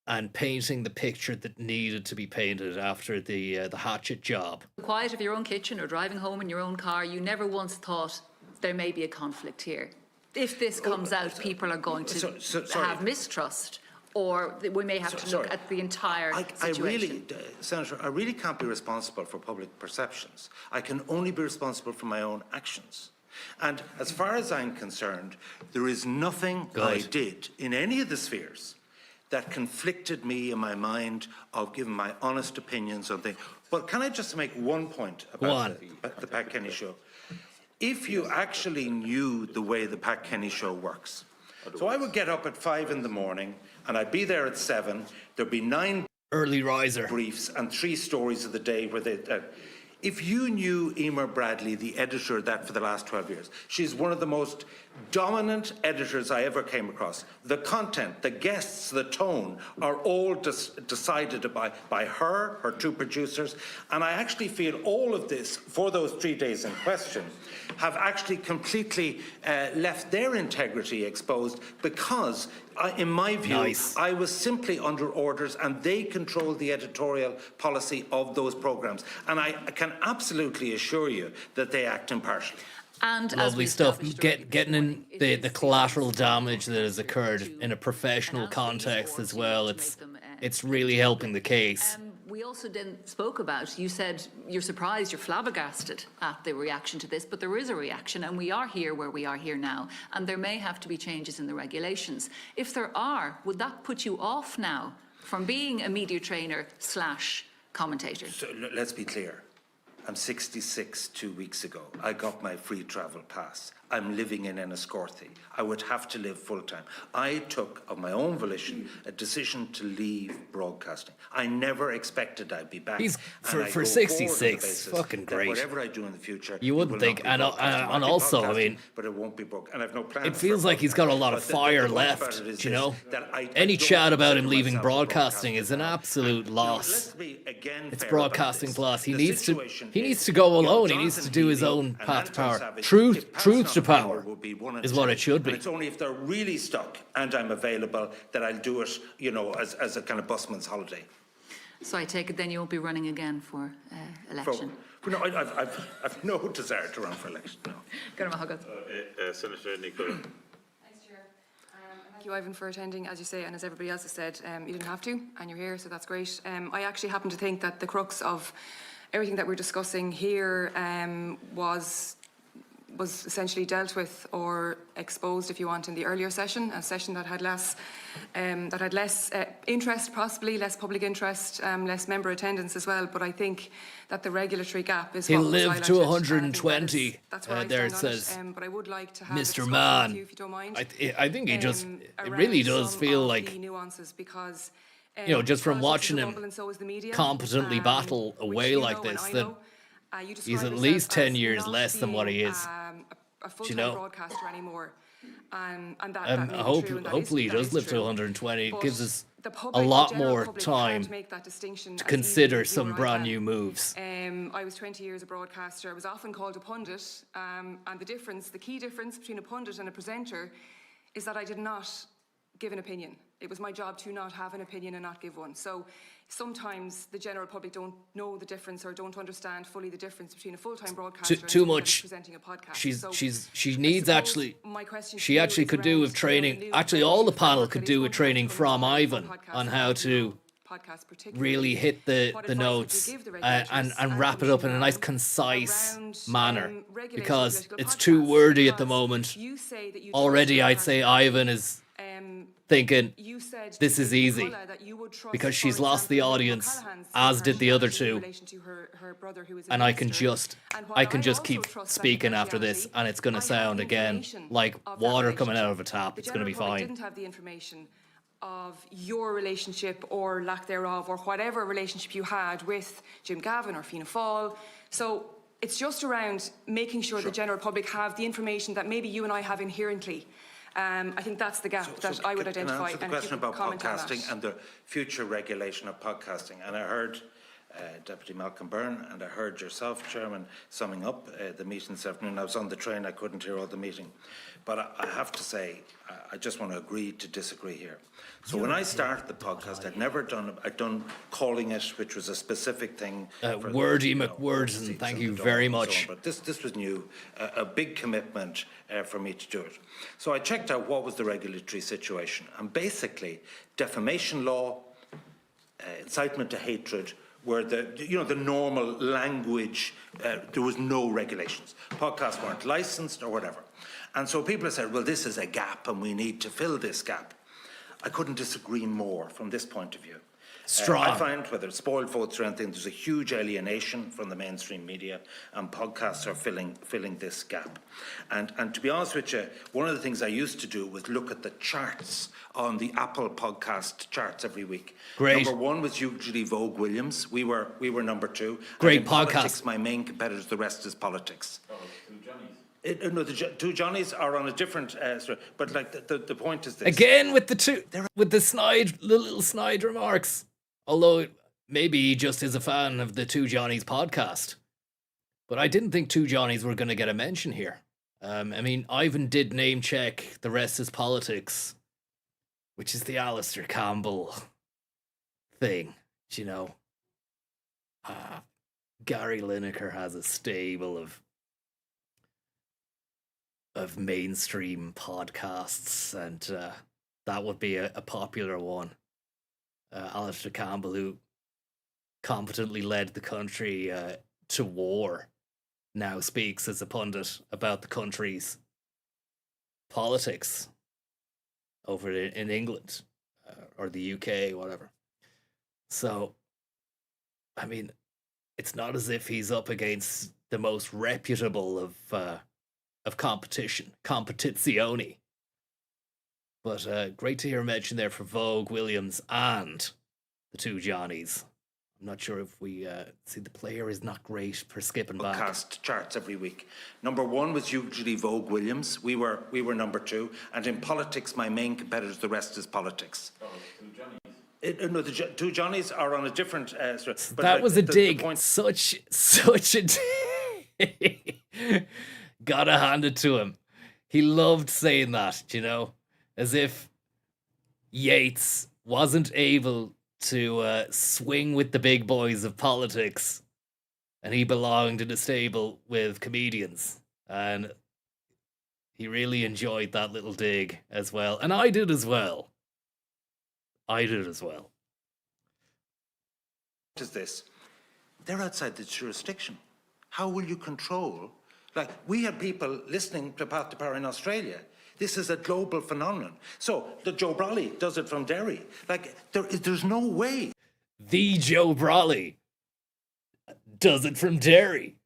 and painting the picture that needed to be painted after the hatchet job. Quiet of your own kitchen or driving home in your own car, you never once thought there may be a conflict here. If this comes out, people are going to have mistrust, or we may have to look at the entire situation. Senator, I really can't be responsible for public perceptions. I can only be responsible for my own actions. And as far as I'm concerned, there is nothing I did in any of the spheres that conflicted me in my mind of giving my honest opinions on things. But can I just make one point about the Pat Kenny show? if you actually knew the way the Pat Kenny show works. So I would get up at 5 in the morning and I'd be there at 7. There'd be 9 early riser briefs and 3 stories of the day where they... if you knew Emer Bradley, the editor of that for the last 12 years, she's one of the most dominant editors I ever came across. The content, the guests, the tone are all decided by her, her 2 producers, and I actually feel all of this, for those 3 days in question, have actually completely left their integrity exposed because, in my view, I was simply under orders and they controlled the editorial policy of those programmes. And I can absolutely assure you that they act impartially. And lovely stuff. Getting in the collateral damage that has occurred in a professional context as well. It's really helping the case. We also then spoke about, you said you're surprised, you're flabbergasted at the reaction to this, but there is a reaction and we are here where we are here now, and there may have to be changes in the regulations. If there are, would that put you off now from being a media trainer / commentator? So, let's be clear. I'm 66 2 weeks ago. I got my free travel pass. I'm living in Enniscorthy. I would have to live full-time. I took, of my own volition, a decision to leave broadcasting. I never expected I'd be back. He's, for 66, fucking great. Whatever I do in the future, you wouldn't think, and also, I mean, but it won't be broke. And I've no plans. It feels like he's got a lot of fire left, you know? Any chat about him leaving broadcasting is an absolute loss. It's broadcasting loss. He needs to go alone. He needs to do his own path to power. Truth to power is what it should be. And it's only if they're really stuck and I'm available that I'll do it, you know, as a kind of busman's holiday. So I take it then you won't be running again for election? No, I've no desire to run for election, no. Senator Nicola. Thank you, Ivan, for attending, as you say, and as everybody else has said, you didn't have to, and you're here, so that's great. I actually happen to think that the crux of everything that we're discussing here was essentially dealt with or exposed, if you want, in the earlier session, a session that had less interest, possibly less public interest, less member attendance as well. But I think that the regulatory gap is. He'll live to 120. There it says. But I would like to have Mr. Mann. You, if you don't mind. I think he just. It really does feel like. Nuances because. You know, just from watching him competently battle away like this, then he's at least 10 years less than what he is. A full-time broadcaster anymore. And hopefully he does live to 120. It gives us a lot more time to consider some brand new moves. I was 20 years a broadcaster. I was often called a pundit. And the key difference between a pundit and a presenter is that I did not give an opinion. It was my job to not have an opinion and not give one. So sometimes the general public don't know the difference or don't understand fully the difference between a full-time broadcaster and presenting a podcast. She needs actually. She actually could do with training. Actually, all the panel could do with training from Ivan on how to really hit the notes and wrap it up in a nice, concise manner, because it's too wordy at the moment. Already, I'd say Ivan is thinking this is easy because she's lost the audience, as did the other two, and I can just keep speaking after this, and it's going to sound again like water coming out of a tap. It's going to be fine. I didn't have the information of your relationship or lack thereof, or whatever relationship you had with Jim Gavin or Fianna Fáil. So it's just around making sure the general public have the information that maybe you and I have inherently. I think that's the gap that I would identify. Can I answer the question about podcasting and the future regulation of podcasting? And I heard Deputy Malcolm Byrne and I heard yourself, Chairman, summing up the meeting this afternoon. I was on the train, I couldn't hear all the meeting. But I have to say, I just want to agree to disagree here. So when I started the podcast, I'd done calling it, which was a specific thing. Wordy McWords, and thank you very much. But this was new, a big commitment for me to do it. So I checked out what was the regulatory situation. And basically, defamation law, incitement to hatred, were the normal language. There was no regulations. Podcasts weren't licensed or whatever. And so people have said, well, this is a gap and we need to fill this gap. I couldn't disagree more from this point of view. Strong. I find, whether it's spoiled votes or anything, there's a huge alienation from the mainstream media, and podcasts are filling this gap. And to be honest with you, one of the things I used to do was look at the charts on the Apple podcast charts every week. Great. Number one was usually Vogue Williams. We were number two. Great and in podcast. Politics, my main competitors, the rest is politics. No, the two Johnnies are on a different, but like the point is this. Again with the little snide remarks. Although maybe he just is a fan of the Two Johnnies podcast. But I didn't think Two Johnnies were going to get a mention here. I mean, Ivan did name check The Rest is Politics, which is the Alistair Campbell thing, you know. Gary Lineker has a stable of mainstream podcasts, and that would be a popular one. Alistair Campbell, who competently led the country to war, now speaks as a pundit about the country's politics over in England or the UK, whatever. So, I mean, it's not as if he's up against the most reputable of competizione. But great to hear a mention there for Vogue Williams and the Two Johnnies. I'm not sure if we see the player is not great for skipping back. Podcast charts every week. Number one was usually Vogue Williams. We were number two. And in politics, my main competitors, the rest is politics. No, the Two Johnnies are on a different. But that like was a dig. Such a dig. Gotta hand it to him. He loved saying that, you know, as if Yates wasn't able to swing with the big boys of politics, and he belonged in a stable with comedians, and he really enjoyed that little dig as well, and I did as well. What is this? They're outside the jurisdiction. How will you control? Like, we had people listening to Path to Power in Australia. This is a global phenomenon. So, the Joe Brolly does it from Derry. Like, there's no way. The Joe Brolly does it from Derry.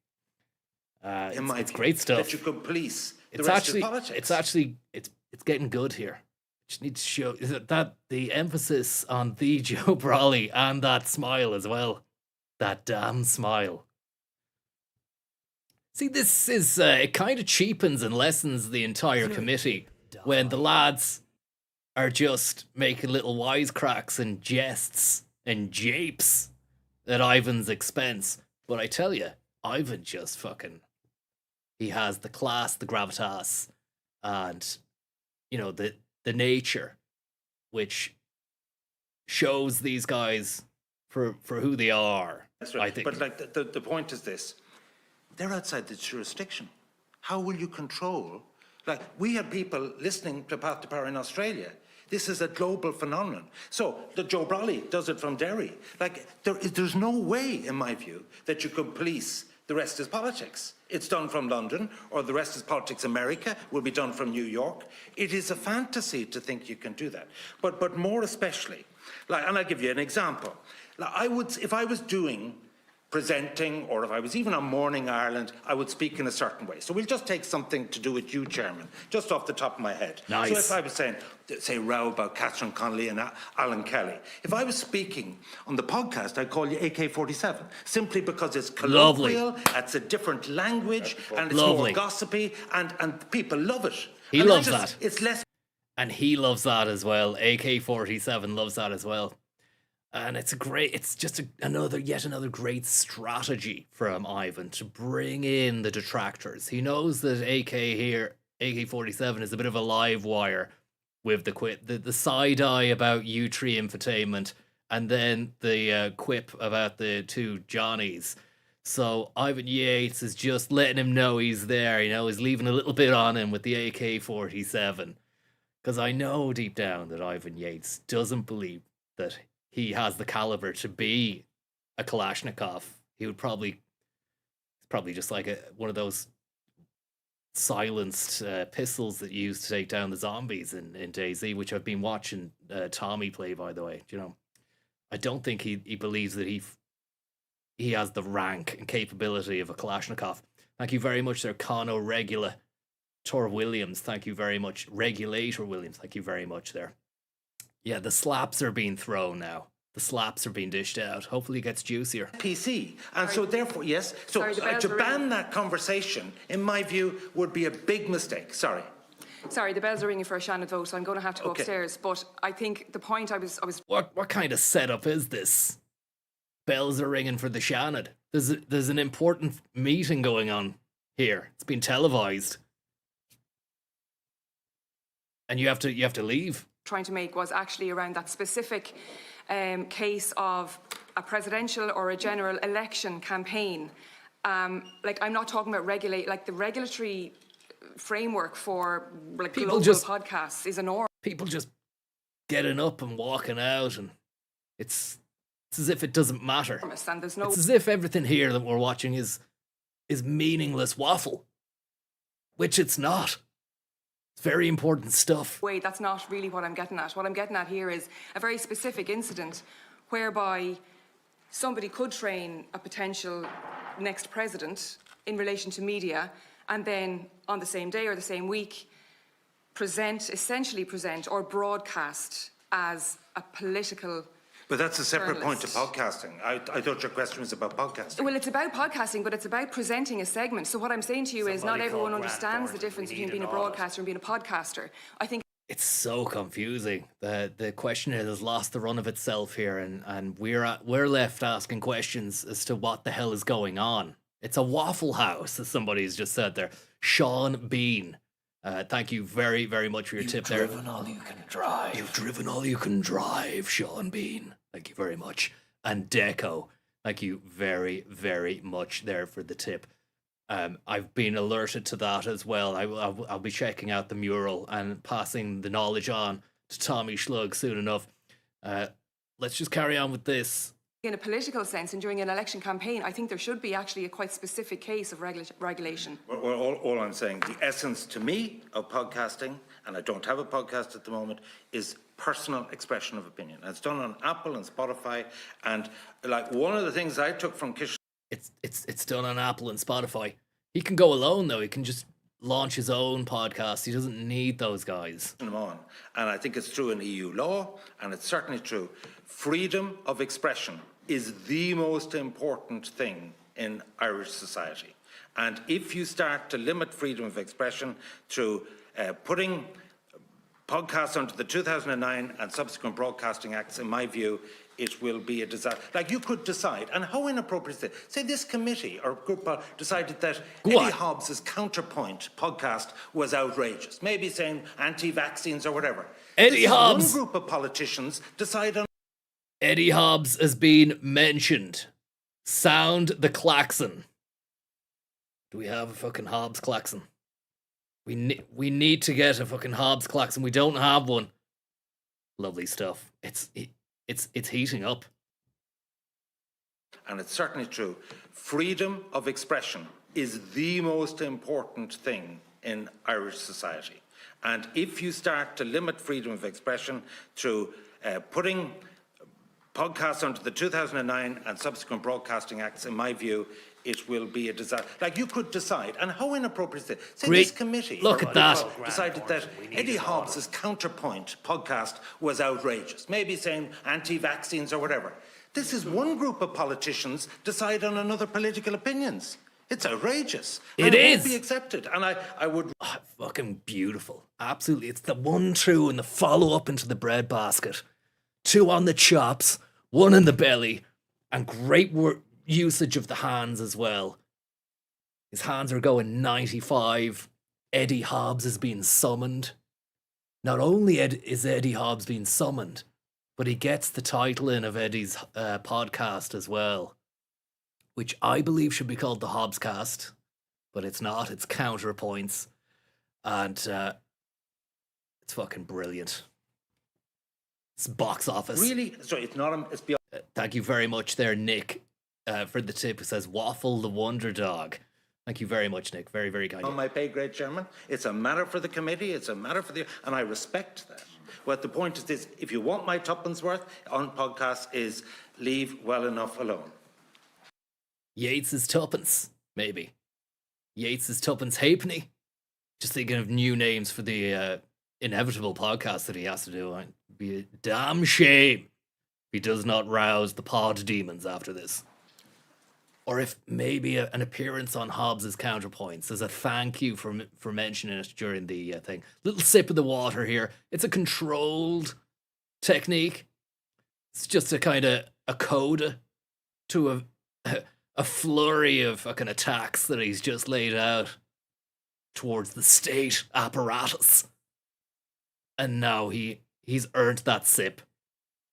It's great stuff. That you could police the rest of politics. It's getting good here. Just need to show that the emphasis on the Joe Brolly and that smile as well. That damn smile. See, this is, it kind of cheapens and lessens the entire committee when the lads are just making little wisecracks and jests and japes at Ivan's expense. But I tell you, Ivan just fucking, he has the class, the gravitas, and, you know, the nature, which shows these guys for who they are. That's right. I think. But like the point is this. They're outside the jurisdiction. How will you control? Like, we had people listening to Path to Power in Australia. This is a global phenomenon. So, the Joe Brolly does it from Derry. Like, there's no way, in my view, that you could police the rest is politics. It's done from London, or the rest is politics America will be done from New York. It is a fantasy to think you can do that. But more especially, like, and I'll give you an example. Like, if I was presenting, or if I was even on Morning Ireland, I would speak in a certain way. So we'll just take something to do with you, Chairman, just off the top of my head. Nice. So if I was say row about Catherine Connolly and Alan Kelly, if I was speaking on the podcast, I'd call you AK-47, simply because it's colloquial, it's a different language, and it's more gossipy, and people love it. He loves that. It's less. And he loves that as well. AK-47 loves that as well. And it's just yet another great strategy from Ivan to bring in the detractors. He knows that AK-47 is a bit of a live wire with the side eye about U3 infotainment, and then the quip about the Two Johnnies. So Ivan Yates is just letting him know he's there, you know, he's leaving a little bit on him with the AK-47. Because I know deep down that Ivan Yates doesn't believe that he has the caliber to be a Kalashnikov. It's probably just like one of those silenced pistols that you used to take down the zombies in DayZ, which I've been watching Tommy play, by the way. You know, I don't think he believes that he has the rank and capability of a Kalashnikov. Thank you very much, Sir Conor Regulator Williams. Thank you very much. Regulator Williams. Thank you very much there. Yeah, the slaps are being thrown now. The slaps are being dished out. Hopefully it gets juicier. PC. And so therefore, yes. So to ban that conversation, in my view, would be a big mistake. Sorry. Sorry, the bells are ringing for a Shannon vote, so I'm going to have to go upstairs. But I think the point I was... What kind of setup is this? Bells are ringing for the Shannon. There's an important meeting going on here. It's been televised. And you have to leave. Trying to make was actually around that specific case of a presidential or a general election campaign. Like, I'm not talking about the regulatory framework for like global podcasts is enormous. People just getting up and walking out, and it's as if it doesn't matter. And there's no... It's as if everything here that we're watching is meaningless waffle, which it's not. It's very important stuff. Wait, that's not really what I'm getting at. What I'm getting at here is a very specific incident whereby somebody could train a potential next president in relation to media, and then on the same day or the same week essentially present or broadcast as a political... But that's a separate point to podcasting. I thought your question was about podcasting. Well, it's about podcasting, but it's about presenting a segment. So what I'm saying to you is not everyone understands the difference between being a broadcaster and being a podcaster. I think it's so confusing. The questionnaire has lost the run of itself here, and we're left asking questions as to what the hell is going on. It's a Waffle House, as somebody's just said there. Sean Bean. Thank you very, very much for your tip there. You've driven all you can drive. You've driven all you can drive, Sean Bean. Thank you very much. And Deco, thank you very, very much there for the tip. I've been alerted to that as well. I'll be checking out the mural and passing the knowledge on to Tommy Schlug soon enough. Let's just carry on with this. In a political sense and during an election campaign, I think there should be actually a quite specific case of regulation. Well, all I'm saying, the essence to me of podcasting, and I don't have a podcast at the moment, is personal expression of opinion. And it's done on Apple and Spotify. And like one of the things I took from Kish... It's done on Apple and Spotify. He can go alone, though. He can just launch his own podcast. He doesn't need those guys. And I think it's true in EU law, and it's certainly true. Freedom of expression is the most important thing in Irish society. And if you start to limit freedom of expression through putting podcasts under the 2009 and subsequent Broadcasting Acts, in my view, it will be a disaster. Like, you could decide, and how inappropriate is it? Say this committee or group decided that Eddie Hobbs' Counterpoint podcast was outrageous, maybe saying anti-vaccines or whatever. Eddie Hobbs. One group of politicians decide on... Eddie Hobbs has been mentioned. Sound the klaxon. Do we have a fucking Hobbs klaxon? We need to get a fucking Hobbs klaxon. We don't have one. Lovely stuff. It's heating up. And it's certainly true. Freedom of expression is the most important thing in Irish society. And if you start to limit freedom of expression through putting podcasts under the 2009 and subsequent Broadcasting Acts, in my view, it will be a disaster. Like, you could decide, and how inappropriate is it? Say this committee decided that Eddie Hobbs' Counterpoint podcast was outrageous, maybe saying anti-vaccines or whatever. This is one group of politicians decide on another political opinions. It's outrageous. It is. Won't be accepted. And I would... Oh, fucking beautiful. Absolutely. It's the one true and the follow-up into the breadbasket. 2 on the chops, 1 in the belly, and great usage of the hands as well. His hands are going 95. Eddie Hobbs is being summoned. Not only is Eddie Hobbs being summoned, but he gets the title in of Eddie's podcast as well, which I believe should be called the Hobbscast, but it's not. It's Counterpoints, and it's fucking brilliant. It's box office. Really? Sorry, it's not. It's beyond. Thank you very much there, Nick, for the tip. It says Waffle the Wonder Dog. Thank you very much, Nick. Very, very kind. On my pay grade, Chairman. It's a matter for the committee. It's a matter for the... And I respect that. Well, the point is this: if you want my tuppence worth on podcasts, is leave well enough alone. Yates' tuppence, maybe. Yates' tuppence halfpenny. Just thinking of new names for the inevitable podcast that he has to do. It'd be a damn shame if he does not rouse the pod demons after this. Or if maybe an appearance on Hobbs's Counterpoints as a thank you for mentioning it during the thing. Little sip of the water here. It's a controlled technique. It's just a kind of a coda to a flurry of fucking attacks that he's just laid out towards the state apparatus. And now he's earned that sip,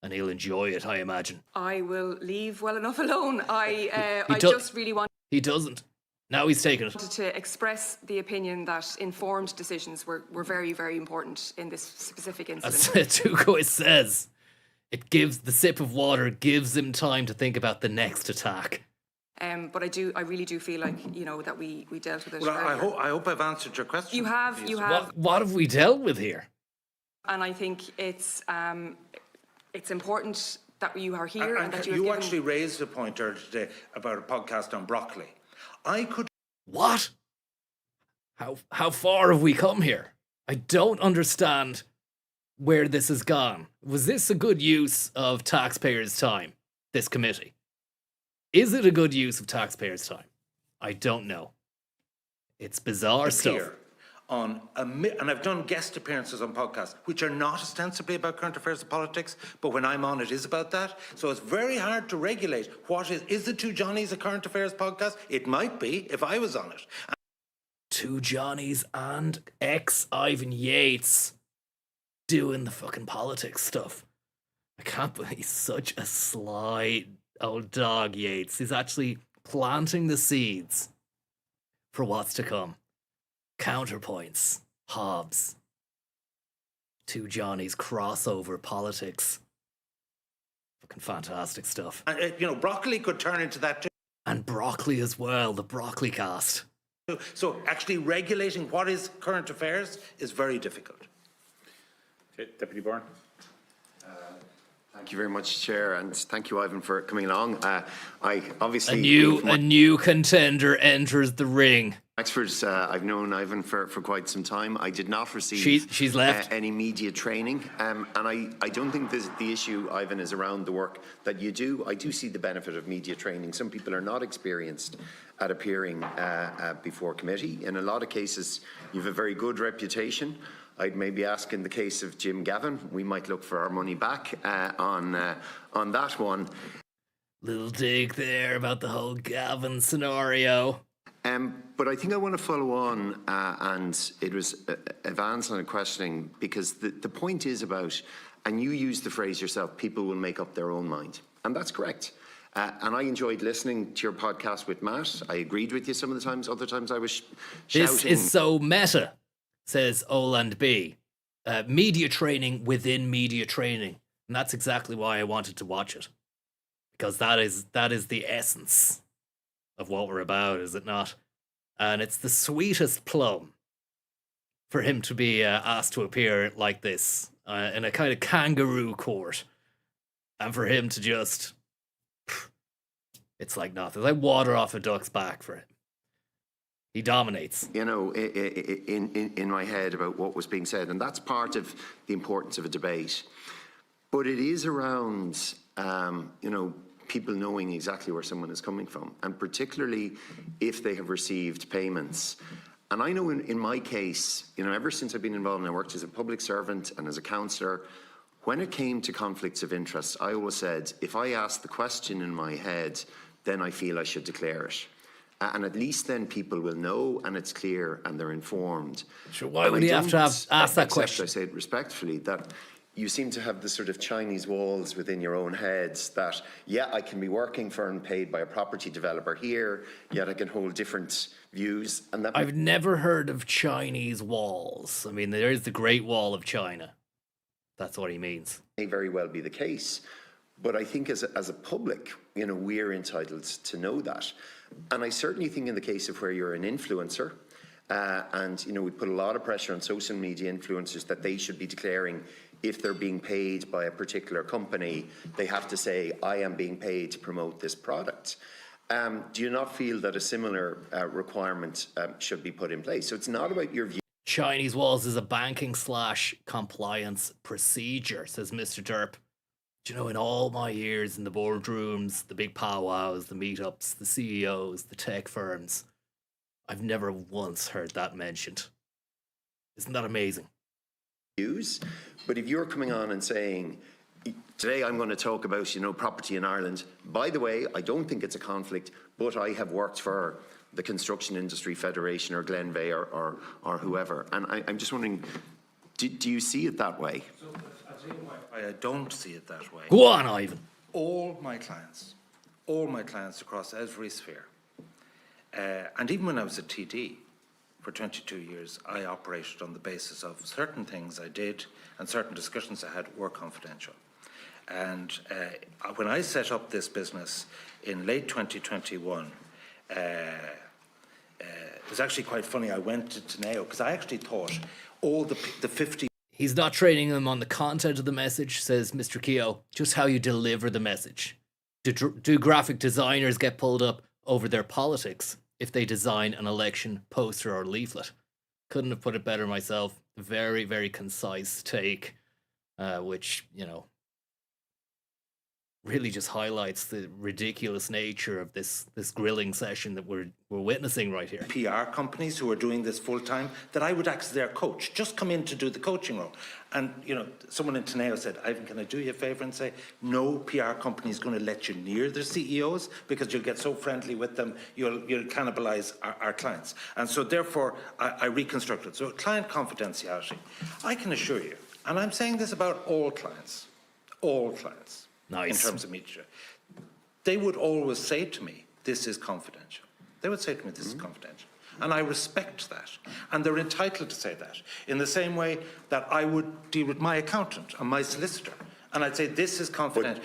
and he'll enjoy it, I imagine. I will leave well enough alone. I just really want... He doesn't. Now he's taken it. To express the opinion that informed decisions were very, very important in this specific incident. As Tucois says, the sip of water gives him time to think about the next attack. But I really do feel like, that we dealt with it. Well, I hope I've answered your question. You have. What have we dealt with here? And I think it's important that you are here and that you actually raised a point earlier today about a podcast on broccoli. I could... What? How far have we come here? I don't understand where this has gone. Was this a good use of taxpayers' time, this committee? Is it a good use of taxpayers' time? I don't know. It's bizarre stuff. And I've done guest appearances on podcasts, which are not ostensibly about current affairs and politics, but when I'm on, it is about that. So it's very hard to regulate what is the Two Johnnies a current affairs podcast? It might be if I was on it. Two Johnnies and ex-Ivan Yates doing the fucking politics stuff. I can't believe he's such a sly old dog, Yates. He's actually planting the seeds for what's to come. Counterpoints, Hobbs, Two Johnnies, crossover politics. Fucking fantastic stuff. And, broccoli could turn into that too. And broccoli as well, the broccoli cast. So actually regulating what is current affairs is very difficult. Okay, Deputy Byrne. Thank you very much, Chair, and thank you, Ivan, for coming along. I obviously... A new contender enters the ring. Experts, I've known Ivan for quite some time. I did not receive she's left. Any media training, and I don't think the issue, Ivan, is around the work that you do. I do see the benefit of media training. Some people are not experienced at appearing before committee. In a lot of cases, you have a very good reputation. I'd maybe ask in the case of Jim Gavin, we might look for our money back on that one. Little dig there about the whole Gavin scenario. But I think I want to follow on, and it was advance on a questioning, because the point is about, and you used the phrase yourself, people will make up their own mind. And that's correct. And I enjoyed listening to your podcast with Matt. I agreed with you some of the times, other times I was shouting. This is so meta, says Oland B. Media training within media training. And that's exactly why I wanted to watch it. Because that is the essence of what we're about, is it not? And it's the sweetest plum for him to be asked to appear like this in a kind of kangaroo court. And for him to just... It's like nothing. It's like water off a duck's back for him. He dominates. In my head about what was being said, and that's part of the importance of a debate. But it is around, people knowing exactly where someone is coming from, and particularly if they have received payments. And I know in my case, ever since I've been involved and I worked as a public servant and as a councillor, when it came to conflicts of interest, I always said, if I ask the question in my head, then I feel I should declare it. And at least then people will know, and it's clear, and they're informed. Sure, why would he have to ask that question? I say it respectfully, that you seem to have the sort of Chinese walls within your own heads that, yeah, I can be working for and paid by a property developer here, yet I can hold different views. And that I've never heard of Chinese walls. I mean, there is the Great Wall of China. That's what he means. May very well be the case. But I think as a public, we're entitled to know that. And I certainly think in the case of where you're an influencer, and we put a lot of pressure on social media influencers that they should be declaring if they're being paid by a particular company, they have to say, I am being paid to promote this product. Do you not feel that a similar requirement should be put in place? So it's not about your view. Chinese walls is a banking / compliance procedure, says Mr. Derp. Do you know, in all my years in the boardrooms, the big powwows, the meetups, the CEOs, the tech firms, I've never once heard that mentioned. Isn't that amazing? But if you're coming on and saying, today I'm going to talk about, property in Ireland. By the way, I don't think it's a conflict, but I have worked for the Construction Industry Federation or Glenveagh or whoever. And I'm just wondering, do you see it that way? So I'll tell you why I don't see it that way. Go on, Ivan. All my clients across every sphere, and even when I was at TD for 22 years, I operated on the basis of certain things I did and certain discussions I had were confidential. And when I set up this business in late 2021, it was actually quite funny. I went to Teneo because I actually thought all the 50... He's not training them on the content of the message, says Mr. Keogh, just how you deliver the message. Do graphic designers get pulled up over their politics if they design an election poster or leaflet? Couldn't have put it better myself. Very, very concise take, which, really just highlights the ridiculous nature of this grilling session that we're witnessing right here. PR companies who are doing this full time, that I would act as their coach, just come in to do the coaching role. And, someone in Teneo said, Ivan, can I do you a favor and say, no PR company is going to let you near their CEOs because you'll get so friendly with them, you'll cannibalize our clients. And so therefore, I reconstructed. So client confidentiality, I can assure you, and I'm saying this about all clients, nice. In terms of media, they would always say to me, this is confidential. They would say to me, this is confidential. And I respect that. And they're entitled to say that. In the same way that I would deal with my accountant and my solicitor. And I'd say, this is confidential.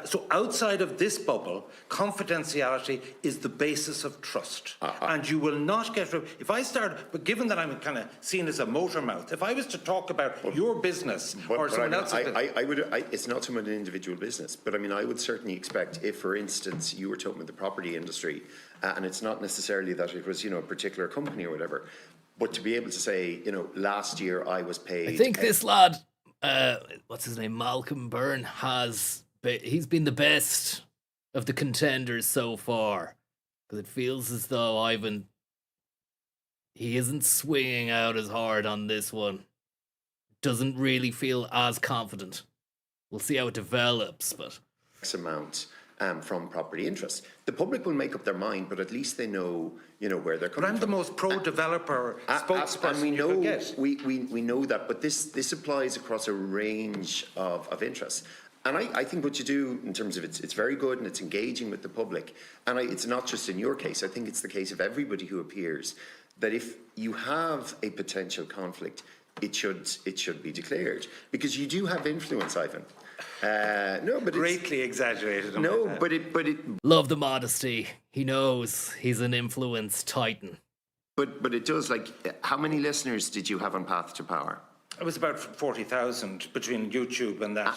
So outside of this bubble, confidentiality is the basis of trust. And you will not get... If I start... But given that I'm kind of seen as a motor mouth, if I was to talk about your business or someone else's business... It's not so much an individual business, but I would certainly expect if, for instance, you were talking about the property industry, and it's not necessarily that it was, a particular company or whatever, but to be able to say, last year I was paid... I think this lad... what's his name? Malcolm Byrne he's been the best of the contenders so far, because it feels as though Ivan, he isn't swinging out as hard on this one. Doesn't really feel as confident. We'll see how it develops, but X amount from property interests. The public will make up their mind, but at least they know, where they're coming from. But I'm the most pro-developer spokesperson you could get. We know that, but this applies across a range of interests. And I think what you do in terms of it's very good and it's engaging with the public. And it's not just in your case. I think it's the case of everybody who appears, that if you have a potential conflict, it should be declared, because you do have influence, Ivan. No, but greatly exaggerated. No, but it. Love the modesty. He knows he's an influence titan. But it does. How many listeners did you have on Path to Power? It was about 40,000 between YouTube and that.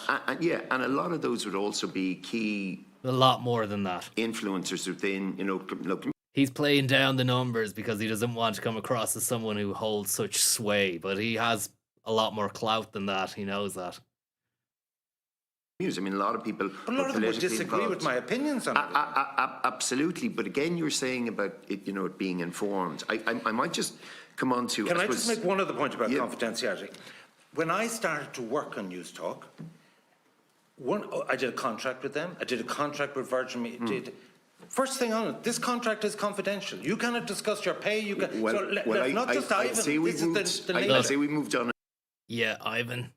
And a lot of those would also be key. A lot more than that. Influencers within, He's playing down the numbers because he doesn't want to come across as someone who holds such sway, but he has a lot more clout than that. He knows that. A lot of people... But a lot of them would disagree with my opinions on it. Absolutely. But again, you're saying about it, it being informed. I might just come on to... Can I just make one other point about confidentiality? When I started to work on News Talk, I did a contract with them. I did a contract with Virgin Media. First thing on it, this contract is confidential. You cannot discuss your pay. You can. I'd say we moved on. Yeah, Ivan.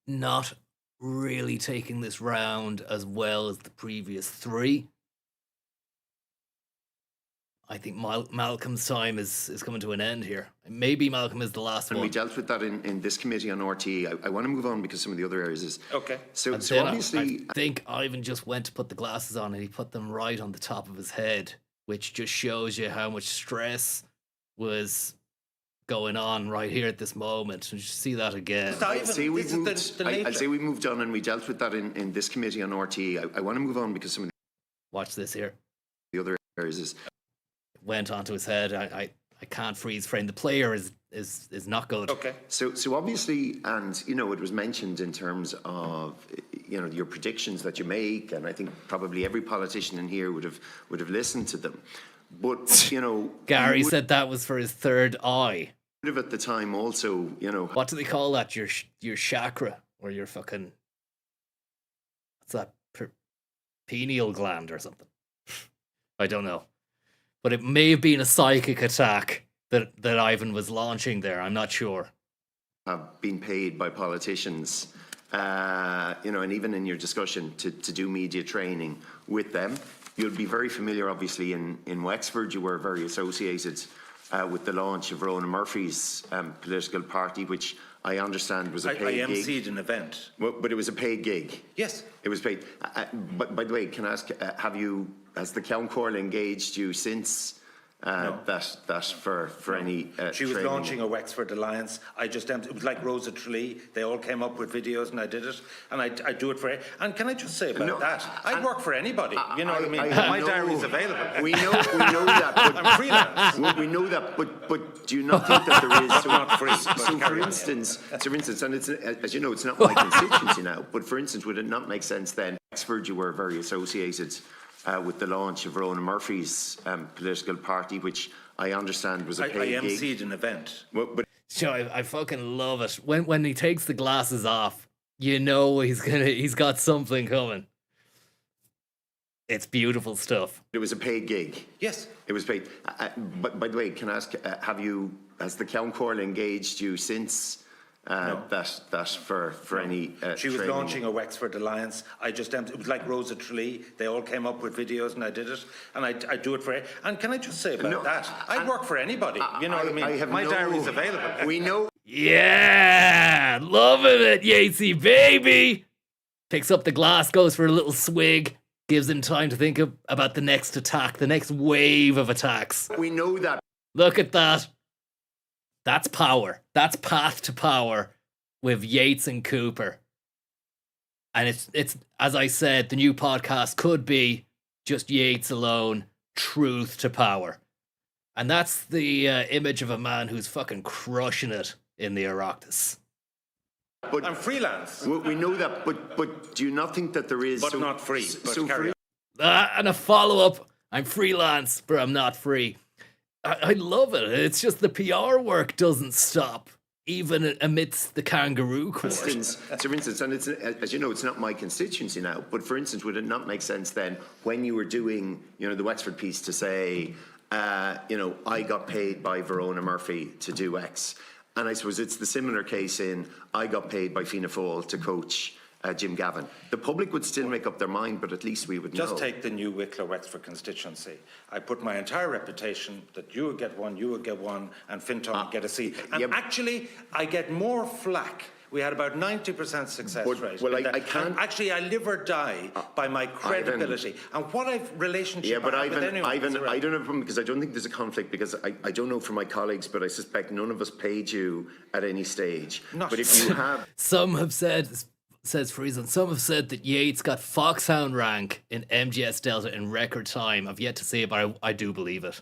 Not really taking this round as well as the previous three. I think Malcolm's time is coming to an end here. Maybe Malcolm is the last one. And we dealt with that in this committee on RTE. I want to move on because some of the other areas is... Okay. So obviously... I think Ivan just went to put the glasses on and he put them right on the top of his head, which just shows you how much stress was going on right here at this moment. And you see that again. I'd say we moved on and we dealt with that in this committee on RTE. I want to move on because some of Watch this here. the other areas is Went onto his head. I can't freeze frame. The player is not good. Okay. So obviously, and it was mentioned in terms of your predictions that you make, and I think probably every politician in here would have listened to them. But Gary said that was for his third eye. Would have at the time also, What do they call that? Your chakra or your fucking what's that? Pineal gland or something. I don't know, but it may have been a psychic attack that Ivan was launching there. I'm not sure. Have been paid by politicians, and even in your discussion to do media training with them. You'll be very familiar, obviously, in Wexford. You were very associated with the launch of Rona Murphy's political party, which I understand was a paid I gig. emceed an event. But it was a paid gig. Yes. It was paid. But by the way, can I ask, has the Count Corl engaged you since that for any She was training? launching a Wexford Alliance. It was like Rosa Tralee. They all came up with videos and I did it. And I do it for... And can I just say about that? I'd work for anybody. You know what I mean? My diary's available. We know that. But I'm freelance. We know that, but do you not think that there is... But not free. So for instance, and it's, as you know, it's not my constituency now, but for instance, would it not make sense then, Wexford, you were very associated with the launch of Rona Murphy's political party, which I understand was a paid I gig. emceed an event. But So I fucking love it. When he takes the glasses off, he's got something coming. It's beautiful stuff. It was a paid gig. Yes. It was paid. But by the way, can I ask, has the Count Corl engaged you since that for any She was training? launching a Wexford Alliance. It was like Rosa Tralee. They all came up with videos and I did it. And I do it for... And can I just say about that? I'd work for anybody. You know what I mean? My diary's available. We know. Yeah, loving it, Yatesy baby. Picks up the glass, goes for a little swig, gives him time to think about the next attack, the next wave of attacks. We know that. Look at that. That's power. That's path to power with Yates and Cooper. And it's as I said, the new podcast could be just Yates alone, truth to power. And that's the image of a man who's fucking crushing it in the Oireachtas. But I'm freelance. We know that, but do you not think that there is... But not free. But carry on. And a follow-up, I'm freelance, but I'm not free. I love it. It's just the PR work doesn't stop, even amidst the kangaroo court. For instance, and it's, as you know, it's not my constituency now, but for instance, would it not make sense then, when you were doing, the Wexford piece, to say, I got paid by Verona Murphy to do X? And I suppose it's the similar case in, I got paid by Fianna Fáil to coach Jim Gavin. The public would still make up their mind, but at least we would know. Just take the new Wicklow Wexford constituency. I put my entire reputation that you would get one, and Finton would get a seat. And actually, I get more flack. We had about 90% success rate. Well, I can't... And actually, I live or die by my credibility. Ivan, and what I've relationship yeah, but I have with anyone. Ivan, I don't have a problem, because I don't think there's a conflict, because I don't know from my colleagues, but I suspect none of us paid you at any stage. But if you have... Some have said... Says Friesen, some have said that Yates got Foxhound rank in MGS Delta in record time. I've yet to see it, but I do believe it.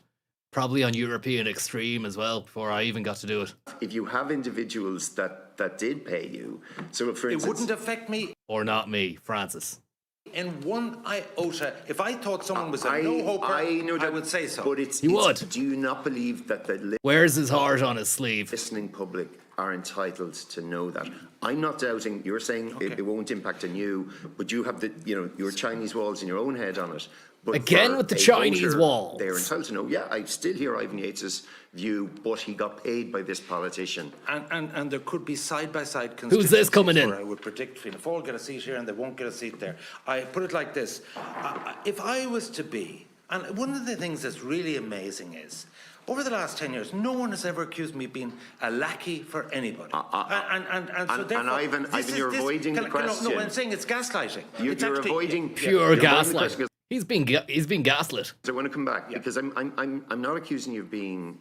Probably on European Extreme as well, before I even got to do it. If you have individuals that did pay you, so for instance... It wouldn't affect me. Or not me, Francis. In one iota, if I thought someone was a no-hoper, I would say so. But do you not believe that the... Wears his heart on his sleeve. Listening public are entitled to know that. I'm not doubting, you're saying it won't impact on you, but you have your Chinese walls in your own head on it. But again with the Chinese walls. They're entitled to know, I still hear Ivan Yates's view, but he got paid by this politician. And there could be side-by-side Who's this coming in? I would predict Fianna Fáil get a seat here and they won't get a seat there. I put it like this. If I was to be, and one of the things that's really amazing is, over the last 10 years, no one has ever accused me of being a lackey for anybody. So therefore, Ivan, you're avoiding the question. No, I'm saying it's gaslighting. You're avoiding pure gaslighting. He's been gaslit. So I want to come back because I'm not accusing you of being,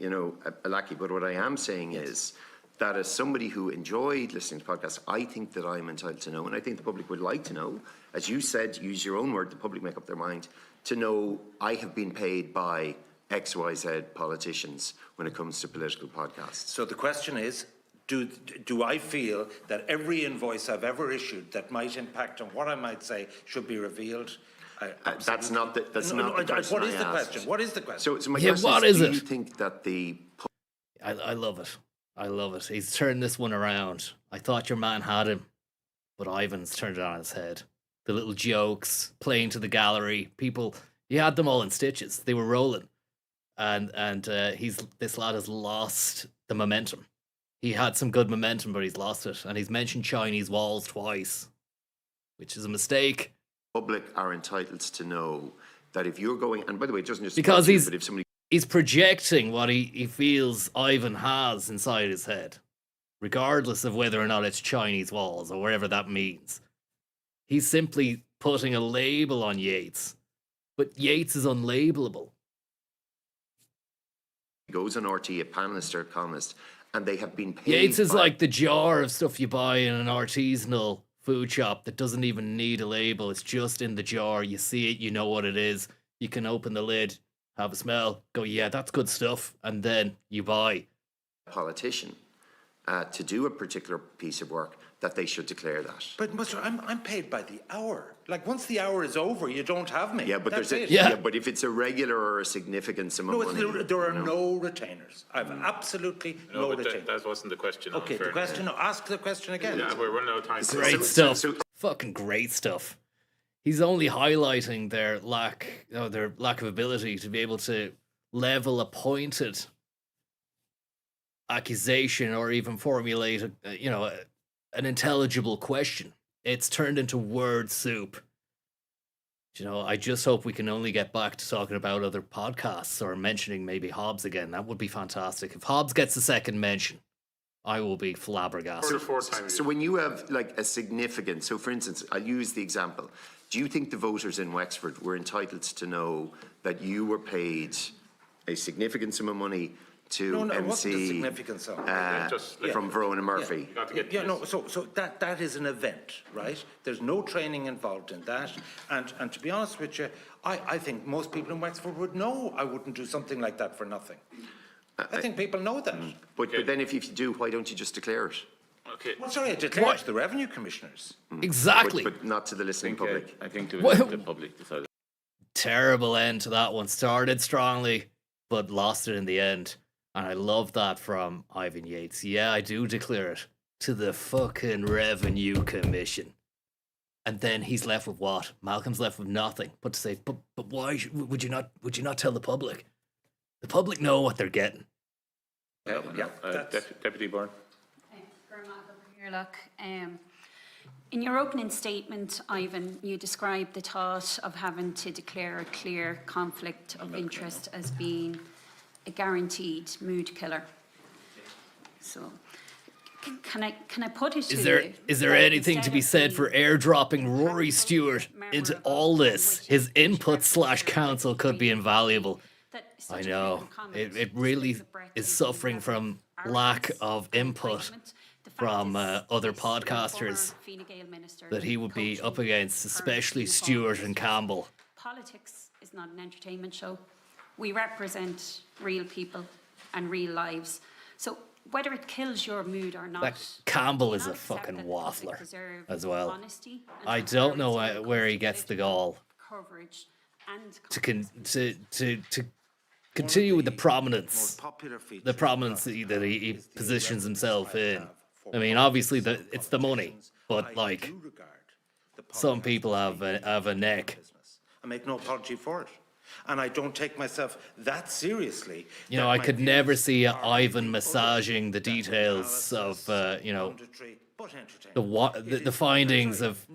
a lackey, but what I am saying is that as somebody who enjoyed listening to podcasts, I think that I'm entitled to know, and I think the public would like to know, as you said, use your own word, the public make up their mind, to know I have been paid by XYZ politicians when it comes to political podcasts. So the question is, do I feel that every invoice I've ever issued that might impact on what I might say should be revealed? That's not the question What is I the asked. question? What is the question? So my Yeah, question what is, is do it? you think that the... I love it. I love it. He's turned this one around. I thought your man had him, but Ivan's turned it on his head. The little jokes, playing to the gallery, people, he had them all in stitches. They were rolling. And this lad has lost the momentum. He had some good momentum, but he's lost it. And he's mentioned Chinese walls twice, which is a mistake. Public are entitled to know that if you're going, and by the way, it doesn't just Because you, but if somebody... he's projecting what he feels Ivan has inside his head, regardless of whether or not it's Chinese walls or whatever that means. He's simply putting a label on Yates, but Yates is unlabelable. goes on RT, a panelist or a columnist, and they have been paid. Yates is by... like the jar of stuff you buy in an artisanal food shop that doesn't even need a label. It's just in the jar. You see it, you know what it is. You can open the lid, have a smell, go, yeah, that's good stuff, and then you buy. Politician to do a particular piece of work, that they should declare that. But Mr. I'm paid by the hour. Like once the hour is over, you don't have me. Yeah, but That's there's it. yeah, but if it's a regular or a significant sum of money, there are no retainers. I've absolutely no retainers. That wasn't the question. Okay, the question. Ask the question again. Yeah, we're running out of time. Great stuff. Fucking great stuff. He's only highlighting their lack of ability to be able to level a pointed accusation or even formulate an intelligible question. It's turned into word soup. I just hope we can only get back to talking about other podcasts or mentioning maybe Hobbs again. That would be fantastic. If Hobbs gets a second mention, I will be flabbergasted. So when you have like a significant, so for instance, I'll use the example. Do you think the voters in Wexford were entitled to know that you were paid a significant sum of money to what's the MC significance of from Verona Murphy? So that is an event, right? There's no training involved in that, and to be honest with you, I think most people in Wexford would know I wouldn't do something like that for nothing. I think people know that. But then if you do, why don't you just declare it? Okay. Well, sorry, I declare it to the revenue commissioners. Exactly. But not to the listening public. I think the public decided. Terrible end to that one. Started strongly, but lost it in the end. And I love that from Ivan Yates. Yeah, I do declare it to the fucking Revenue Commission. And then he's left with what? Malcolm's left with nothing but to say, but why would you not tell the public? The public know what they're getting. Deputy Byrne. In your opening statement, Ivan, you described the thought of having to declare a clear conflict of interest as being a guaranteed mood killer. So, can I put it to you? Is there anything to be said for airdropping Rory Stewart into all this? His input/counsel could be invaluable. I know. It really is suffering from lack of input from other podcasters that he would be up against, especially Stewart and Campbell. Politics is not an entertainment show. We represent real people and real lives. So whether it kills your mood or not, That Campbell is a fucking waffler as well. I don't know where he gets the gall to continue with the prominence that he positions himself in. I mean, obviously it's the money, but like some people have a neck. I make no apology for it. And I don't take myself that seriously. I could never see Ivan massaging the details of, the findings of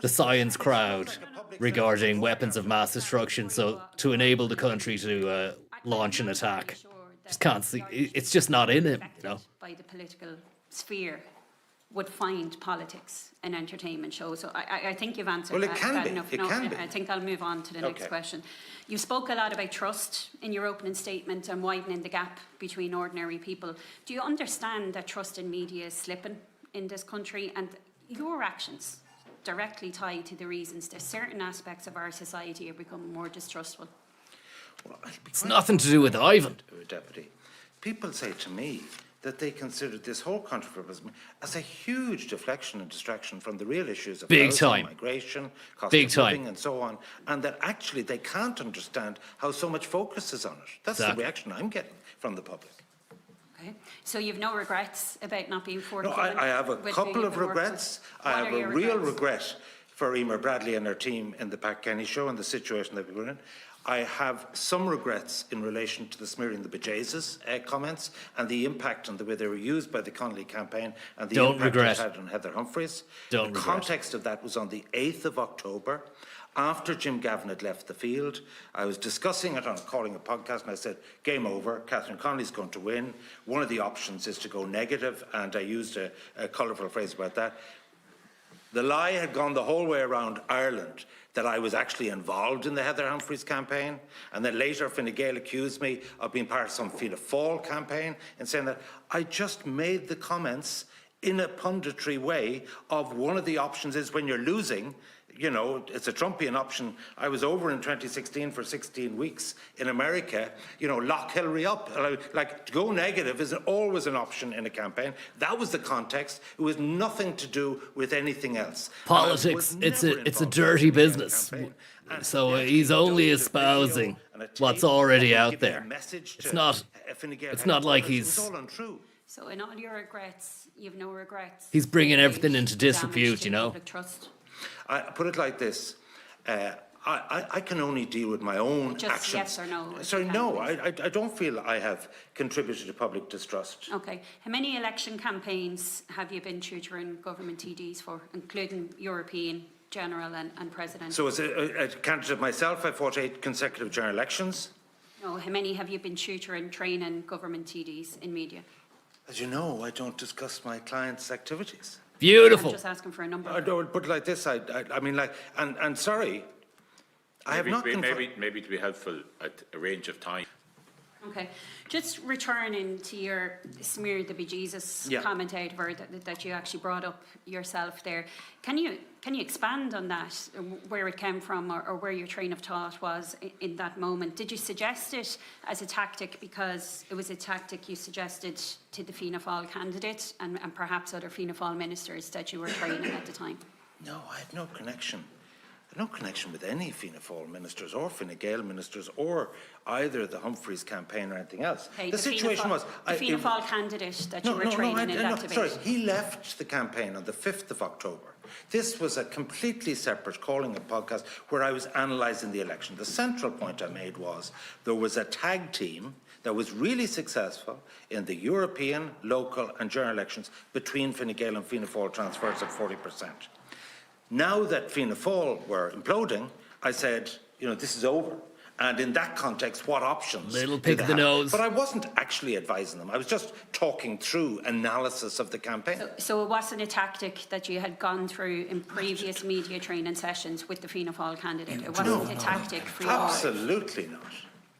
the science crowd regarding weapons of mass destruction, so to enable the country to launch an attack. Just can't see. It's just not in him, By the political sphere would find politics an entertainment show. So I think you've answered Well, it that, can that be. enough. It No, can be. I think I'll move on to the next Okay. question. You spoke a lot about trust in your opening statement and widening the gap between ordinary people. Do you understand that trust in media is slipping in this country, and your actions directly tied to the reasons that certain aspects of our society are becoming more distrustful? Well, It's nothing to do with Ivan. Deputy, people say to me that they consider this whole controversy as a huge deflection and distraction from the real issues of Big housing, time. migration, cost Big of time. living, and so on, and that actually they can't understand how so much focus is on it. That's Exactly. the reaction I'm getting from the public. Okay. So you've no regrets about not being No, forthcoming? I have a with who couple you've of been working regrets. with? I What have are a your real regrets? regret for Emer Bradley and her team in the Pat Kenny show and the situation that we were in. I have some regrets in relation to the smearing the bejesus comments and the impact and the way they were used by the Connolly campaign and the Don't impact regret. it had on Heather Humphreys. Don't The regret. context of that was on the 8th of October. After Jim Gavin had left the field, I was discussing it on calling a podcast and I said, game over, Catherine Connolly's going to win. One of the options is to go negative, and I used a colourful phrase about that. The lie had gone the whole way around Ireland that I was actually involved in the Heather Humphreys campaign, and then later Fine Gael accused me of being part of some Fianna Fáil campaign and saying that I just made the comments in a punditry way of one of the options is when you're losing, you know, it's a Trumpian option. I was over in 2016 for 16 weeks in America, you know, lock Hillary up. Like, to go negative is always an option in a campaign. That was the context. It was nothing to do with anything else. Politics, it's a dirty business. So he's only espousing what's already out there. It's not like he's So in all your regrets, you've no regrets? he's bringing about everything into the damage disrepute, to you know. public trust? I put it like this. I can only deal with my own Just actions. yes or no, if Sorry, you no, can, I don't feel I have contributed to public distrust. Okay. How many election campaigns have you been tutoring government TDs for, including European, general and president? So as a candidate myself, I fought 8 consecutive general elections. No, how many have you been tutoring, training government TDs in media? As you know, I don't discuss my clients' activities. Beautiful. I'm just asking for a number. I don't put it like this. I mean, like, and sorry, I have not maybe to be helpful at a range of time. Okay. Just returning to your smear the bejesus comment out that you actually brought up yourself there. Can you expand on that, where it came from or where your train of thought was in that moment? Did you suggest it as a tactic because it was a tactic you suggested to the Fianna Fáil candidate and perhaps other Fianna Fáil ministers that you were training at the time? No, I had no connection. No connection with any Fianna Fáil ministers or Fine Gael ministers or either the Humphreys campaign or anything else. Okay, the situation was... The Fianna Fáil candidate that you were training in that debate. Sorry, he left the campaign on the 5th of October. This was a completely separate calling a podcast where I was analysing the election. The central point I made was there was a tag team that was really successful in the European, local and general elections between Fine Gael and Fianna Fáil transfers of 40%. Now that Fianna Fáil were imploding, I said, you know, this is over. And in that context, what options? Little pick of the nose. But I wasn't actually advising them. I was just talking through analysis of the campaign. So it wasn't a tactic that you had gone through in previous media training sessions with the Fianna Fáil candidate? It wasn't a tactic for you? Absolutely not.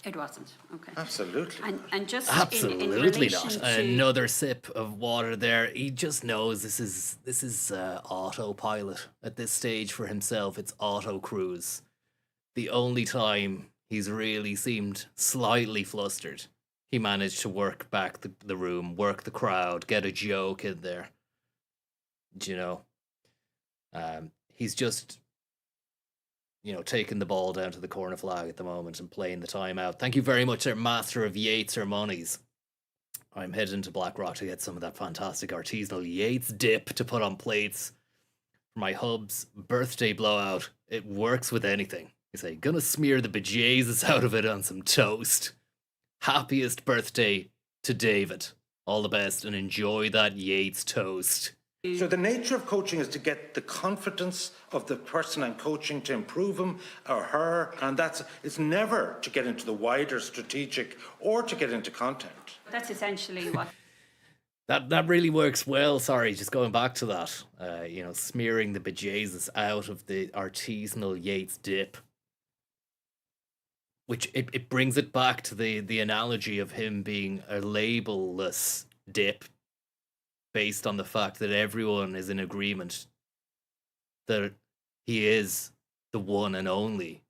It wasn't, okay. Absolutely. And just Absolutely in relation not. to... Another sip of water there. He just knows this is autopilot at this stage for himself. It's auto cruise. The only time he's really seemed slightly flustered, he managed to work back the room, work the crowd, get a joke in there. Do you know? He's just, you know, taking the ball down to the corner flag at the moment and playing the time out. Thank you very much, our master of Yates Monies. I'm heading to Blackrock to get some of that fantastic artisanal Yates dip to put on plates for my hub's birthday blowout. It works with anything. You say, gonna smear the bejesus out of it on some toast. Happiest birthday to David. All the best and enjoy that Yates toast. So the nature of coaching is to get the confidence of the person I'm coaching to improve him or her, and it's never to get into the wider strategic or to get into content. That's essentially what That really works well. Sorry, just going back to that. Smearing the bejesus out of the artisanal Yates dip. Which it brings it back to the analogy of him being a label-less dip based on the fact that everyone is in agreement that he is the one and only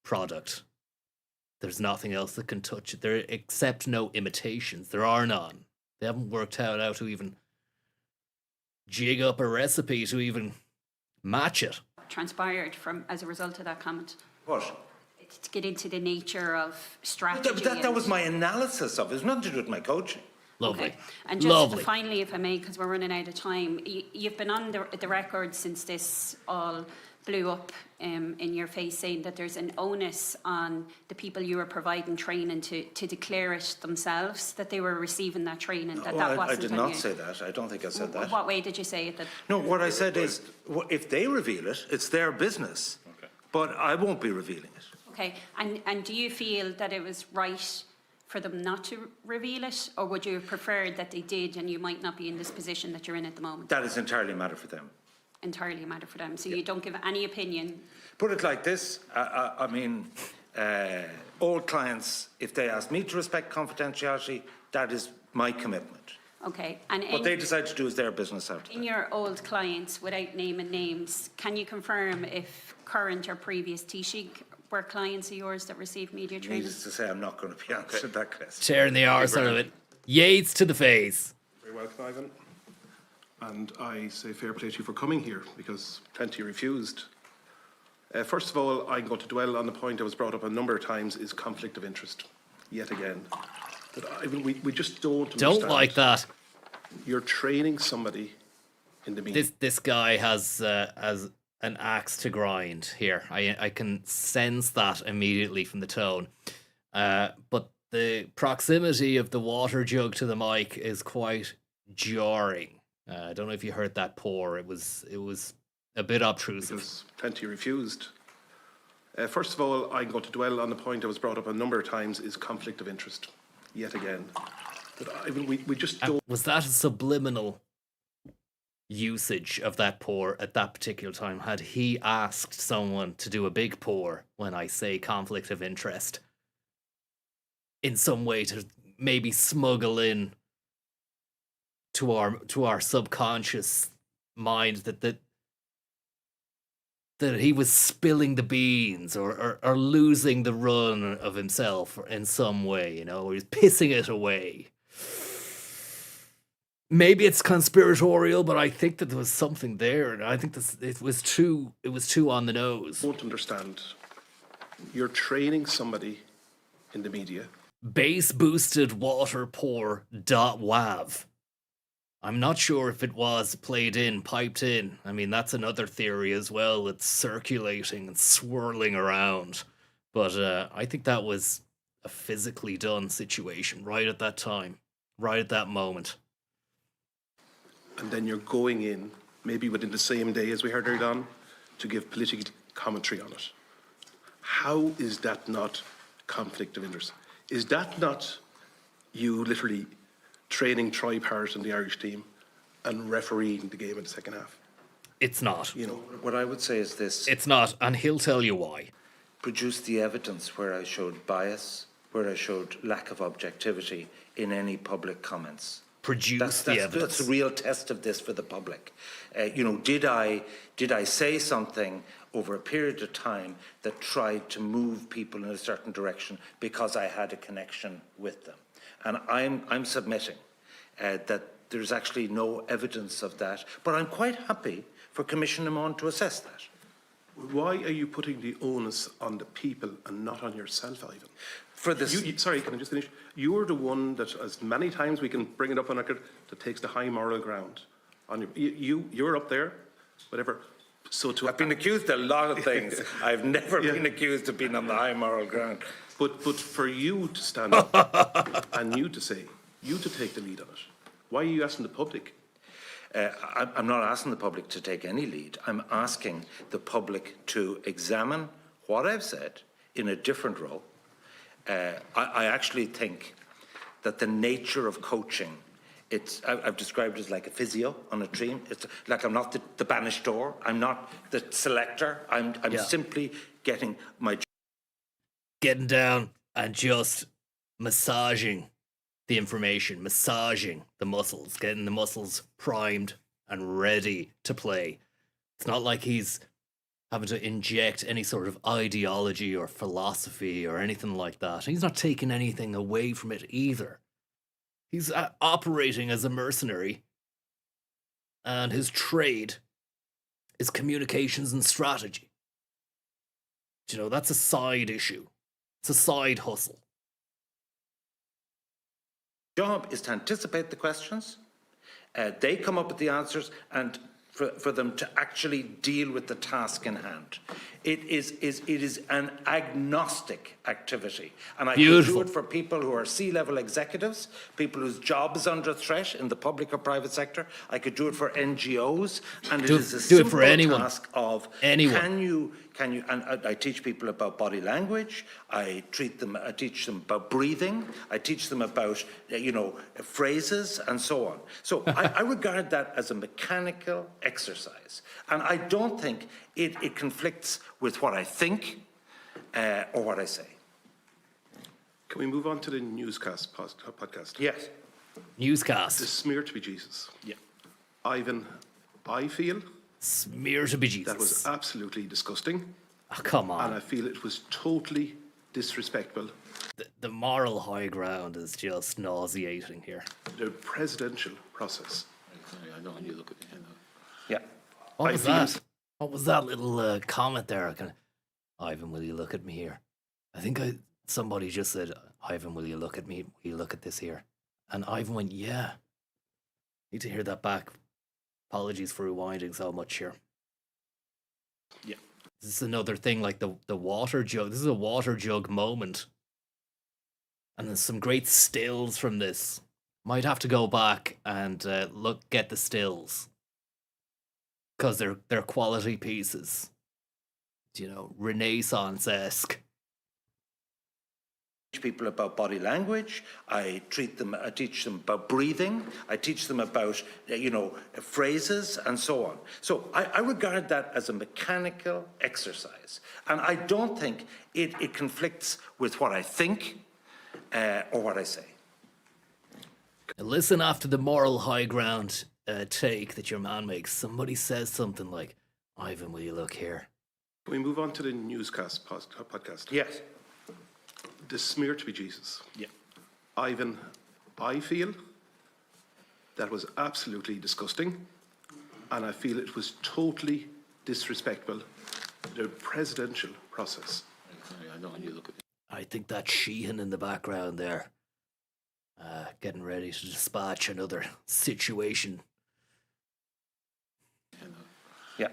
product. There's nothing else that can touch it. There, except no imitations. There are none. They haven't worked out how to even jig up a recipe to even match it. Transpired as a result of that comment. What? To get into the nature of strategy. That was my analysis of it. It's nothing to do with my coaching. Lovely. Okay. And just finally, if I may, because we're running out of time, you've been on the record since this all blew up in your face, saying that there's an onus on the people you were providing training to declare it themselves, that they were receiving that training, that wasn't I did not you. say that. I don't think I said that. What way did you say it? No, what I said is, if they reveal it, it's their business. Okay. But I won't be revealing it. Okay, and do you feel that it was right for them not to reveal it, or would you have preferred that they did and you might not be in this position that you're in at the moment? That is entirely a matter for them. Entirely a matter for them. So you don't give any opinion? Put it like this, all clients, if they ask me to respect confidentiality, that is my commitment. Okay. And what they decide to do is their business after in your old clients, without naming names, can you confirm if current or previous Taoiseach were clients of yours that received media training? Needless to say, I'm not going to be answering that question. Tearing the arse out of it. Yates to the face. Very welcome, Ivan. And I say fair play to you for coming here, because plenty refused. First of all, I'm going to dwell on the point that was brought up a number of times, is conflict of interest, yet again. But we just don't understand. Don't like that. You're training somebody in the media. This guy has an axe to grind here. I can sense that immediately from the tone. But the proximity of the water jug to the mic is quite jarring. I don't know if you heard that pour. It was a bit obtrusive. Because plenty refused. First of all, I'm going to dwell on the point that was brought up a number of times, is conflict of interest, yet again. But we just don't... Was that a subliminal usage of that pour at that particular time? Had he asked someone to do a big pour when I say conflict of interest in some way to maybe smuggle in to our subconscious mind that he was spilling the beans or losing the run of himself in some way, or he's pissing it away. Maybe it's conspiratorial, but I think that there was something there, and I think it was too on the nose. Don't understand. You're training somebody in the media. Bass boosted water pour .wav. I'm not sure if it was piped in. I mean, that's another theory as well. It's circulating and swirling around. But I think that was a physically done situation right at that time, right at that moment. And then you're going in, maybe within the same day as we heard earlier on, to give political commentary on it. How is that not conflict of interest? Is that not you literally training Troy Parrott and the Irish team and refereeing the game in the second half? It's not. What I would say is this. It's not, and he'll tell you why. Produce the evidence where I showed bias, where I showed lack of objectivity in any public comments. Produce the evidence. That's the real test of this for the public. Did I say something over a period of time that tried to move people in a certain direction because I had a connection with them? And I'm submitting that there's actually no evidence of that, but I'm quite happy for Commissioner Mon to assess that. Why are you putting the onus on the people and not on yourself, Ivan? For this, sorry, can I just finish? You're the one that, as many times we can bring it up on record, that takes the high moral ground. You're up there, whatever. So I've been accused of a lot of things. I've never been accused of being on the high moral ground. But for you to stand up and you to take the lead on it, why are you asking the public? I'm not asking the public to take any lead. I'm asking the public to examine what I've said in a different role. I actually think that the nature of coaching I've described it as like a physio on a dream. It's like I'm not the banished door. I'm not the selector. I'm simply getting down and just massaging the information, massaging the muscles, getting the muscles primed and ready to play. It's not like he's having to inject any sort of ideology or philosophy or anything like that. He's not taking anything away from it either. He's operating as a mercenary, and his trade is communications and strategy. You know, that's a side issue. It's a side hustle. job is to anticipate the questions. They come up with the answers, and for them to actually deal with the task in hand. It is an agnostic activity. And I could do it for people who are C-level executives, people whose job is under threat in the public or private sector. I could do it for NGOs, and it is a simple task of can you, and I teach people about body language, I teach them about breathing, I teach them about, phrases and so on. So I regard that as a mechanical exercise. And I don't think it conflicts with what I think or what I say. Can we move on to the newscast podcast? Yes. Newscast. The smear to be Jesus. Yeah. Ivan, I feel... Smear to be Jesus. That was absolutely disgusting. Oh, come on. And I feel it was totally disrespectful. The moral high ground is just nauseating here. The presidential process. I know when you look at the hand. Yeah. What was that? What was that little comment there? Ivan, will you look at me here? I think somebody just said, Ivan, will you look at me? Will you look at this here? And Ivan went, yeah. Need to hear that back. Apologies for rewinding so much here. Yeah. This is another thing like the water jug. This is a water jug moment. And there's some great stills from this. Might have to go back and get the stills. Because they're quality pieces. Renaissance-esque. People about body language, I teach them about breathing, I teach them about, phrases and so on. So I regard that as a mechanical exercise. And I don't think it conflicts with what I think or what I say. Listen after the moral high ground take that your man makes. Somebody says something like, Ivan, will you look here? Can we move on to the newscast podcast? Yes. The smear to be Jesus. Yeah. Ivan, I feel that was absolutely disgusting, and I feel it was totally disrespectful. The presidential process. I know when you look at I think that's Sheehan in the background there. Getting ready to dispatch another situation. Yeah.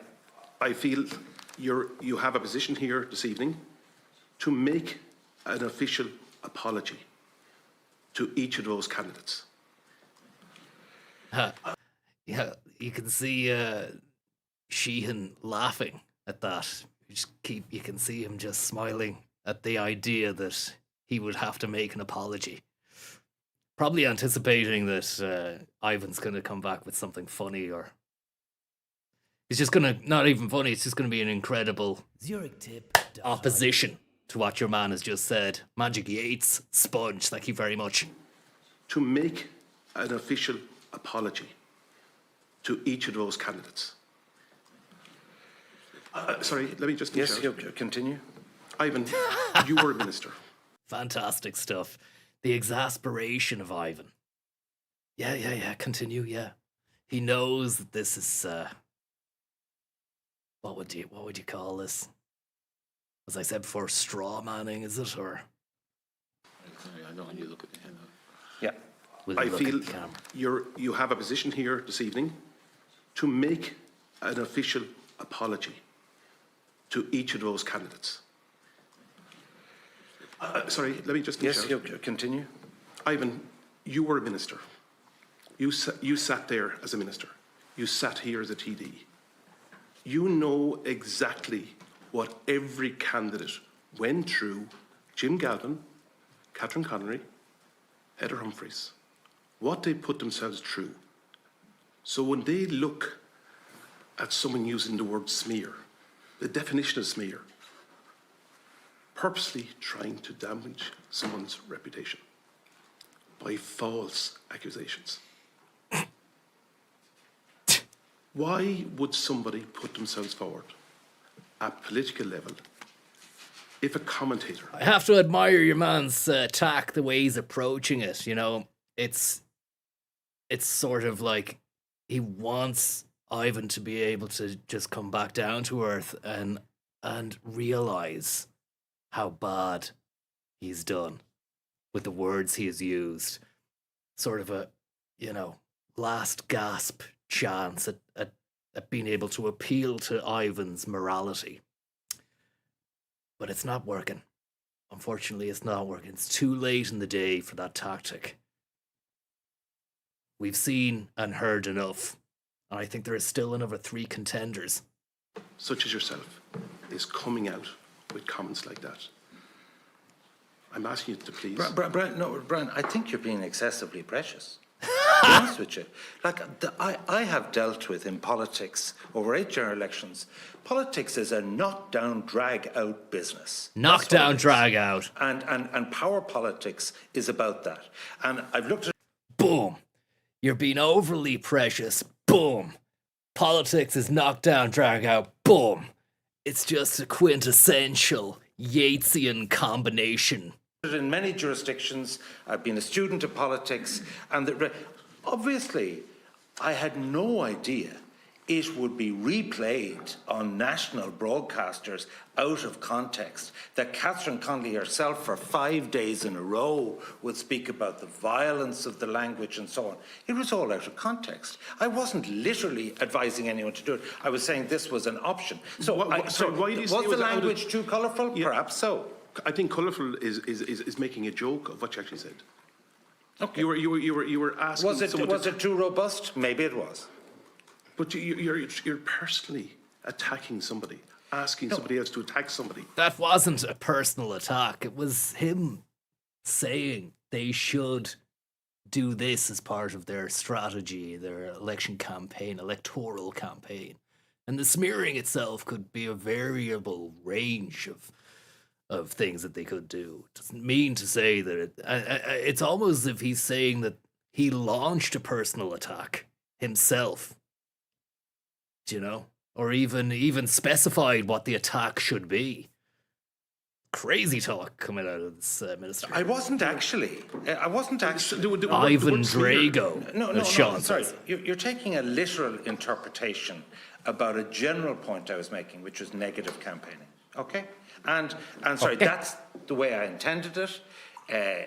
I feel you have a position here this evening to make an official apology to each of those candidates. Yeah, you can see Sheehan laughing at that. You can see him just smiling at the idea that he would have to make an apology. Probably anticipating that Ivan's going to come back with something funny, or it's just going to, not even funny, it's just going to be an incredible opposition to what your man has just said. Magic Yates, sponge, thank you very much. To make an official apology to each of those candidates. Sorry, let me just... Yes, continue. Ivan, you were a minister. Fantastic stuff. The exasperation of Ivan. Yeah, continue, yeah. He knows that this is... What would you call this? As I said before, straw manning, is it, or? I know when you look at the hand. Yeah. I feel you have a position here this evening to make an official apology to each of those candidates. Sorry, let me just... Yes, continue. Ivan, you were a minister. You sat there as a minister. You sat here as a TD. You know exactly what every candidate went through. Jim Galvin, Catherine Connery, Heather Humphreys, what they put themselves through. So when they look at someone using the word smear, the definition of smear, purposely trying to damage someone's reputation by false accusations. Why would somebody put themselves forward at political level if a commentator... I have to admire your man's tack, the way he's approaching it, you know. It's sort of like he wants Ivan to be able to just come back down to earth and realize how bad he's done with the words he has used. Sort of a, you know, last gasp chance at being able to appeal to Ivan's morality. But it's not working. Unfortunately, it's not working. It's too late in the day for that tactic. We've seen and heard enough. And I think there is still another 3 contenders. Such as yourself is coming out with comments like that. I'm asking you to please... Brian, I think you're being excessively precious. To be honest with you. Like, I have dealt with in politics over 8 general elections. Politics is a knock-down, drag-out business. Knock-down, drag-out. And power politics is about that. And I've looked at... Boom. You're being overly precious. Boom. Politics is knock-down, drag-out. Boom. It's just a quintessential Yatesian combination. In many jurisdictions, I've been a student of politics, and obviously, I had no idea it would be replayed on national broadcasters out of context, that Catherine Connolly herself for 5 days in a row would speak about the violence of the language and so on. It was all out of context. I wasn't literally advising anyone to do it. I was saying this was an option. So, why do you say was the language too colourful? Yeah. Perhaps so. I think colourful is making a joke of what you actually said. Okay. You were asking. Was it too robust? Maybe it was. But you're personally attacking somebody, asking somebody else to attack somebody. That wasn't a personal attack. It was him saying they should do this as part of their strategy, their election campaign, electoral campaign. And the smearing itself could be a variable range of things that they could do. It doesn't mean to say that it's almost as if he's saying that he launched a personal attack himself. Do you know? Or even specified what the attack should be. Crazy talk coming out of this ministry. I wasn't actually. Ivan Drago. No, Sean sorry. says. You're taking a literal interpretation about a general point I was making, which was negative campaigning. Okay? And sorry, that's the way I intended it.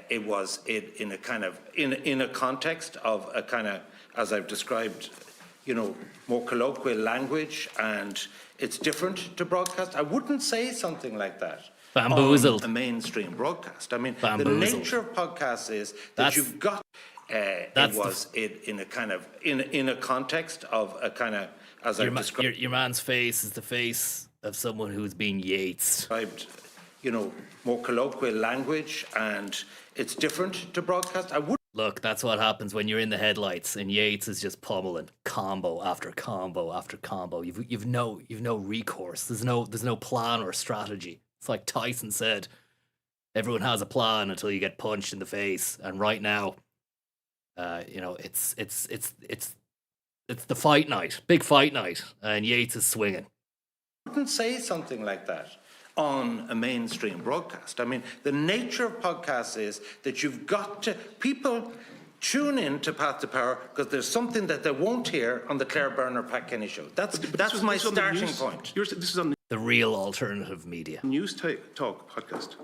It was in a kind of in a context of a kind of, as I've described, you know, more colloquial language, and it's different to broadcast. I wouldn't say something like that. Bamboozled. On a mainstream broadcast. I mean, Bamboozled. the nature of podcasts is that you've got. It was in a kind of in a context of a kind of, as I've described. Your man's face is the face of someone who's been Yates. You know, more colloquial language, and it's different to broadcast. I would. Look, that's what happens when you're in the headlights, and Yates is just pummeling combo after combo after combo. You've no recourse. There's no plan or strategy. It's like Tyson said, everyone has a plan until you get punched in the face. And right now, you know, it's the fight night, big fight night, and Yates is swinging. I wouldn't say something like that on a mainstream broadcast. I mean, the nature of podcasts is that you've got to, people tune in to Path to Power because there's something that they won't hear on the Claire Byrne or Pat Kenny show. That's my starting point. This is on the real alternative media. News Talk podcast.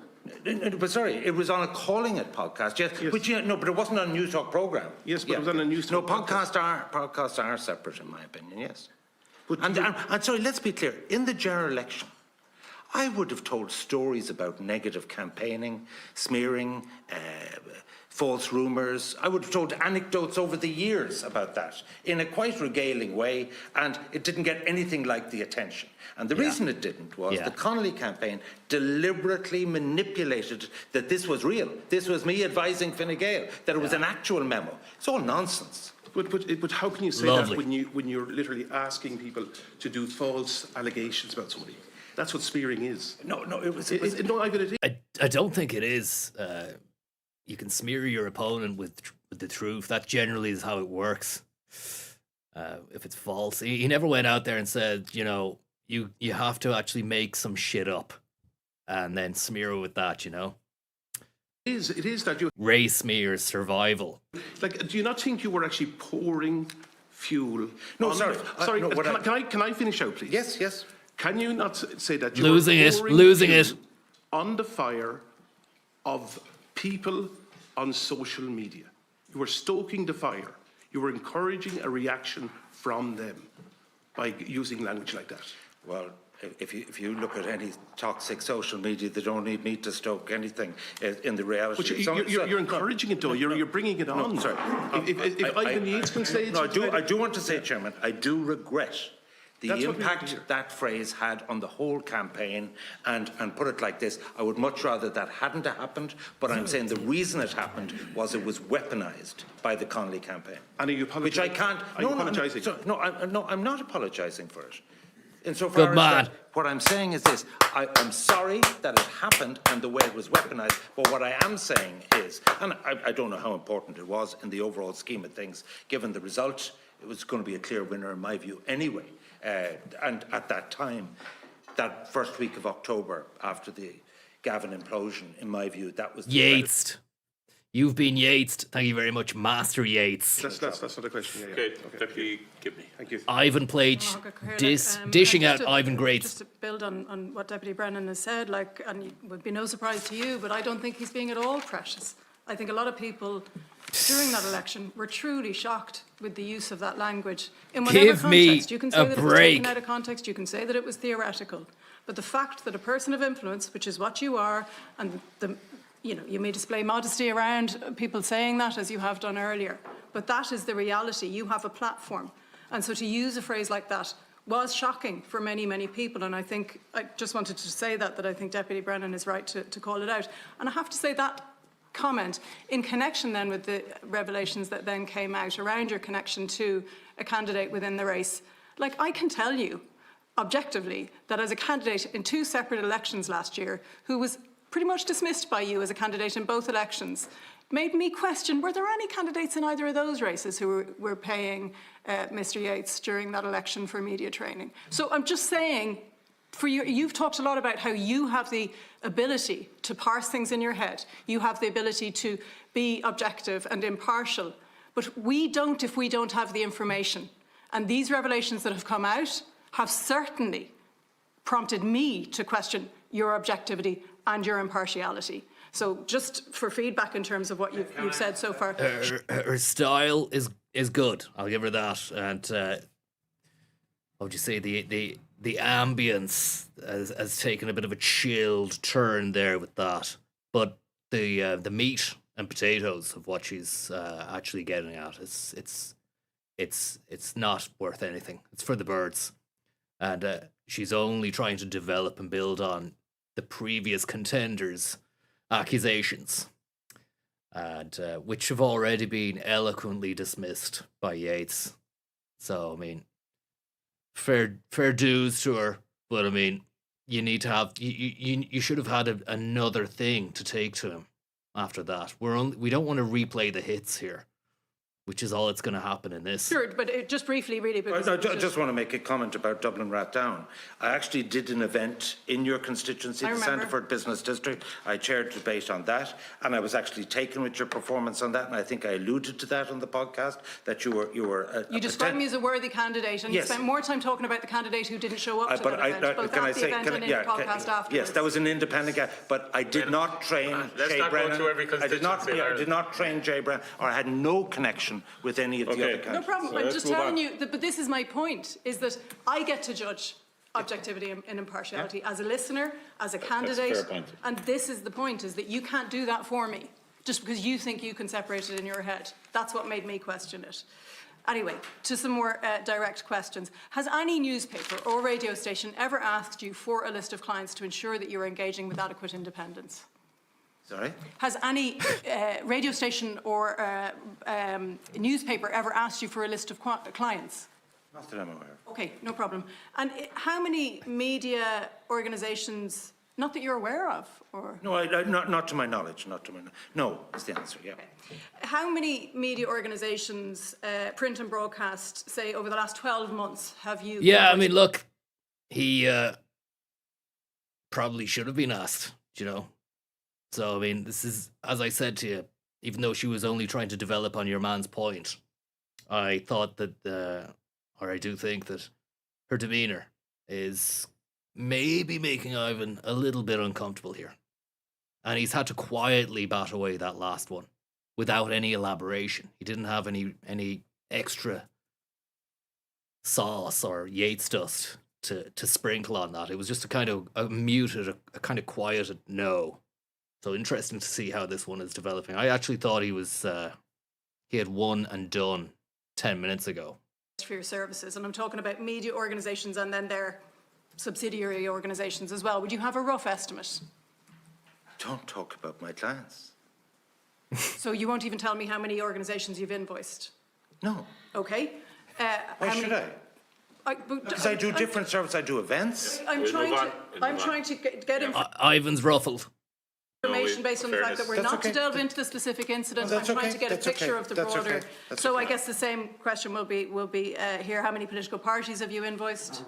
But sorry, it was on a Calling It podcast, yes. But but it wasn't on a News Talk program. Yes, but it was on a News Talk podcast. Podcasts are separate, in my opinion, yes. And sorry, let's be clear. In the general election, I would have told stories about negative campaigning, smearing, false rumours. I would have told anecdotes over the years about that in a quite regaling way, and it didn't get anything like the attention. And the reason it didn't was the Connolly campaign deliberately manipulated that this was real. This was me advising Fine Gael, that it was an actual memo. It's all nonsense. But how can you say that when you're literally asking people to do false allegations about somebody? That's what smearing is. No, it was. I don't think it is. You can smear your opponent with the truth. That generally is how it works. If it's false, he never went out there and said, you know, you have to actually make some shit up and then smear it with that, you know. It is that you race smears survival. Like, do you not think you were actually pouring fuel? No, sorry. No, can I finish out, please? Yes. Can you not say that you losing were losing fuel it on the fire of people on social media? You were stoking the fire. You were encouraging a reaction from them by using language like that. Well, if you look at any toxic social media, they don't need me to stoke anything in the reality. But you're encouraging it, though. You're bringing it on. No, sorry. If Ivan Yates can say it. No, I do want to say, Chairman, I do regret the impact that phrase had on the whole campaign, and put it like this, I would much rather that hadn't happened, but I'm saying the reason it happened was it was weaponised by the Connolly campaign. And are you apologising? Which I can't... Are you apologising? I'm not apologising for it. Good man. What I'm saying is this, I'm sorry that it happened and the way it was weaponised, but what I am saying is, and I don't know how important it was in the overall scheme of things, given the result, it was going to be a clear winner in my view anyway. And at that time, that first week of October, after the Gavin implosion, in my view, that was... Yates. You've been Yates. Thank you very much, Master Yates. That's not a question. Okay, Deputy Gibney. Thank you. Ivan played dishing out Ivan Greats. Just to build on what Deputy Brennan has said, and it would be no surprise to you, but I don't think he's being at all precious. I think a lot of people during that election were truly shocked with the use of that language in whatever Give context. me You can a say that it was break. taken out of context, you can say that it was theoretical, but the fact that a person of influence, which is what you are, and you may display modesty around people saying that, as you have done earlier, but that is the reality. You have a platform. And so to use a phrase like that was shocking for many, many people. And I think, I just wanted to say that I think Deputy Brennan is right to call it out. And I have to say that comment, in connection then with the revelations that then came out around your connection to a candidate within the race, like, I can tell you objectively that as a candidate in 2 separate elections last year, who was pretty much dismissed by you as a candidate in both elections, made me question, were there any candidates in either of those races who were paying Mr. Yates during that election for media training? So I'm just saying, you've talked a lot about how you have the ability to parse things in your head. You have the ability to be objective and impartial. But we don't if we don't have the information. And these revelations that have come out have certainly prompted me to question your objectivity and your impartiality. So just for feedback in terms of what you've said so far. Her style is good. I'll give her that. And what would you say? The ambience has taken a bit of a chilled turn there with that. But the meat and potatoes of what she's actually getting at, it's not worth anything. It's for the birds. And she's only trying to develop and build on the previous contenders' accusations, and which have already been eloquently dismissed by Yates. So, I mean, fair dues to her, but I mean, you need to have you should have had another thing to take to him after that. We don't want to replay the hits here, which is all that's going to happen in this. Sure, but just briefly, really, because... I just want to make a comment about Dublin Rathdown. I actually did an event in your constituency, the Sandiford Business District. I chaired a debate on that, and I was actually taken with your performance on that, and I think I alluded to that on the podcast, that you were... You described me as a worthy candidate, and you spent more time talking about the candidate who didn't show up to that event, both at the event and in the podcast afterwards. Yes, that was an independent guy, but I did not train Jay Brennan. I did not train Jay Brennan, or I had no connection with any of the other candidates. No problem. I'm just telling you, but this is my point, is that I get to judge objectivity and impartiality as a listener, as a That's a candidate. fair point. And this is the point, is that you can't do that for me just because you think you can separate it in your head. That's what made me question it. Anyway, to some more direct questions. Has any newspaper or radio station ever asked you for a list of clients to ensure that you're engaging with adequate independence? Sorry? Has any radio station or newspaper ever asked you for a list of clients? Not that I'm aware of. Okay, no problem. And how many media organisations, not that you're aware of, or? No, not to my knowledge. No, is the answer, yeah. How many media organisations, print and broadcast, say over the last 12 months have you? Yeah, I mean, look, he probably should have been asked, you know. So, I mean, this is, as I said to you, even though she was only trying to develop on your man's point, I thought that, or I do think that her demeanour is maybe making Ivan a little bit uncomfortable here. And he's had to quietly bat away that last one without any elaboration. He didn't have any extra sauce or Yates dust to sprinkle on that. It was just a kind of a muted, a kind of quieted no. So interesting to see how this one is developing. I actually thought he had won and done 10 minutes ago. For your services, and I'm talking about media organisations and then their subsidiary organisations as well. Would you have a rough estimate? Don't talk about my clients. So you won't even tell me how many organisations you've invoiced? No. Okay. Why should I? Because I do different services. I do events. I'm trying to get Ivan's ruffled. Information based on the fact that we're not to delve into the specific incident. I'm trying to get a picture of the broader. So I guess the same question will be here. How many political parties have you invoiced?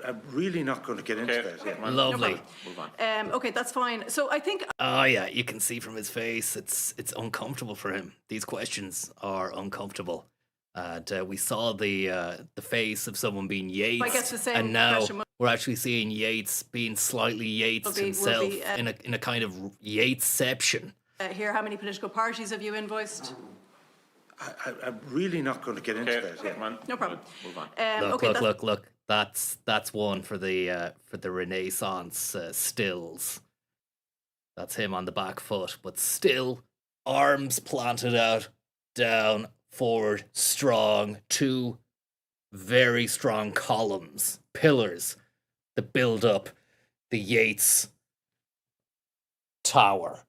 I'm really not going to get into that. Yeah. Lovely. Okay, that's fine. So I think. Oh yeah, you can see from his face, it's uncomfortable for him. These questions are uncomfortable. And we saw the face of someone being Yates, I guess the same and now question we're actually seeing Yates being slightly Yates himself in a kind of Yatesception. Here, how many political parties have you invoiced? I'm really not going to get into that. Yeah. No problem. Move on. Look. That's one for the Renaissance stills. That's him on the back foot, but still arms planted out, down, forward, strong, two very strong columns, pillars that build up the Yates Tower.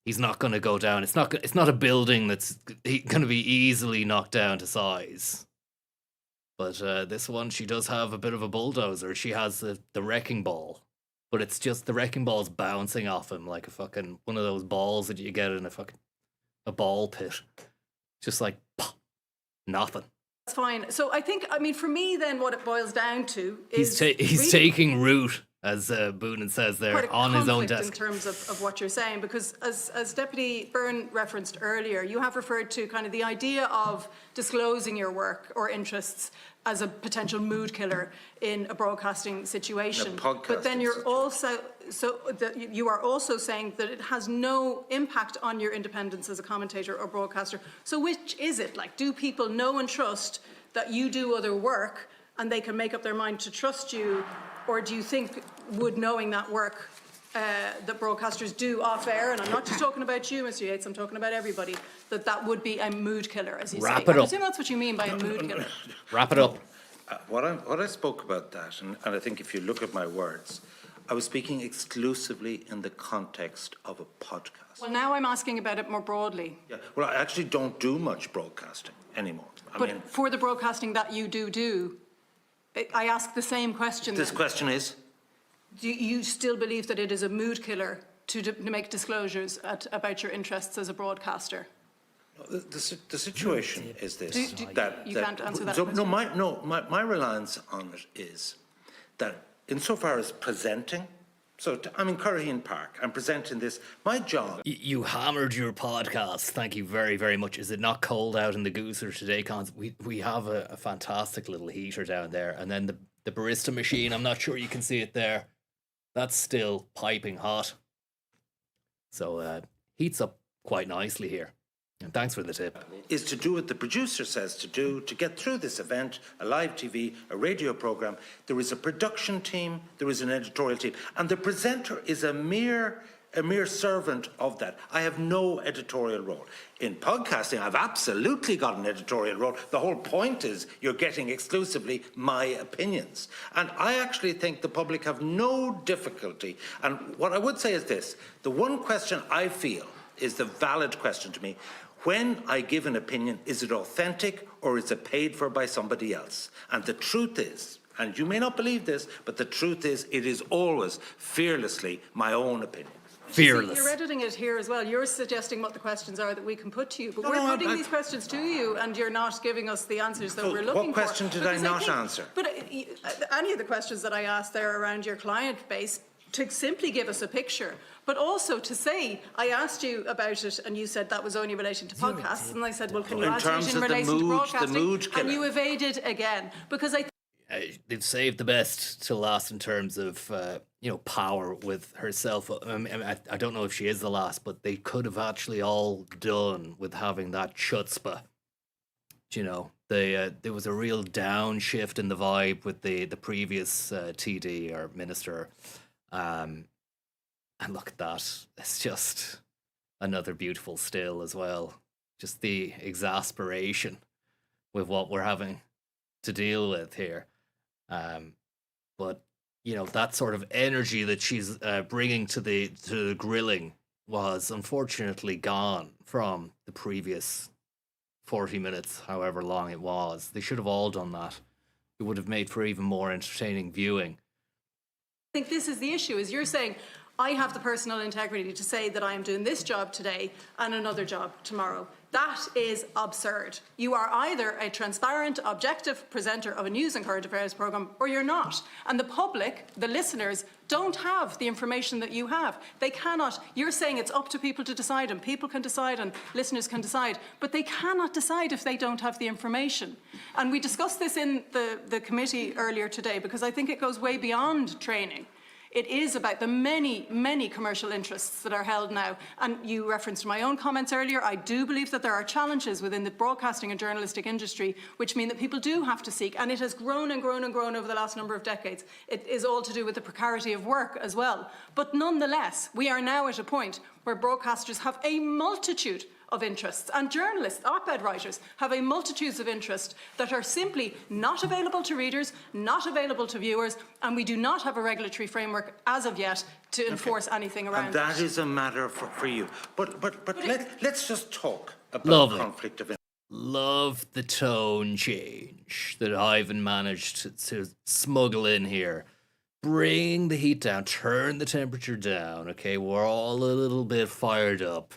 He's not going to go down. It's not a building that's going to be easily knocked down to size. But this one, she does have a bit of a bulldozer. She has the wrecking ball. But it's just the wrecking ball's bouncing off him like a fucking one of those balls that you get in a ball pit. Just like, pop, nothing. That's fine. So I mean, for me then what it boils down to is... He's taking root, as Boonan says there, on his own desk. In terms of what you're saying, because as Deputy Byrne referenced earlier, you have referred to kind of the idea of disclosing your work or interests as a potential mood killer in a broadcasting situation. But then you're also you are also saying that it has no impact on your independence as a commentator or broadcaster. So which is it? Like, do people know and trust that you do other work and they can make up their mind to trust you, or do you think would knowing that work that broadcasters do off air, and I'm not just talking about you, Mr. Yates, I'm talking about everybody, that would be a mood killer, as you say? Wrap it up. I presume that's what you mean by a mood killer. Wrap it up. What I spoke about that, and I think if you look at my words, I was speaking exclusively in the context of a podcast. Well, now I'm asking about it more broadly. Yeah. Well, I actually don't do much broadcasting anymore. But for the broadcasting that you do, I ask the same question. This question is? Do you still believe that it is a mood killer to make disclosures about your interests as a broadcaster? The situation is this. You can't answer that question. My reliance on it is that insofar as presenting, so I'm in Curraheen Park, I'm presenting this, my job... You hammered your podcast, thank you very, very much. Is it not cold out in the Gooser today, Cons? We have a fantastic little heater down there, and then the barista machine, I'm not sure you can see it there, that's still piping hot. So heats up quite nicely here. And thanks for the tip. Is to do what the producer says to do, to get through this event, a live TV, a radio programme. There is a production team, there is an editorial team, and the presenter is a mere servant of that. I have no editorial role. In podcasting, I've absolutely got an editorial role. The whole point is you're getting exclusively my opinions. And I actually think the public have no difficulty. And what I would say is this, the one question I feel is the valid question to me. When I give an opinion, is it authentic or is it paid for by somebody else? And the truth is, and you may not believe this, but the truth is, it is always fearlessly my own opinion. Fearless. You're editing it here as well. You're suggesting what the questions are that we can put to you, but we're putting these questions to you, and you're not giving us the answers that we're looking for. What question did I not answer? But any of the questions that I asked there around your client base, to simply give us a picture, but also to say, I asked you about it and you said that was only in relation to podcasts, and I said, well, can you answer it in relation to broadcasting? And you evaded again, because they've saved the best to last in terms of power with herself. I don't know if she is the last, but they could have actually all done with having that chutzpah. There was a real downshift in the vibe with the previous TD or minister. And look at that. It's just another beautiful still as well. Just the exasperation with what we're having to deal with here. But that sort of energy that she's bringing to the grilling was unfortunately gone from the previous 40 minutes, however long it was. They should have all done that. It would have made for even more entertaining viewing. I think this is the issue, is you're saying, I have the personal integrity to say that I am doing this job today and another job tomorrow. That is absurd. You are either a transparent, objective presenter of a news and current affairs programme, or you're not. And the public, the listeners, don't have the information that you have. They cannot. You're saying it's up to people to decide, and people can decide, and listeners can decide, but they cannot decide if they don't have the information. And we discussed this in the committee earlier today, because I think it goes way beyond training. It is about the many, many commercial interests that are held now. And you referenced my own comments earlier. I do believe that there are challenges within the broadcasting and journalistic industry which mean that people do have to seek. And it has grown and grown and grown over the last number of decades. It is all to do with the precarity of work as well. But nonetheless, we are now at a point where broadcasters have a multitude of interests, and journalists, op-ed writers, have a multitude of interests that are simply not available to readers, not available to viewers, and we do not have a regulatory framework as of yet to enforce anything around that. And that is a matter for you. But let's just talk about conflict of interest. Love the tone change that Ivan managed to smuggle in here. Bring the heat down, turn the temperature down, okay? We're all a little bit fired up.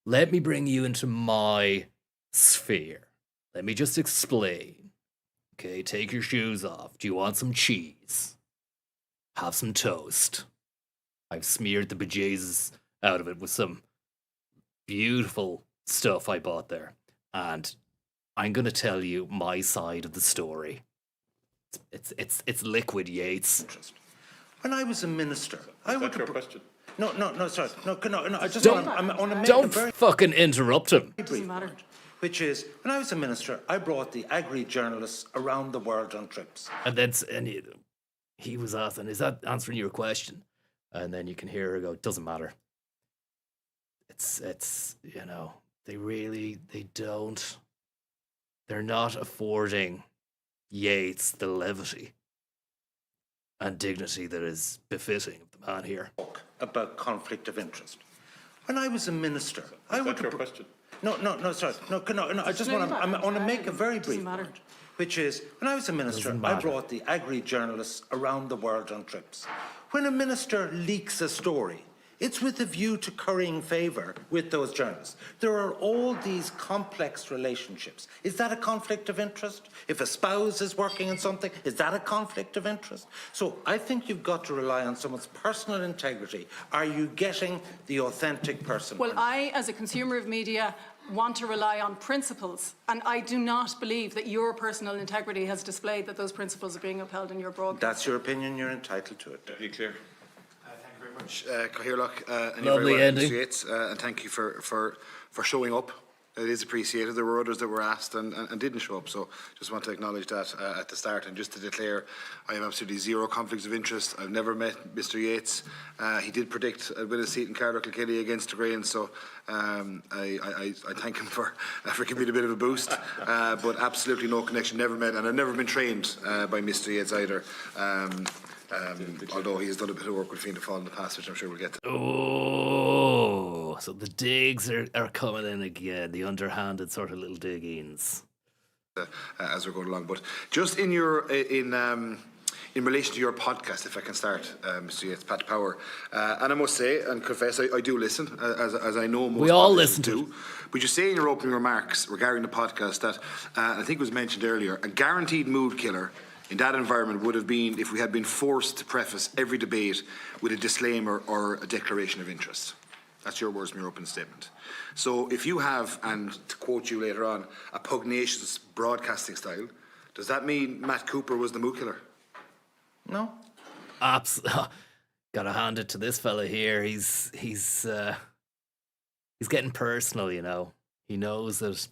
Let me bring you into my sphere. Let me just explain. Okay, take your shoes off. Do you want some cheese? Have some toast. I've smeared the bejesus out of it with some beautiful stuff I bought there. And I'm going to tell you my side of the story. It's liquid, Yates. When I was a minister, I would have... question? No, sorry. No, I just want to make Don't a very fucking interrupt him. brief point, which is, when I was a minister, I brought the agri-journalists around the world on trips. And then he was asking, is that answering your question? And then you can hear her go, doesn't matter. It's they don't. They're not affording Yates the levity and dignity that is befitting of the man here. About conflict of interest. When I was a minister, I Is would that your question? No, sorry. No, I just want to make a very brief point, which is, when I was a minister, I brought the agri-journalists around the world on trips. When a minister leaks a story, it's with a view to currying favour with those journalists. There are all these complex relationships. Is that a conflict of interest? If a spouse is working on something, is that a conflict of interest? So I think you've got to rely on someone's personal integrity. Are you getting the authentic person? Well, I, as a consumer of media, want to rely on principles, and I do not believe that your personal integrity has displayed that those principles are being upheld in your broadcast. That's your opinion, you're entitled to it. Be clear. Cathaoirleach, and lovely ending. Yates, and thank you for showing up It is appreciated. There were others that were asked and didn't show up, so just want to acknowledge that at the start. And just to declare, I have absolutely zero conflicts of interest. I've never met Mr. Yates. He did predict a win a seat in Cardiff Kilkenny against the Grain, so I thank him for giving me a bit of a boost. But absolutely no connection, never met, and I've never been trained by Mr. Yates either. Although he has done a bit of work with Fianna Fáil in the past, which I'm sure we'll get to. Oh, so the digs are coming in again, the underhanded sort of little diggings. As we're going along, but just in your in relation to your podcast, if I can start, Mr. Yates, Pat Power, and I must say and confess, I do listen, as I know most. We all listen to it. But you say in your opening remarks regarding the podcast that I think it was mentioned earlier, a guaranteed mood killer in that environment would have been if we had been forced to preface every debate with a disclaimer or a declaration of interest. That's your words from your opening statement. So if you have, and to quote you later on, a pugnacious broadcasting style, does that mean Matt Cooper was the mood killer? No. Gotta hand it to this fella here. He's getting personal, you know. He knows that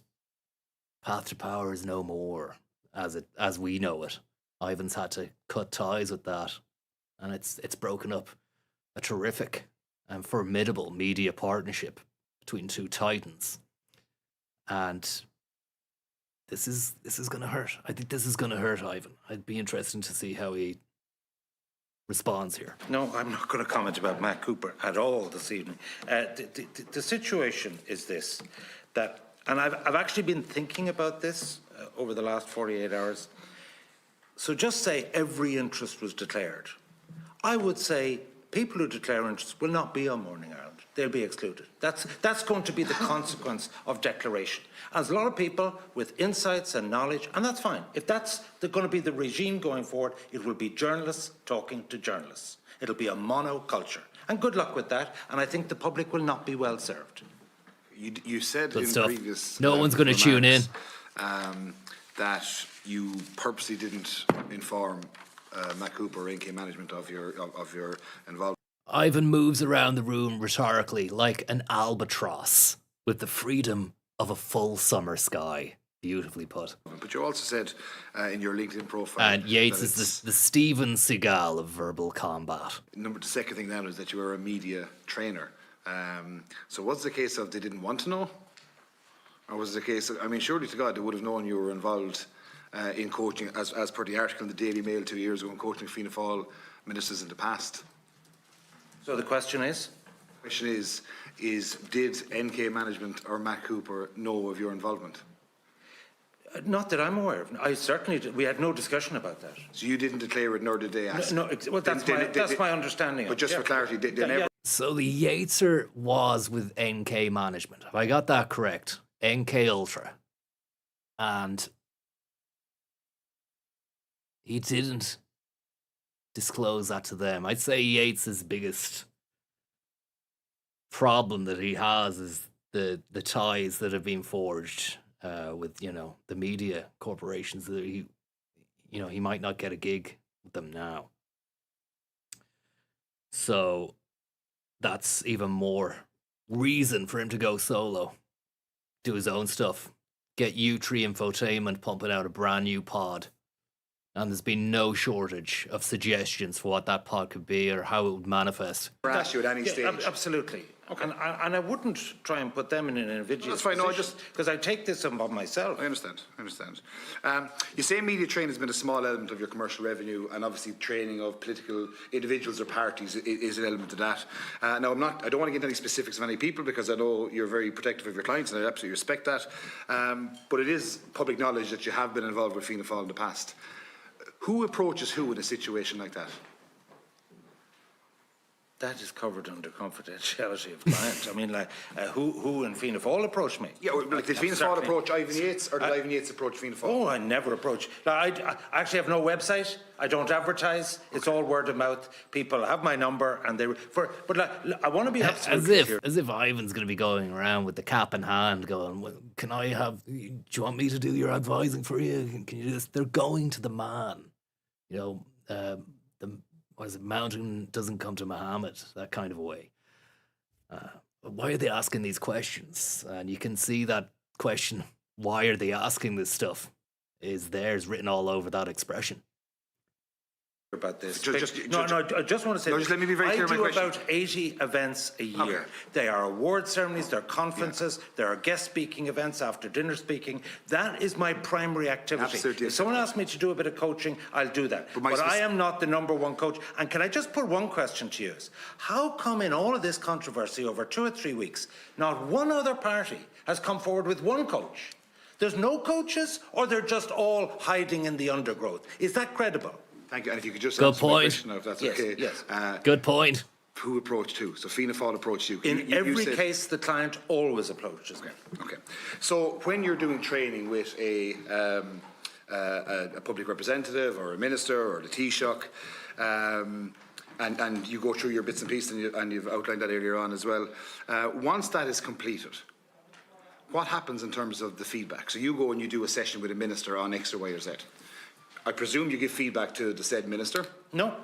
Path to Power is no more as we know it. Ivan's had to cut ties with that, and it's broken up a terrific and formidable media partnership between two titans. And this is going to hurt. I think this is going to hurt Ivan. I'd be interested to see how he responds here. No, I'm not going to comment about Matt Cooper at all this evening. The situation is this, that, and I've actually been thinking about this over the last 48 hours. So just say every interest was declared. I would say people who declare interest will not be on Morning Ireland. They'll be excluded. That's going to be the consequence of declaration. As a lot of people with insights and knowledge, and that's fine. If that's going to be the regime going forward, it will be journalists talking to journalists. It'll be a monoculture. And good luck with that. And I think the public will not be well served. You said Good in stuff. previous No one's going to tune in. That you purposely didn't inform Matt Cooper or NK management of your involvement. Ivan moves around the room rhetorically like an albatross with the freedom of a full summer sky. Beautifully put. But you also said in your LinkedIn profile... And Yates is the Steven Seagal of verbal combat. The second thing then is that you are a media trainer. So was it the case of they didn't want to know? Or was it the case of, I mean, surely to God, they would have known you were involved in coaching, as per the article in the Daily Mail 2 years ago, in coaching Fianna Fáil ministers in the past. So the question is? The question is did NK management or Matt Cooper know of your involvement? Not that I'm aware of. I certainly did. We had no discussion about that. So you didn't declare it, nor did they ask? No, well, that's my understanding. But just for clarity, they never... So the Yateser was with NK management. Have I got that correct? NK Ultra. And he didn't disclose that to them. I'd say Yates' biggest problem that he has is the ties that have been forged with, you know, the media corporations that he might not get a gig with them now. So that's even more reason for him to go solo, do his own stuff, get U3 Infotainment pumping out a brand new pod. And there's been no shortage of suggestions for what that pod could be or how it would manifest. Ask you at any stage. Absolutely. Okay. And I wouldn't try and put them in an invidious That's fine. position, because I take this upon myself. I understand. You say media training has been a small element of your commercial revenue, and obviously training of political individuals or parties is an element of that. Now, I don't want to get into any specifics of any people, because I know you're very protective of your clients, and I absolutely respect that. But it is public knowledge that you have been involved with Fianna Fáil in the past. Who approaches who in a situation like that? That is covered under confidentiality of client. I mean, like, who in Fianna Fáil approached me? Yeah, well, like, did Fianna Fáil approach Ivan Yates, or did Ivan Yates approach Fianna Fáil? Oh, I never approach. I actually have no website. I don't advertise. It's all word of mouth. People have my number, and but like, I want to be absolutely clear. As if Ivan's going to be going around with the cap in hand, going, well, "Can I have? Do you want me to do your advising for you? Can you do this?" They're going to the man. You know, what is it? Mountain doesn't come to Muhammad, that kind of a way. Why are they asking these questions? And you can see that question, why are they asking this stuff, is theirs written all over that expression. About this. I just want to say, just let me be very clear I on my do question. about 80 events a year. Okay. They are award ceremonies, there are conferences, there are guest speaking events, after dinner speaking. That is my primary activity. Absolutely. If someone asks me to do a bit of coaching, I'll do that. But I am not the #1 coach. And can I just put one question to you? How come in all of this controversy over 2 or 3 weeks, not one other party has come forward with one coach? There's no coaches, or they're just all hiding in the undergrowth? Is that credible? Thank you. And if you could just Good answer my point. question, if that's okay. Yes. Good point. Who approached who? So Fianna Fáil approached you. In every case, the client always approaches me. Okay. So when you're doing training with a public representative or a minister or the Taoiseach, and you go through your bits and pieces, and you've outlined that earlier on as well, once that is completed, what happens in terms of the feedback? So you go and you do a session with a minister on X or Y or Z. I presume you give feedback to the said minister? No.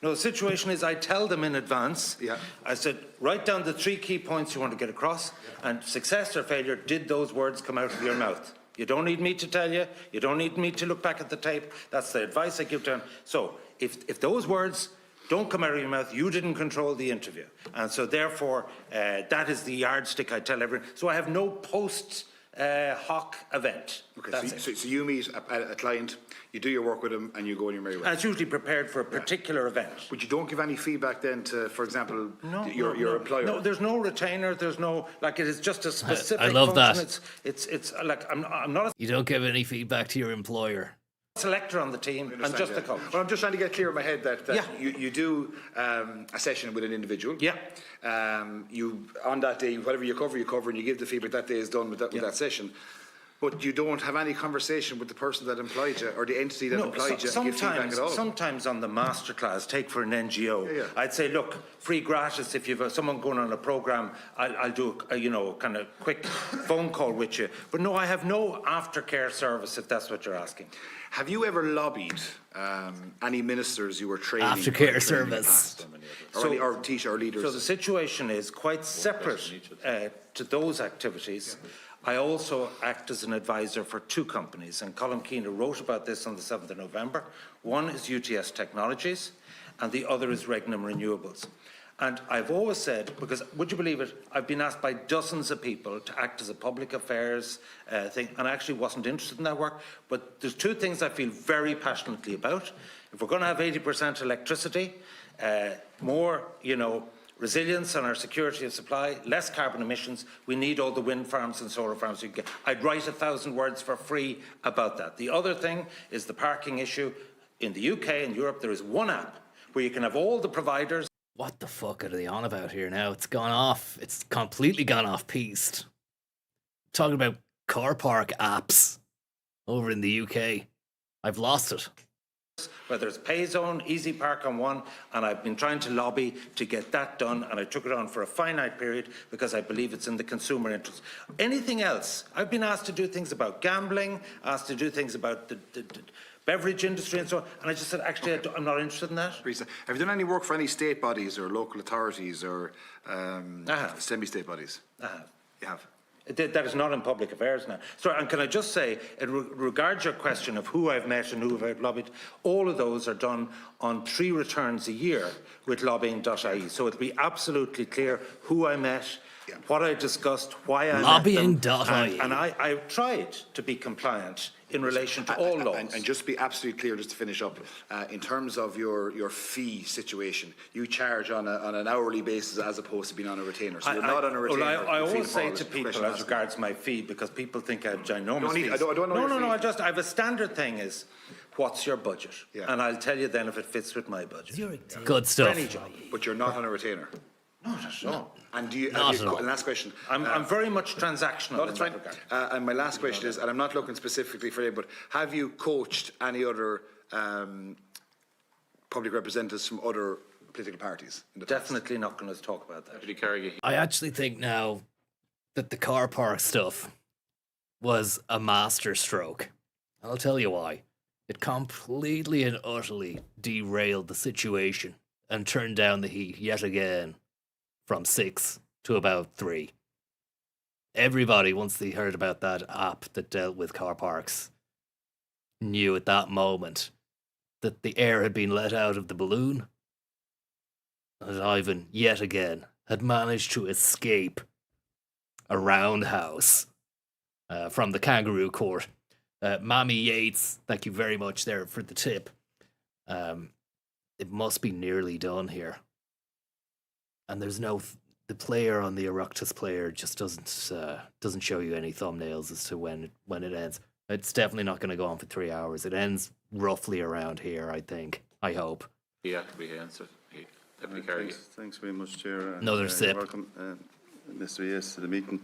No, the situation is I tell them in advance. Yeah. I said, write down the 3 key points you want to get across, and success or failure, did those words come out of your mouth? You don't need me to tell you. You don't need me to look back at the tape. That's the advice I give to them. So if those words don't come out of your mouth, you didn't control the interview. And so therefore, that is the yardstick I tell everyone. So I have no post-hoc event. Okay, so you meet a client, you do your work with them, and you go on your merry way. And it's usually prepared for a particular event. But you don't give any feedback then to, for example, your employer? No, there's no retainer, there's no, like, it is just a specific I love function. that. It's like, I'm not a You don't give any feedback to your employer. selector on the team, I'm just a coach. Well, I'm just trying to get clear in my head that you do a session with an individual. Yeah. You, on that day, whatever you cover, and you give the feedback that day is done with that session. But you don't have any conversation with the person that employed you or the entity that employed you and give feedback at all. Sometimes on the masterclass, take for an NGO, I'd say, look, free gratis, if you've someone going on a programme, I'll do a kind of quick phone call with you. But no, I have no aftercare service, if that's what you're asking. Have you ever lobbied any ministers you were training? Aftercare service. Or Taoiseach or leaders? So the situation is quite separate to those activities. I also act as an advisor for 2 companies, and Colin Keena wrote about this on the 7th of November. One is UTS Technologies, and the other is Regnum Renewables. And I've always said, because would you believe it, I've been asked by dozens of people to act as a public affairs thing, and I actually wasn't interested in that work. But there's 2 things I feel very passionately about. If we're going to have 80% electricity, more, resilience on our security of supply, less carbon emissions, we need all the wind farms and solar farms we can get. I'd write 1,000 words for free about that. The other thing is the parking issue. In the UK and Europe, there is one app where you can have all the providers. What the fuck are they on about here now? It's gone off. It's completely gone off piste. Talking about car park apps over in the UK. I've lost it. Whether it's PayZone, Easy Park on one, and I've been trying to lobby to get that done, and I took it on for a finite period because I believe it's in the consumer interest. Anything else? I've been asked to do things about gambling, asked to do things about the beverage industry and so on, and I just said, actually, I'm not interested in that. Have you done any work for any state bodies or local authorities or semi-state bodies? I have. You have? That is not in public affairs now. Sorry, and can I just say, in regards your question of who I've met and who I've lobbied, all of those are done on 3 returns a year with lobbying.ie. So it'll be absolutely clear who I met, what I discussed, why I met them. And I tried to be compliant in relation to all laws. And just to be absolutely clear, just to finish up, in terms of your fee situation, you charge on an hourly basis as opposed to being on a retainer. So you're not on a retainer. Well, I always say to people as regards my fee, because people think I have ginormous fees. I don't know No, I have a standard thing is, what's your budget? And I'll tell you then if it fits with my budget. Good stuff. For any job. But you're not on a retainer. Not at all. And do you? Not at all. Last question. I'm very much transactional. That's fine. And my last question is, and I'm not looking specifically for you, but have you coached any other public representatives from other political parties in the past? Definitely not going to talk about that. I actually think now that the car park stuff was a master stroke. I'll tell you why. It completely and utterly derailed the situation and turned down the heat yet again from 6 to about 3. everybody, once they heard about that app that dealt with car parks, knew at that moment that the air had been let out of the balloon, and Ivan, yet again, had managed to escape a roundhouse from the kangaroo court. Mammy Yates, thank you very much there for the tip. It must be nearly done here. And there's no... The player on the Oireachtas player just doesn't show you any thumbnails as to when it ends. It's definitely not going to go on for 3 hours. It ends roughly around here, I think. I hope. Yeah, we answered. Thanks very much, Chair. Another sip. Welcome, Mr. Yates, to the meeting.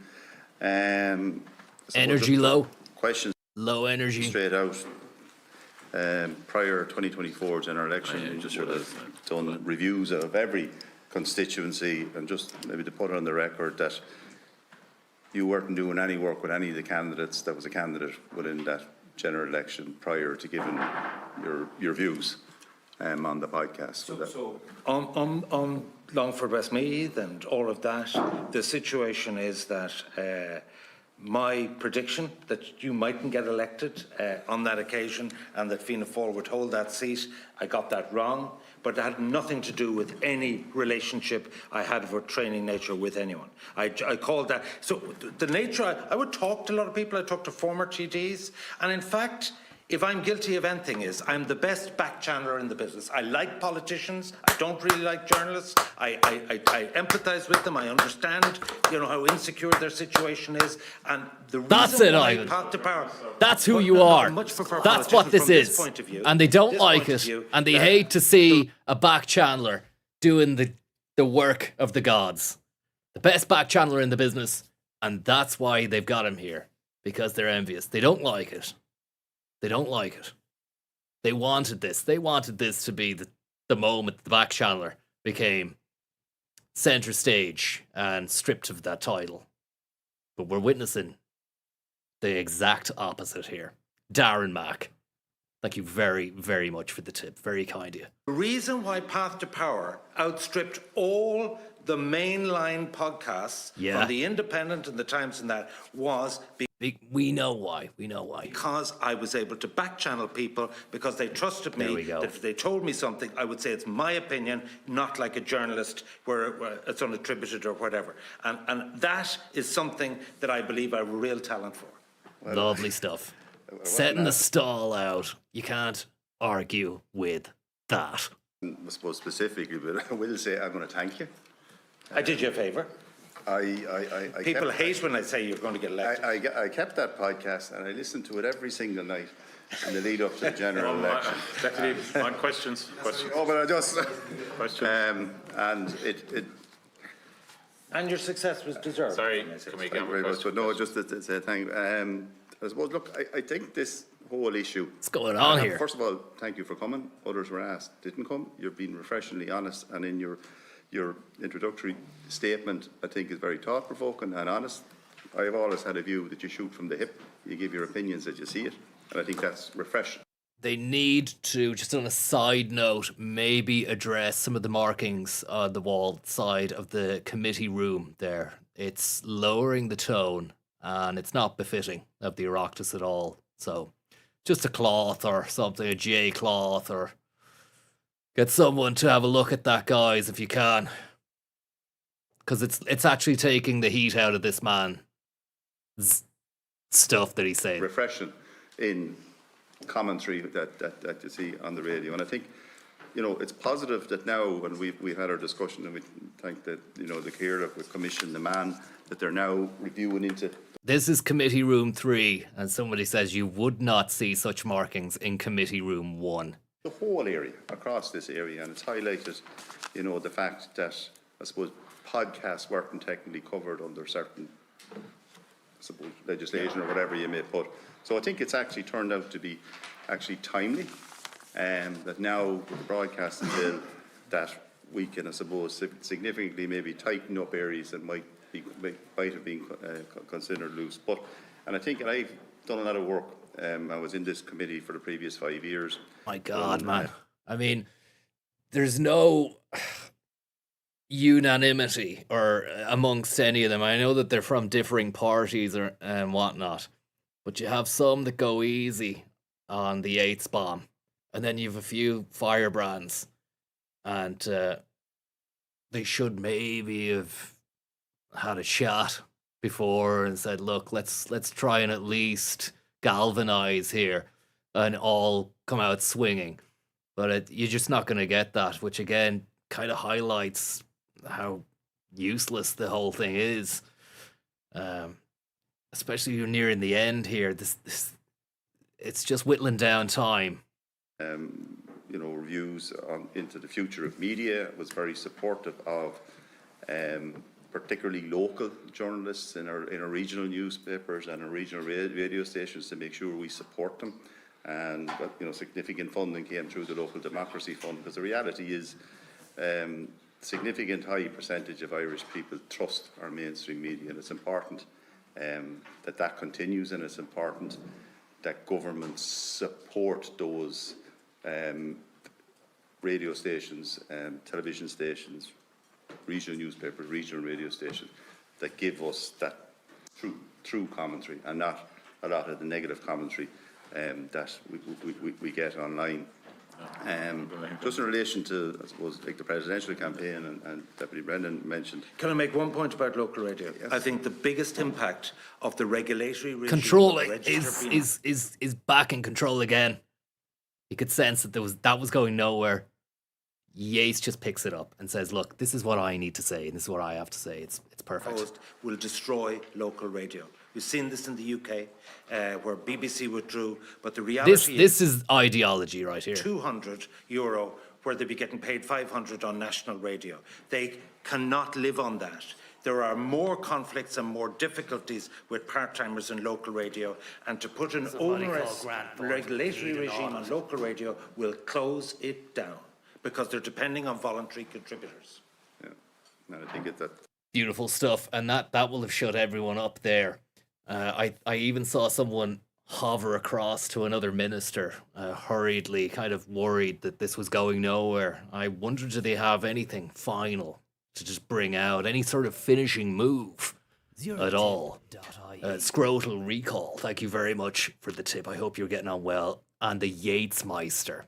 Energy low. Questions. Low energy. Straight out. Prior 2024 general election, you just would have done reviews of every constituency, and just maybe to put it on the record that you weren't doing any work with any of the candidates that was a candidate within that general election prior to giving your views on the podcast. So on Longford Westmeath and all of that, the situation is that my prediction that you mightn't get elected on that occasion and that Fianna Fáil would hold that seat, I got that wrong, but it had nothing to do with any relationship I had of a training nature with anyone. I called that. So the nature, I would talk to a lot of people. I talked to former TDs, and in fact, if I'm guilty of anything, is I'm the best back channeler in the business. I like politicians. I don't really like journalists. I empathise with them. I understand, how insecure their situation is. And the reason why Path to Power. That's who you are. That's what this is. And they don't like it. And they hate to see a back channeler doing the work of the gods. The best back channeler in the business. And that's why they've got him here. Because they're envious. They don't like it. They don't like it. They wanted this. They wanted this to be the moment the back channeler became centre stage and stripped of that title. But we're witnessing the exact opposite here. Darren Mack, thank you very, very much for the tip. Very kind of you. The reason why Path to Power outstripped all the mainline podcasts from the Independent and the Times and that was... We know why. We know why. Because I was able to back channel people because they trusted me. That if they told me something, I would say it's my opinion, not like a journalist where it's unattributed or whatever. And that is something that I believe I have a real talent for. Lovely stuff. Setting the stall out. You can't argue with that. I suppose specifically, but I will say I'm going to thank you. I did you a favour. People hate when I say you're going to get elected. I kept that podcast and I listened to it every single night in the lead up to the general election. On questions. Oh, but I just... Questions. And it... And your success was deserved. Sorry, can we get very much, but no, just to say thank you. I suppose, look, I think this whole issue... What's going on here? First of all, thank you for coming. Others were asked, didn't come. You've been refreshingly honest, and in your introductory statement, I think, is very thought-provoking and honest. I have always had a view that you shoot from the hip. You give your opinions as you see it, and I think that's refreshing. They need to, just on a side note, maybe address some of the markings on the wall side of the committee room there. It's lowering the tone, and it's not befitting of the Oireachtas at all. So, just a cloth or something, a J cloth, or... Get someone to have a look at that, guys, if you can. Because it's actually taking the heat out of this man's stuff that he's saying. Refreshing in commentary that you see on the radio. And I think, it's positive that now, when we've had our discussion, and we thank the Care of the Commission, the man, that they're now reviewing into... This is Committee Room 3, and somebody says you would not see such markings in Committee Room 1. The whole area, across this area, and it's highlighted, the fact that, I suppose, podcasts weren't technically covered under certain, I suppose, legislation or whatever you may put. So I think it's actually turned out to be actually timely, that now with the broadcasting bill, that we can, I suppose, significantly maybe tighten up areas that might have been considered loose. And I think, and I've done a lot of work. I was in this committee for the previous 5 years. My God, man. I mean, there's no... unanimity or amongst any of them. I know that they're from differing parties and whatnot, but you have some that go easy on the Yates bomb, and then you have a few firebrands, and they should maybe have had a chat before and said, "Look, let's try and at least galvanize here and all come out swinging." But you're just not going to get that, which again kind of highlights how useless the whole thing is. Especially you're nearing the end here. This it's just whittling down time. Reviews into the future of media was very supportive of particularly local journalists in our regional newspapers and our regional radio stations to make sure we support them. And significant funding came through the Local Democracy Fund, because the reality is significant high percentage of Irish people trust our mainstream media, and it's important that continues, and it's important that governments support those radio stations, television stations, regional newspapers, regional radio stations that give us that true commentary, and not a lot of the negative commentary that we get online. Just in relation to, I suppose, like the presidential campaign, and Deputy Brendan mentioned. Can I make one point about local radio? Yes. I think the biggest impact of the regulatory regime, controlling is back in control again. You could sense that that was going nowhere. Yates just picks it up and says, "Look, this is what I need to say, and this is what I have to say. It's perfect." Will destroy local radio. We've seen this in the UK, where BBC withdrew, but the reality this is ideology right here. €200, where they'd be getting paid 500 on national radio. They cannot live on that. There are more conflicts and more difficulties with part-timers in local radio, and to put an onerous regulatory regime on local radio will close it down, because they're depending on voluntary contributors. Yeah, and I think it's that. Beautiful stuff, and that will have shut everyone up there. I even saw someone hover across to another minister hurriedly, kind of worried that this was going nowhere. I wonder, do they have anything final to just bring out, any sort of finishing move at all? Scrotal recall, thank you very much for the tip. I hope you're getting on well. And the Yates Meister,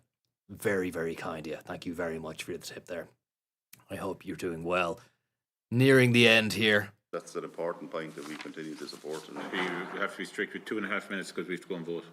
very, very kind of you. Thank you very much for the tip there. I hope you're doing well. Nearing the end here. That's an important point that we continue to support. And you have to be strict with 2.5 minutes, because we have to go and vote.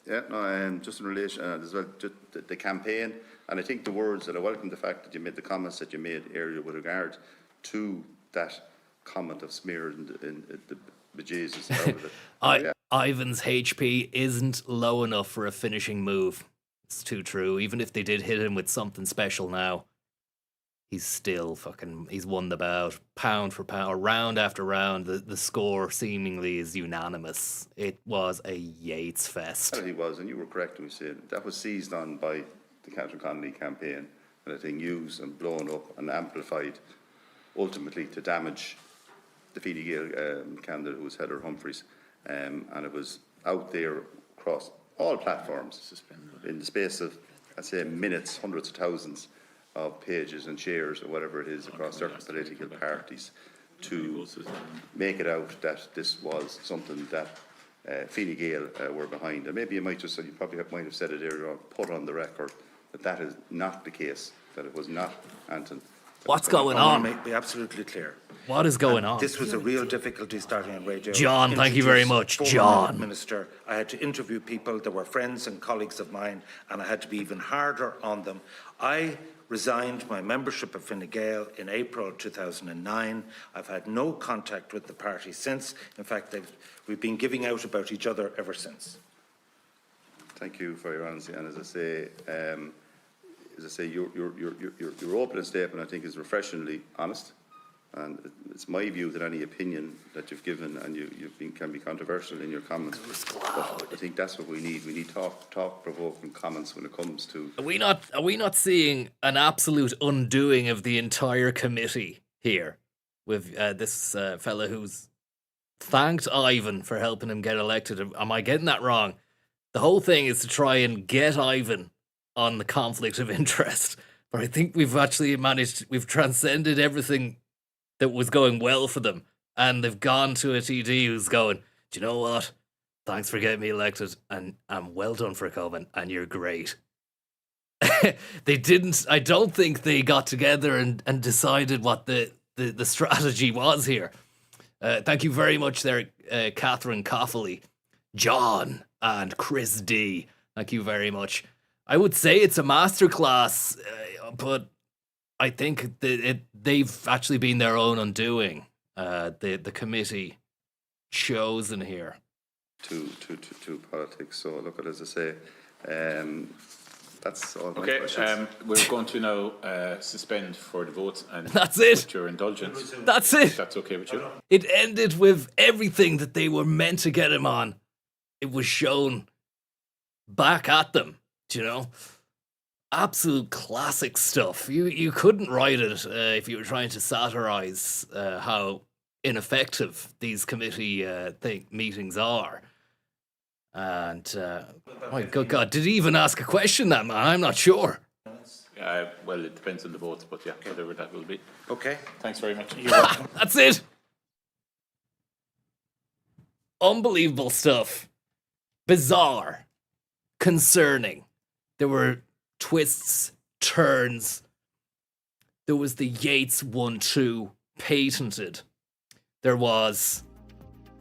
Yeah, no, just in relation as well to the campaign, and I think the words, and I welcome the fact that you made the comments that you made earlier with regard to that comment of smear in the bejesus out of it. Ivan's HP isn't low enough for a finishing move. It's too true. Even if they did hit him with something special now, he's still he's won the bout, pound for pound, round after round. The score seemingly is unanimous. It was a Yates fest. He was, and you were correct when you said that was seized on by the Counter Connolly campaign, and I think used and blown up and amplified, ultimately to damage the Fine Gael candidate, who was Heather Humphreys, and it was out there across all platforms in the space of, I'd say, minutes, hundreds of thousands of pages and shares or whatever it is across certain political parties, to make it out that this was something that Fine Gael were behind. And maybe you might just, you probably might have said it earlier on, put on the record that is not the case, that it was not Anton. What's going on? I want to be absolutely clear. What is going on? This was a real difficulty starting on radio. John, thank you very much. John. Minister, I had to interview people that were friends and colleagues of mine, and I had to be even harder on them. I resigned my membership of Fine Gael in April 2009. I've had no contact with the party since. In fact, we've been giving out about each other ever since. Thank you for your honesty. And as I say, your opening statement, I think, is refreshingly honest. And it's my view that any opinion that you've given, and can be controversial in your comments, but I think that's what we need. We need thought-provoking comments when it comes to. Are we not seeing an absolute undoing of the entire committee here with this fella who's thanked Ivan for helping him get elected? Am I getting that wrong? The whole thing is to try and get Ivan on the conflict of interest But I think we've actually we've transcended everything that was going well for them. And they've gone to a TD who's going, do you know what? Thanks for getting me elected, and I'm well done for coming, and you're great. I don't think they got together and decided what the strategy was here. Thank you very much there, Catherine Coffley, John, and Chris D. Thank you very much. I would say it's a masterclass, but I think they've actually been their own undoing. The committee chosen here. To politics. So look, as I say, that's all my Okay, questions. we're going to now suspend for the votes, and That's it. with your indulgence. That's it. If that's okay with you. It ended with everything that they were meant to get him on. It was shown back at them, you know? Absolute classic stuff. You couldn't write it if you were trying to satirize how ineffective these committee meetings are. And, my good God, did he even ask a question, that man? I'm not sure. Well, it depends on the votes, but yeah, whatever that will be. Okay. Thanks very much. That's it. Unbelievable stuff. Bizarre. Concerning. There were twists, turns. There was the Yates 1-2 patented. There was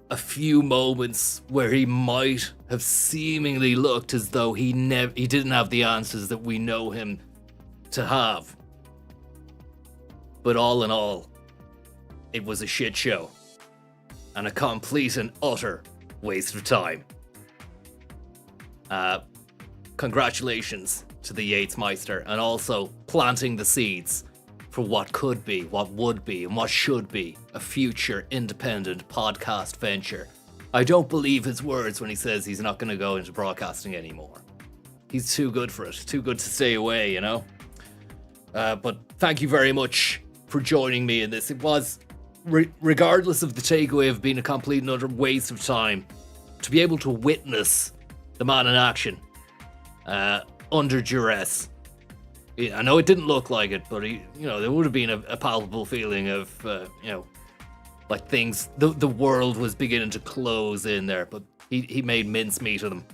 a few moments where he might have seemingly looked as though he didn't have the answers that we know him to have. But all in all, it was a shit show and a complete and utter waste of time. Congratulations to the Yates Meister, and also planting the seeds for what could be, what would be, and what should be a future independent podcast venture. I don't believe his words when he says he's not going to go into broadcasting anymore. He's too good for it, too good to stay away, you know? But thank you very much for joining me in this. It was, regardless of the takeaway of being a complete and utter waste of time, to be able to witness the man in action under duress. I know it didn't look like it, but there would have been a palpable feeling of, like things, the world was beginning to close in there, but he made mincemeat of them.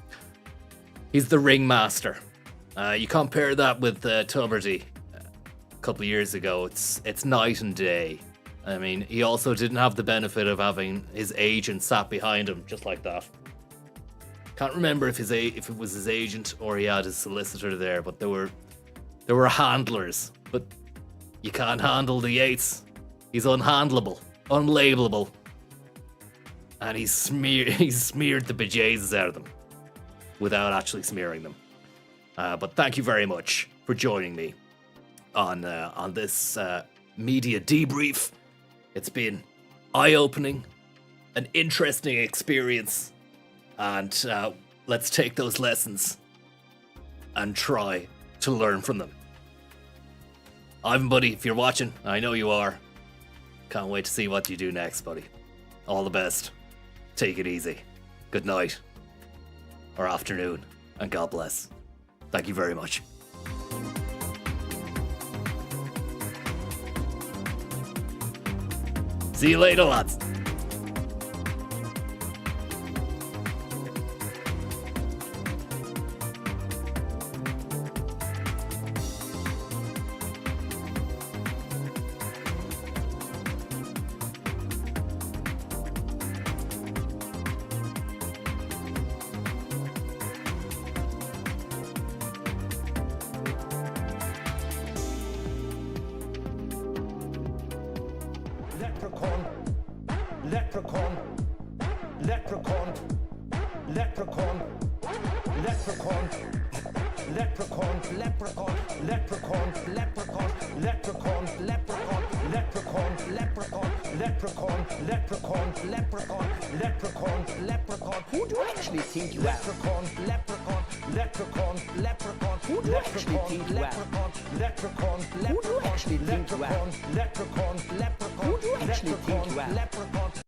He's the ringmaster. You compare that with Tuberty a couple of years ago, it's night and day. I mean, he also didn't have the benefit of having his agent sat behind him just like that. Can't remember if it was his agent or he had his solicitor there, but there were handlers. But you can't handle the Yates. He's unhandleable, unlabelable, and he smeared the bejesus out of them without actually smearing them. But thank you very much for joining me on this media debrief. It's been eye-opening, an interesting experience. And let's take those lessons and try to learn from them. Ivan, buddy, if you're watching, I know you are. Can't wait to see what you do next, buddy. All the best. Take it easy. Good night. Or afternoon. And God bless. Thank you very much. See you later, lads. Leprechaun, leprechaun, leprechaun, leprechaun, leprechaun, leprechaun, leprechaun, leprechaun, leprechaun, leprechaun, leprechaun, leprechaun, leprechaun, leprechaun, leprechaun, leprechaun, leprechaun. Who do you actually think you are? Leprechaun, leprechaun, leprechaun, leprechaun. Who do you actually think you are? Leprechaun, leprechaun, who do you actually think you are? Leprechaun, leprechaun, leprechaun. Who do you actually think you are? Leprechaun.